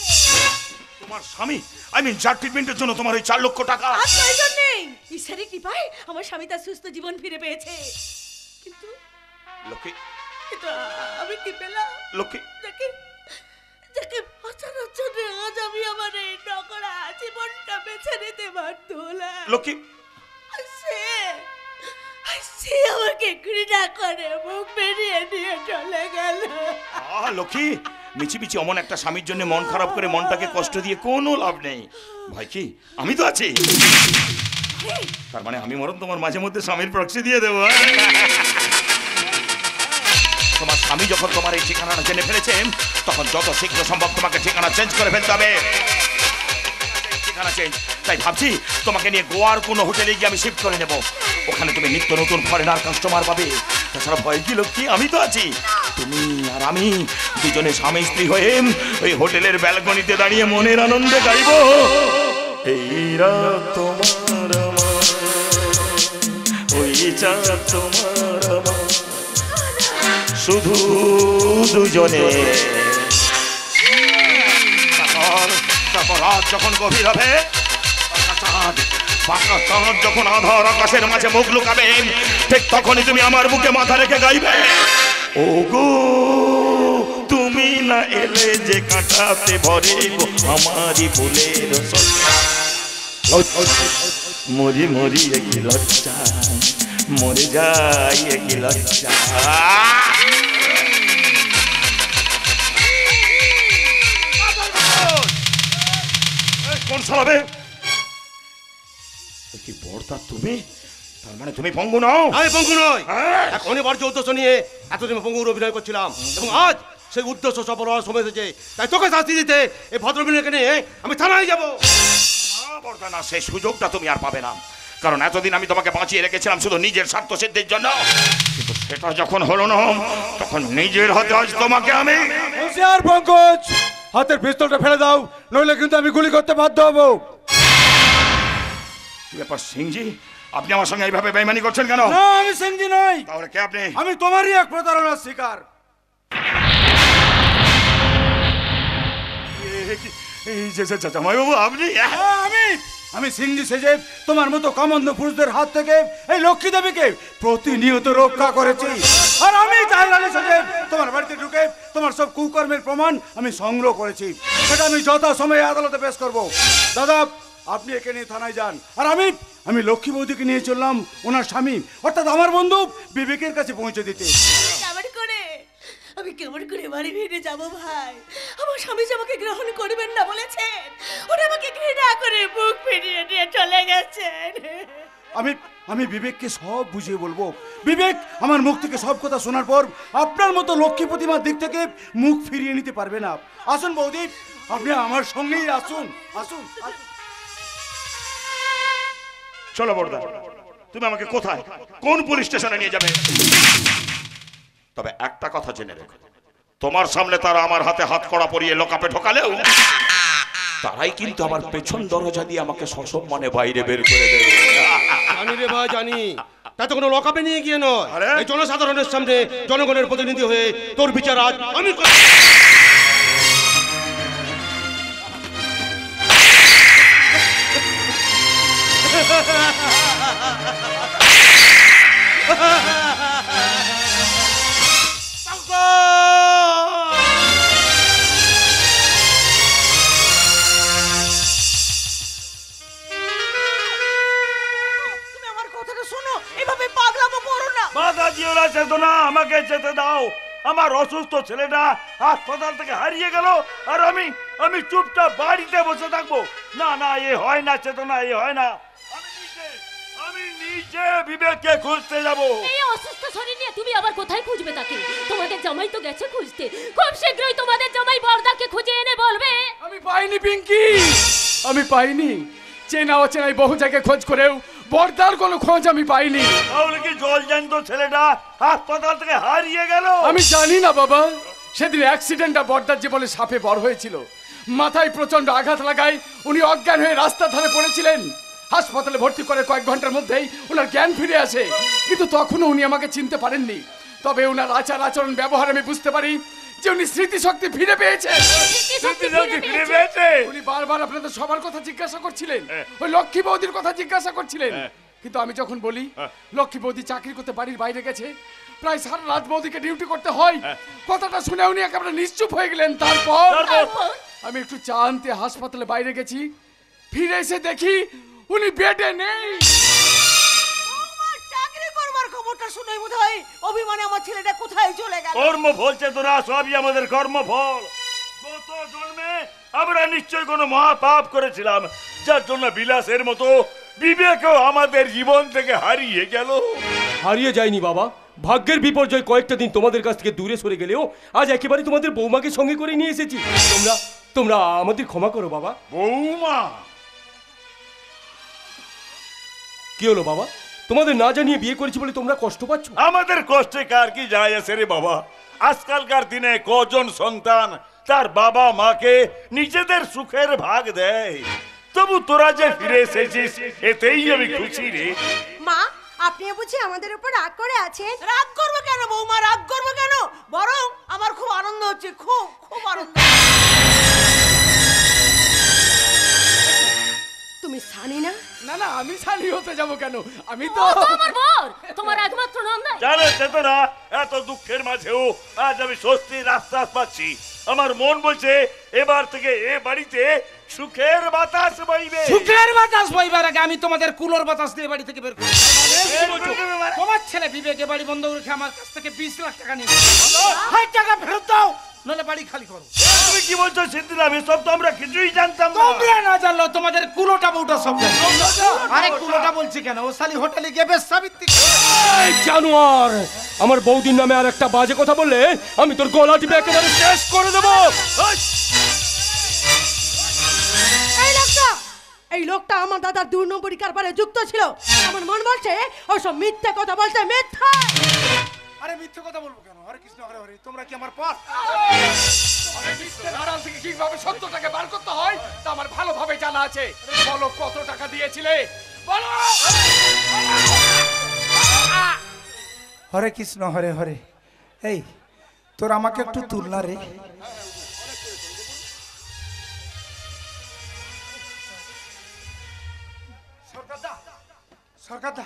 তোমার স্বামী? আই মিন যার ট্রিটমেন্টের জন্য তোমার ওই 4 লক্ষ টাকা? আর প্রয়োজন নেই। ঈশ্বরের কৃপায় আমার স্বামী তার সুস্থ জীবন ফিরে পেয়েছে। কিন্তু লক্ষ্মী, আমি কি পেলাম? লক্ষ্মী, যাকে বাঁচানোর জন্য আজ আমি আমার এই নোংরা জীবনটা বেছে নিতে বাধ্য হলাম। লক্ষ্মী, সে আমাকে ঘৃণা করে মুখ বেরিয়ে নিয়ে চলে গেল। লক্ষ্মী, মিছি মিছি অমন একটা স্বামীর জন্য মন খারাপ করে মনটাকে কষ্ট দিয়ে কোনো লাভ নেই। ভাই কি, আমি তো আছি। তার মানে আমি মরণ তোমার মাঝে মধ্যে স্বামীর প্রক্সি দিয়ে দেবো। তোমার স্বামী যখন তোমার এই ঠিকানাটা জেনে ফেলেছে, তখন যত শীঘ্র সম্ভব তোমাকে ঠিকানা চেঞ্জ করে ফেলতে হবে। ঠিকানা চেঞ্জ, তাই ভাবছি তোমাকে নিয়ে গোয়ার কোনো হোটেলে গিয়ে আমি শিফট করে নেব। ওখানে তুমি নিত্য নতুন ফরেনার কাস্টমার পাবে। তাছাড়া ভয় কি লক্ষ্মী, আমি তো আছি। তুমি আর আমি দুজনে স্বামী স্ত্রী হয়ে ওই হোটেলের ব্যালকনিতে দাঁড়িয়ে মনের আনন্দে গাইব, এই রাত তোমার আমার, ওই চাঁদ তোমার আমার, শুধু দুজনে। রাত যখন গভীর হবে, পাকা চাঁদ যখন আধার আকাশের মাঝে মুখ লুকাবে, ঠিক তখনই তুমি আমার বুকে মাথা রেখে গাইবে, ওগো তুমি না এলে যে কাঁটাতে ভরে গো আমারই ফুলের মরি মরি কি লজ্জা, মরে যাই কি লজ্জা। কোন চালাবে কি বর্দা? তুমি তার মানে তুমি পঙ্গু নও? আমি পঙ্গু নই। এক অনিবার্য উদ্দেশ্য নিয়ে এতদিন পঙ্গুর অভিনয় করছিলাম এবং আজ সেই উদ্দেশ্য সফল হওয়ার সময় এসেছে। তাই তোকে শাস্তি দিতে এই ভদ্রমিলকে নিয়ে আমি থানায় যাব। না বর্দা না, সেই সুযোগটা তুমি আর পাবে না, কারণ এতদিন আমি তোমাকে বাঁচিয়ে রেখেছিলাম শুধু নিজের স্বার্থ সিদ্ধির জন্য, কিন্তু সেটা যখন হলো না তখন নিজের হাতে আজ তোমাকে আমি। হুঁশিয়ার পঙ্কজ, হাতের পিস্তলটা ফেলে দাও, নইলে কিন্তু আমি গুলি করতে বাধ্য হব। কি ব্যাপার সিংজি, আপনি আমার সঙ্গে এইভাবে বেইমানি করছেন কেন? না, আমি সিংজি নই। তাহলে কে আপনি? আমি তোমারই এক প্রতারণার শিকার। জামাইবাবু আপনি? হ্যাঁ, আমি সিংজি সেজে তোমার মতো কামন্দ পুরুষদের হাত থেকে এই লক্ষ্মী দেবীকে প্রতিনিয়ত রক্ষা করেছি। আর আমি তাহলে সেজে তোমার বাড়িতে ঢুকে তোমার সব কুকর্মের প্রমাণ আমি সংগ্রহ করেছি। সেটা আমি যথা সময়ে আদালতে পেশ করব। দাদা, আপনি একে নিয়ে থানায় যান, আর আমি লক্ষ্মী বৌদিকে নিয়ে চললাম ওনার স্বামী অর্থাৎ আমার বন্ধু বিবেকের কাছে পৌঁছে দিতে। আমি কেমন করে বাড়ি ফিরে যাব ভাই? আমার স্বামী যে আমাকে গ্রহণ করবেন না বলেছেন, উনি আমাকে ঘৃণা করে বুক ফিরিয়ে নিয়ে চলে গেছেন। আমি বিবেককে সব বুঝিয়ে বলবো। বিবেক আমার মুখ থেকে সব কথা শোনার পর আপনার মতো লক্ষ্মী প্রতিমার দিক থেকে মুখ ফিরিয়ে নিতে পারবে না। আসুন বৌদি, আপনি আমার সঙ্গেই আসুন। আসুন চলো বর্দা, তুমি আমাকে কোথায় কোন পুলিশ স্টেশনে নিয়ে যাবে? তবে একটা কথা জেনে রেখো, তোমার সামনে তারা আমার হাতে হাত কড়া পরিয়ে লোকাপে ঢোকালেও তারাই কিন্তু আমার পেছন দরজা দিয়ে আমাকে সসম্মানে বাইরে বের করে দেবে। জানি রে ভাই, জানি। তাতে কোনো লকাপে নিয়ে গিয়ে নয়, এই জনসাধারণের সামনে জনগণের প্রতিনিধি হয়ে তোর বিচার আজ আমি চেতনা, আমাকে যেতে দাও। আমার অসুস্থ ছেলেটা হাসপাতাল থেকে হারিয়ে গেল আর আমি চুপচাপ বাড়িতে বসে থাকবো? না না, এ হয় না চেতনা, এ হয় না। আমি নিজে বিবেককে খুঁজতে যাব। এই অসুস্থ শরীর নিয়ে তুমি আবার কোথায় খুঁজবে তাকে? তোমাদের জামাই তো গেছে খুঁজতে, খুব শীঘ্রই তোমাদের জামাই বর্দাকে খুঁজে এনে বলবে। আমি পাইনি পিঙ্কি, আমি পাইনি। চেনা অচেনাই বহু জায়গায় খোঁজ করেও বর্দার কোনো খোঁজ আমি পাইনি। তাহলে কি জল জ্যান্ত ছেলেটা হাসপাতাল থেকে হারিয়ে গেল? আমি জানি না বাবা। সেদিন অ্যাক্সিডেন্টটা বর্দার জীবনে সাপে বড় হয়েছিল। মাথায় প্রচন্ড আঘাত লাগায় উনি অজ্ঞান হয়ে রাস্তার ধারে পড়েছিলেন। হাসপাতালে ভর্তি করে কয়েক ঘন্টার মধ্যেই ওনার জ্ঞান ফিরে আসে, কিন্তু তখনও উনি আমাকে চিনতে পারেননি। তবে ওনার আচার আচরণ ব্যবহার আমি বুঝতে পারি যে উনি স্মৃতিশক্তি ফিরে পেয়েছেন। উনি বারবার আপনাদের সবার কথা জিজ্ঞাসা করছিলেন, ওই লক্ষ্মী বৌদির কথা জিজ্ঞাসা করছিলেন। কিন্তু আমি যখন বলি লক্ষ্মী বৌদি চাকরি করতে বাড়ির বাইরে গেছে, প্রায় সারা রাত বৌদিকে ডিউটি করতে হয়, কথাটা শুনে উনি একেবারে নিশ্চুপ হয়ে গেলেন। তারপর আমি একটু চা আনতে হাসপাতালে বাইরে গেছি, ফিরে এসে দেখি উনি বেডে নেই। চাকরি করবার খবরটা শুনে বোধহয় অভিমানে আমার ছেলেটা কোথায় চলে গেল। কর্মফল চেতনা, সবই আমাদের কর্মফল। গত জন্মে আমরা নিশ্চয় কোনো মহাপাপ করেছিলাম, যার জন্য বিলাসের মতো বিবেকও আমাদের জীবন থেকে হারিয়ে গেল। হারিয়ে যায়নি বাবা, ভাগ্যের বিপর্যয় কয়েকটা দিন তোমাদের কাছ থেকে দূরে সরে গেলেও আজ একেবারে তোমাদের বৌমাকে সঙ্গে করে নিয়ে এসেছি। তোমরা আমাদের ক্ষমা করো বাবা। বৌমা? কি হলো বাবা, তোমাদের না জানিয়ে বিয়ে করেছি বলে তোমরা কষ্ট পাচ্ছ? আমাদের কষ্টে কার কি যায় আসে রে বাবা। আজকালকার দিনে কজন সন্তান তার বাবা মাকে নিজেদের সুখের ভাগ দেয়। তবু তোরা যে ফিরে এসেছিস এতেই আমি খুশি রে। মা, আপনি বুঝি আমাদের উপর রাগ করে আছেন? রাগ করবো কেন বৌমা, রাগ করবো কেন? বরং আমার খুব আনন্দ হচ্ছে, খুব খুব আনন্দ। তুমি সানি না? না না, আমি সানি হতে যাব কেন? আমি তো ও তো আমার বর, তোমার একমাত্র নন্দাই। জানো চেতনা, এত দুঃখের মাঝেও আজ আমি স্বস্তির আশ্বাস পাচ্ছি। আমার মন বলছে এবার থেকে এ বাড়িতে সুখের বাতাস বইবে। সুখের বাতাস বইবার আগে আমি তোমাদের কুলোর বাতাস দিয়ে বাড়ি থেকে বের করব। তোমার ছেলে বিবেকে বাড়ি বন্ধ রেখে আমার কাছ থেকে 20 লাখ টাকা নিয়ে টাকা ফেরত দাও, নলে বাড়ি খালি করো। তুমি কি বলছো সিদ্ধিরাম? এসব তো আমরা কিছুই জানতাম না। তোমরা না জানলো তোমাদের কুলোটা বউটা সব জানে। আরে কুলোটা বলছি কেন, ও শালি হোটেলে গিয়ে বেশ সাবিত্রী। এই জানোয়ার, আমার বৌদির নামে আর একটা বাজে কথা বললে আমি তোর গলা টিপে একেবারে শেষ করে দেবো। এই লোকটা আমার দাদার 2 নম্বরই কারবারে যুক্ত ছিল। আমার মন বলছে ওসব মিথ্যে কথা বলতে। মিথ্যা। আরে মিথ্যে কথা বলবো কেন? হরে কৃষ্ণ হরে হরে, তোমরা কি আমার পর? আড়াল থেকে কিভাবে সত্যটাকে বার করতে হয় তা আমার ভালোভাবে জানা আছে। বলো কত টাকা দিয়েছিলে, বলো। হরে কৃষ্ণ হরে হরে। এই তোর আমাকে একটু তুলনা রে। সরকারদা,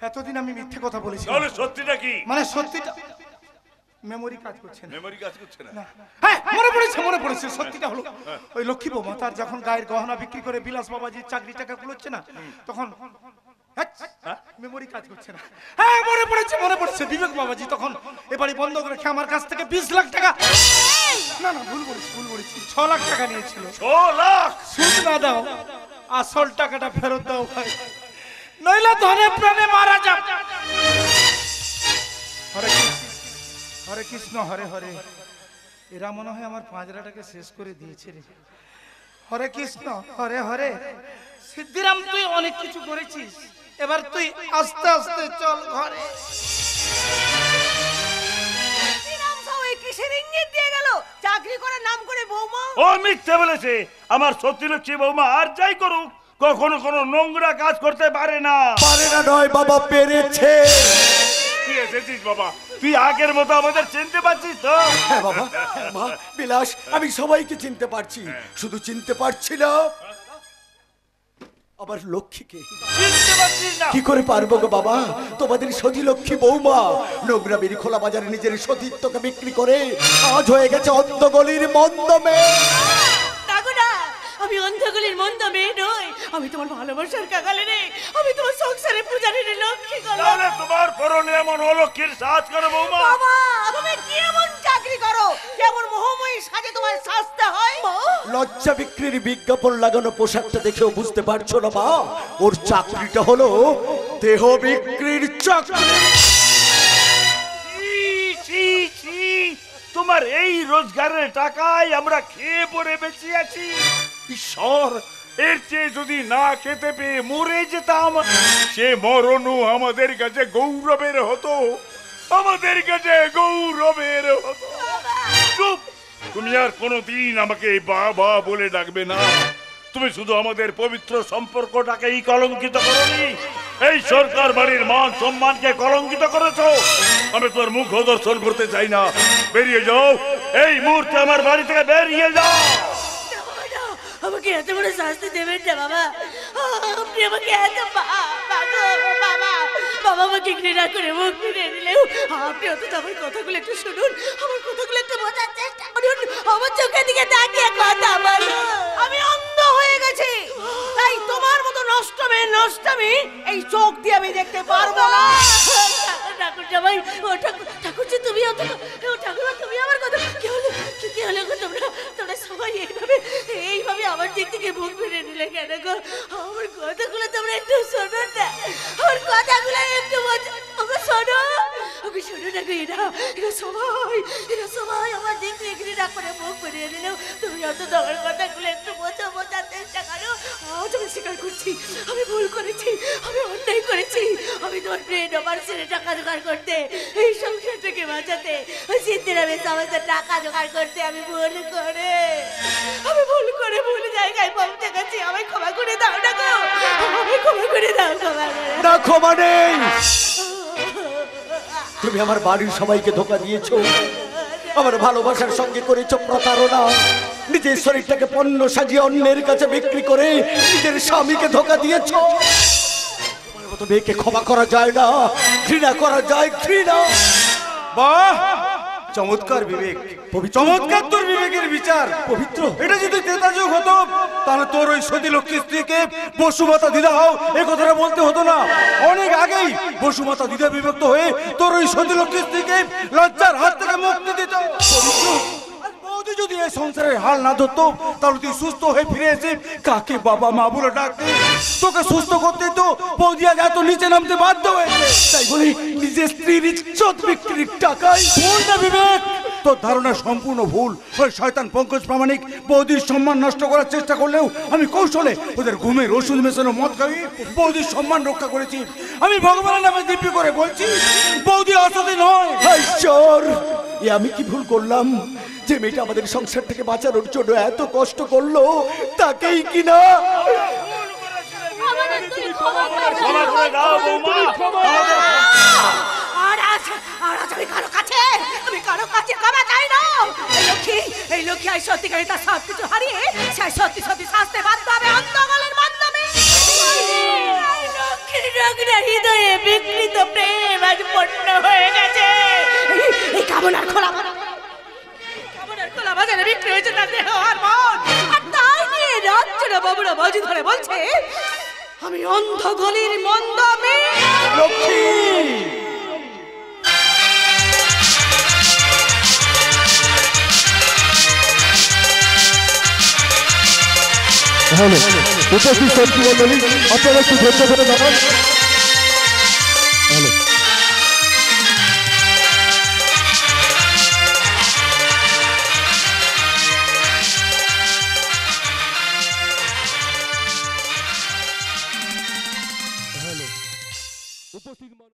এতদিন আমি মিথ্যে কথা বলেছি। তাহলে সত্যিটা কি? মানে সত্যিটা মেমোরি কাজ করছে না। মেমোরি কাজ করছে না? হ্যাঁ, মনে পড়েছে। সত্যিটা হলো ওই লক্ষ্মী বৌমা তার যখন গায়ের গহনা বিক্রি করে বিলাস বাবাজির চাকরি টাকা গুলোচ্ছে না, তখন মেমোরি কাজ করছে না। হ্যাঁ, মনে পড়েছে। বিবেক বাবাজি তখন এ বাড়ি বন্ধ করে রেখে আমার কাছ থেকে 20 লাখ টাকা, না ভুল বলেছি 6 লাখ টাকা নিয়েছিল। 6 লাখ? সুদ না দাও, আসল টাকাটা ফেরত দাও ভাই, নইলে ধনে প্রাণে মারা যাব। হরে কৃষ্ণ হরে হরে। এরা মনে হয় আমার পাঁজরাটাকে শেষ করে দিয়েছে রে। হরে কৃষ্ণ হরে হরে। সিদ্ধিরাম, তুই অনেক কিছু করেছিস, এবার তুই আস্তে আস্তে চল ঘরে। সিদ্ধিরাম সাউ এই কিসের ইঙ্গিত দিয়ে গেল? চাকরি করে নাম করে বৌমা। ও মিথ্যে বলেছে। আমার সত্যি লক্ষ্মী বৌমা আর যাই করুক কখনো কোনো নোংরা কাজ করতে পারে না। পারে না নয় বাবা, পেরেছে। তুই এসেছিস বাবা, তুই আগের মতো আমাদের চিনতে পারছিস তো? হ্যাঁ বাবা, হ্যাঁ মা, বিলাস, আমি সবাইকে চিনতে পারছি। শুধু চিনতে পারছি না আবার লক্ষ্মীকে। চিনতে পারছিস না? কি করে পারবো গো বাবা? তোমাদের সতী লক্ষ্মী বৌমা নোংরামির খোলা বাজারে নিজের সতীত্বকে বিক্রি করে আজ হয়ে গেছে অন্ধগলির মন্দ মেয়ে। আমি অন্ধগলির মন্দ মেয়ে নই, আমি তোমার ভালোবাসার কাগালে রে। আমি তোমার সংসারে পূজারি রে, লক্ষ্মী গো। তাহলে তোমার পরনে এমন অলক্ষীর সাজ করো বৌমা? বাবা, তুমি কি এমন চাকরি করো যেমন মোহময়ী সাজে তোমার সাজতে হয়? লজ্জা বিক্রির বিজ্ঞাপন লাগানো পোশাকটা দেখেও বুঝতে পারছো না মা? ওর চাকরিটা হলো দেহ বিক্রির চাকরি। তোমার এই রোজগারের টাকায় আমরা খেয়ে পরে বেঁচে আছি। ঈশ্বর, এর চেয়ে যদি না খেতে পেয়ে মরে যেতাম, সে মরণও আমাদের কাছে গৌরবের হতো। আমাদের কাছে গৌরবের হতো। চুপ! তুমি আর কোনোদিন আমাকে বাবা বলে ডাকবে না। তুমি শুধু আমাদের পবিত্র সম্পর্কটাকেই কলঙ্কিত করোনি, এই সরকার বাড়ির মান সম্মানকে কলঙ্কিত করেছো। আমি তোর মুখ দর্শন করতে চাই না। বেরিয়ে যাও, এই মুহূর্তে আমার বাড়ি থেকে বেরিয়ে যাও। আমাকে এত বড় শাস্তি দেবেন না বাবা। আপনি আমাকে এত বাবা আমাকে ঘৃণা করে মুখ ফিরিয়ে দিলেও আপনি অন্তত আমার কথাগুলো একটু শুনুন, আমার কথাগুলো একটু বোঝার চেষ্টা করুন, আমার চোখের দিকে তাকিয়ে কথা বলুন। আমি অন্ধ হয়ে গেছি, তাই তোমার মতো নষ্টমী এই চোখ দিয়ে আমি দেখতে পারবো না। ঠাকুর জামাই, ও ঠাকুরজি, তুমি ঠাকুরমা, তুমি আমার কথা কি হলো গো? তোমরা সবাই এইভাবে আমার দিক থেকে মুখ ফিরে নিলে কেন গো? আমার কথাগুলো তোমরা একটু শোনো না, আমার কথাগুলো একটু শোনো। ওকে শোনো না গো, এরা সবাই আমার দিক থেকে ঘৃণা করে মুখ ফিরিয়ে দিলেও তুমি অন্তত আমার কথাগুলো একটু বোঝার চেষ্টা করো। আজ আমি স্বীকার করছি, আমি ভুল করেছি, আমি অন্যায় করেছি। আমি তোমার ব্রেন আমার ছেড়ে টাকা জোগাড় করতে, এই সংসারটাকে বাঁচাতে, সিদ্ধিরামের সমস্ত টাকা জোগাড় করতে আমি ভুল করে ভুল জায়গায় পৌঁছে গেছি। আমায় ক্ষমা করে দাও না গো, আমায় ক্ষমা করে দাও। না, ক্ষমা নেই। তুমি আমার বাড়ির সবাইকে ধোঁকা দিয়েছো, আমার ভালোবাসার সঙ্গে করেছো প্রতারণা। নিজের শরীরটাকে পণ্য সাজিয়ে অন্যের কাছে বিক্রি করে নিজের স্বামীকে ধোকা দিয়েছ। তোমার মতো মেয়েকে ক্ষমা করা যায় না, ঘৃণা করা যায়, ঘৃণা। বাহ, চমৎকার বিবেক, চমৎকার তোর বিবেকের বিচার। পবিত্র এটা যদি ত্রেতা যুগ হতো তাহলে তোর ওই সতী লক্ষ্মী স্ত্রীকে বসুমাতা দিদা হও এই কথাটা বলতে হতো না। অনেক আগেই বসুমাতা দিদা বিভক্ত হয়ে তোর ওই সতী লক্ষ্মী স্ত্রীকে লজ্জার হাত থেকে মুক্তি দিত। আর বৌদি যদি এই সংসারের হাল না ধরতো তাহলে তুই সুস্থ হয়ে ফিরে এসে কাকে বাবা মা বলে ডাকতে, তোকে সুস্থ করতে তো বৌদি আজ এত নিচে নামতে বাধ্য হয়েছে। তাই বলি নিজের স্ত্রীর ইজ্জত বিক্রির টাকায়। ভুল না বিবেক, তোর ধারণা সম্পূর্ণ ভুল। ওই শয়তান পঙ্কজ প্রামাণিক বৌদির সম্মান নষ্ট করার চেষ্টা করলেও আমি কৌশলে ওদের ঘুমের ওষুধ মেশানো মদ খাইয়ে বৌদির সম্মান রক্ষা করেছি। আমি ভগবানের নামে দিব্যি করে বলছি বৌদি অসতী নয়। ঈশ্বর, এ আমি কি ভুল করলাম যে মেয়েটা আমাদের সংসার থেকে বাঁচানোর জন্য এত কষ্ট করলো, তাকেই কিনা আমাদের তুমি ক্ষমা করে দাও। ক্ষমা করে দাও বৌমা। আর আজ আমি কারো কাছে ক্ষমা চাই না। এই লক্ষ্মী আজ সত্যিকারে তার সব কিছু হারিয়ে সে সত্যি শাস্তে বাধ্য হবে অন্তগলের মাধ্যমে। লক্ষ্মীর রগ্না হৃদয়ে বিকৃত প্রেম আজ পূর্ণ হয়ে গেছে। এই কামনার খোলা বাজারে বিক্রি হয়েছে তার দেহ আর মন। আর তাই নিয়ে রাজ্যরা বাবুরা বাজি ধরে বলছে আমি অন্ধ গলির মন্দ মেয়ে। লক্ষ্মী। হ্যালো, উপস্থিত সত্যি মন্ডলী, আপনারা একটু ধৈর্য ধরে দাঁড়ান। হ্যালো।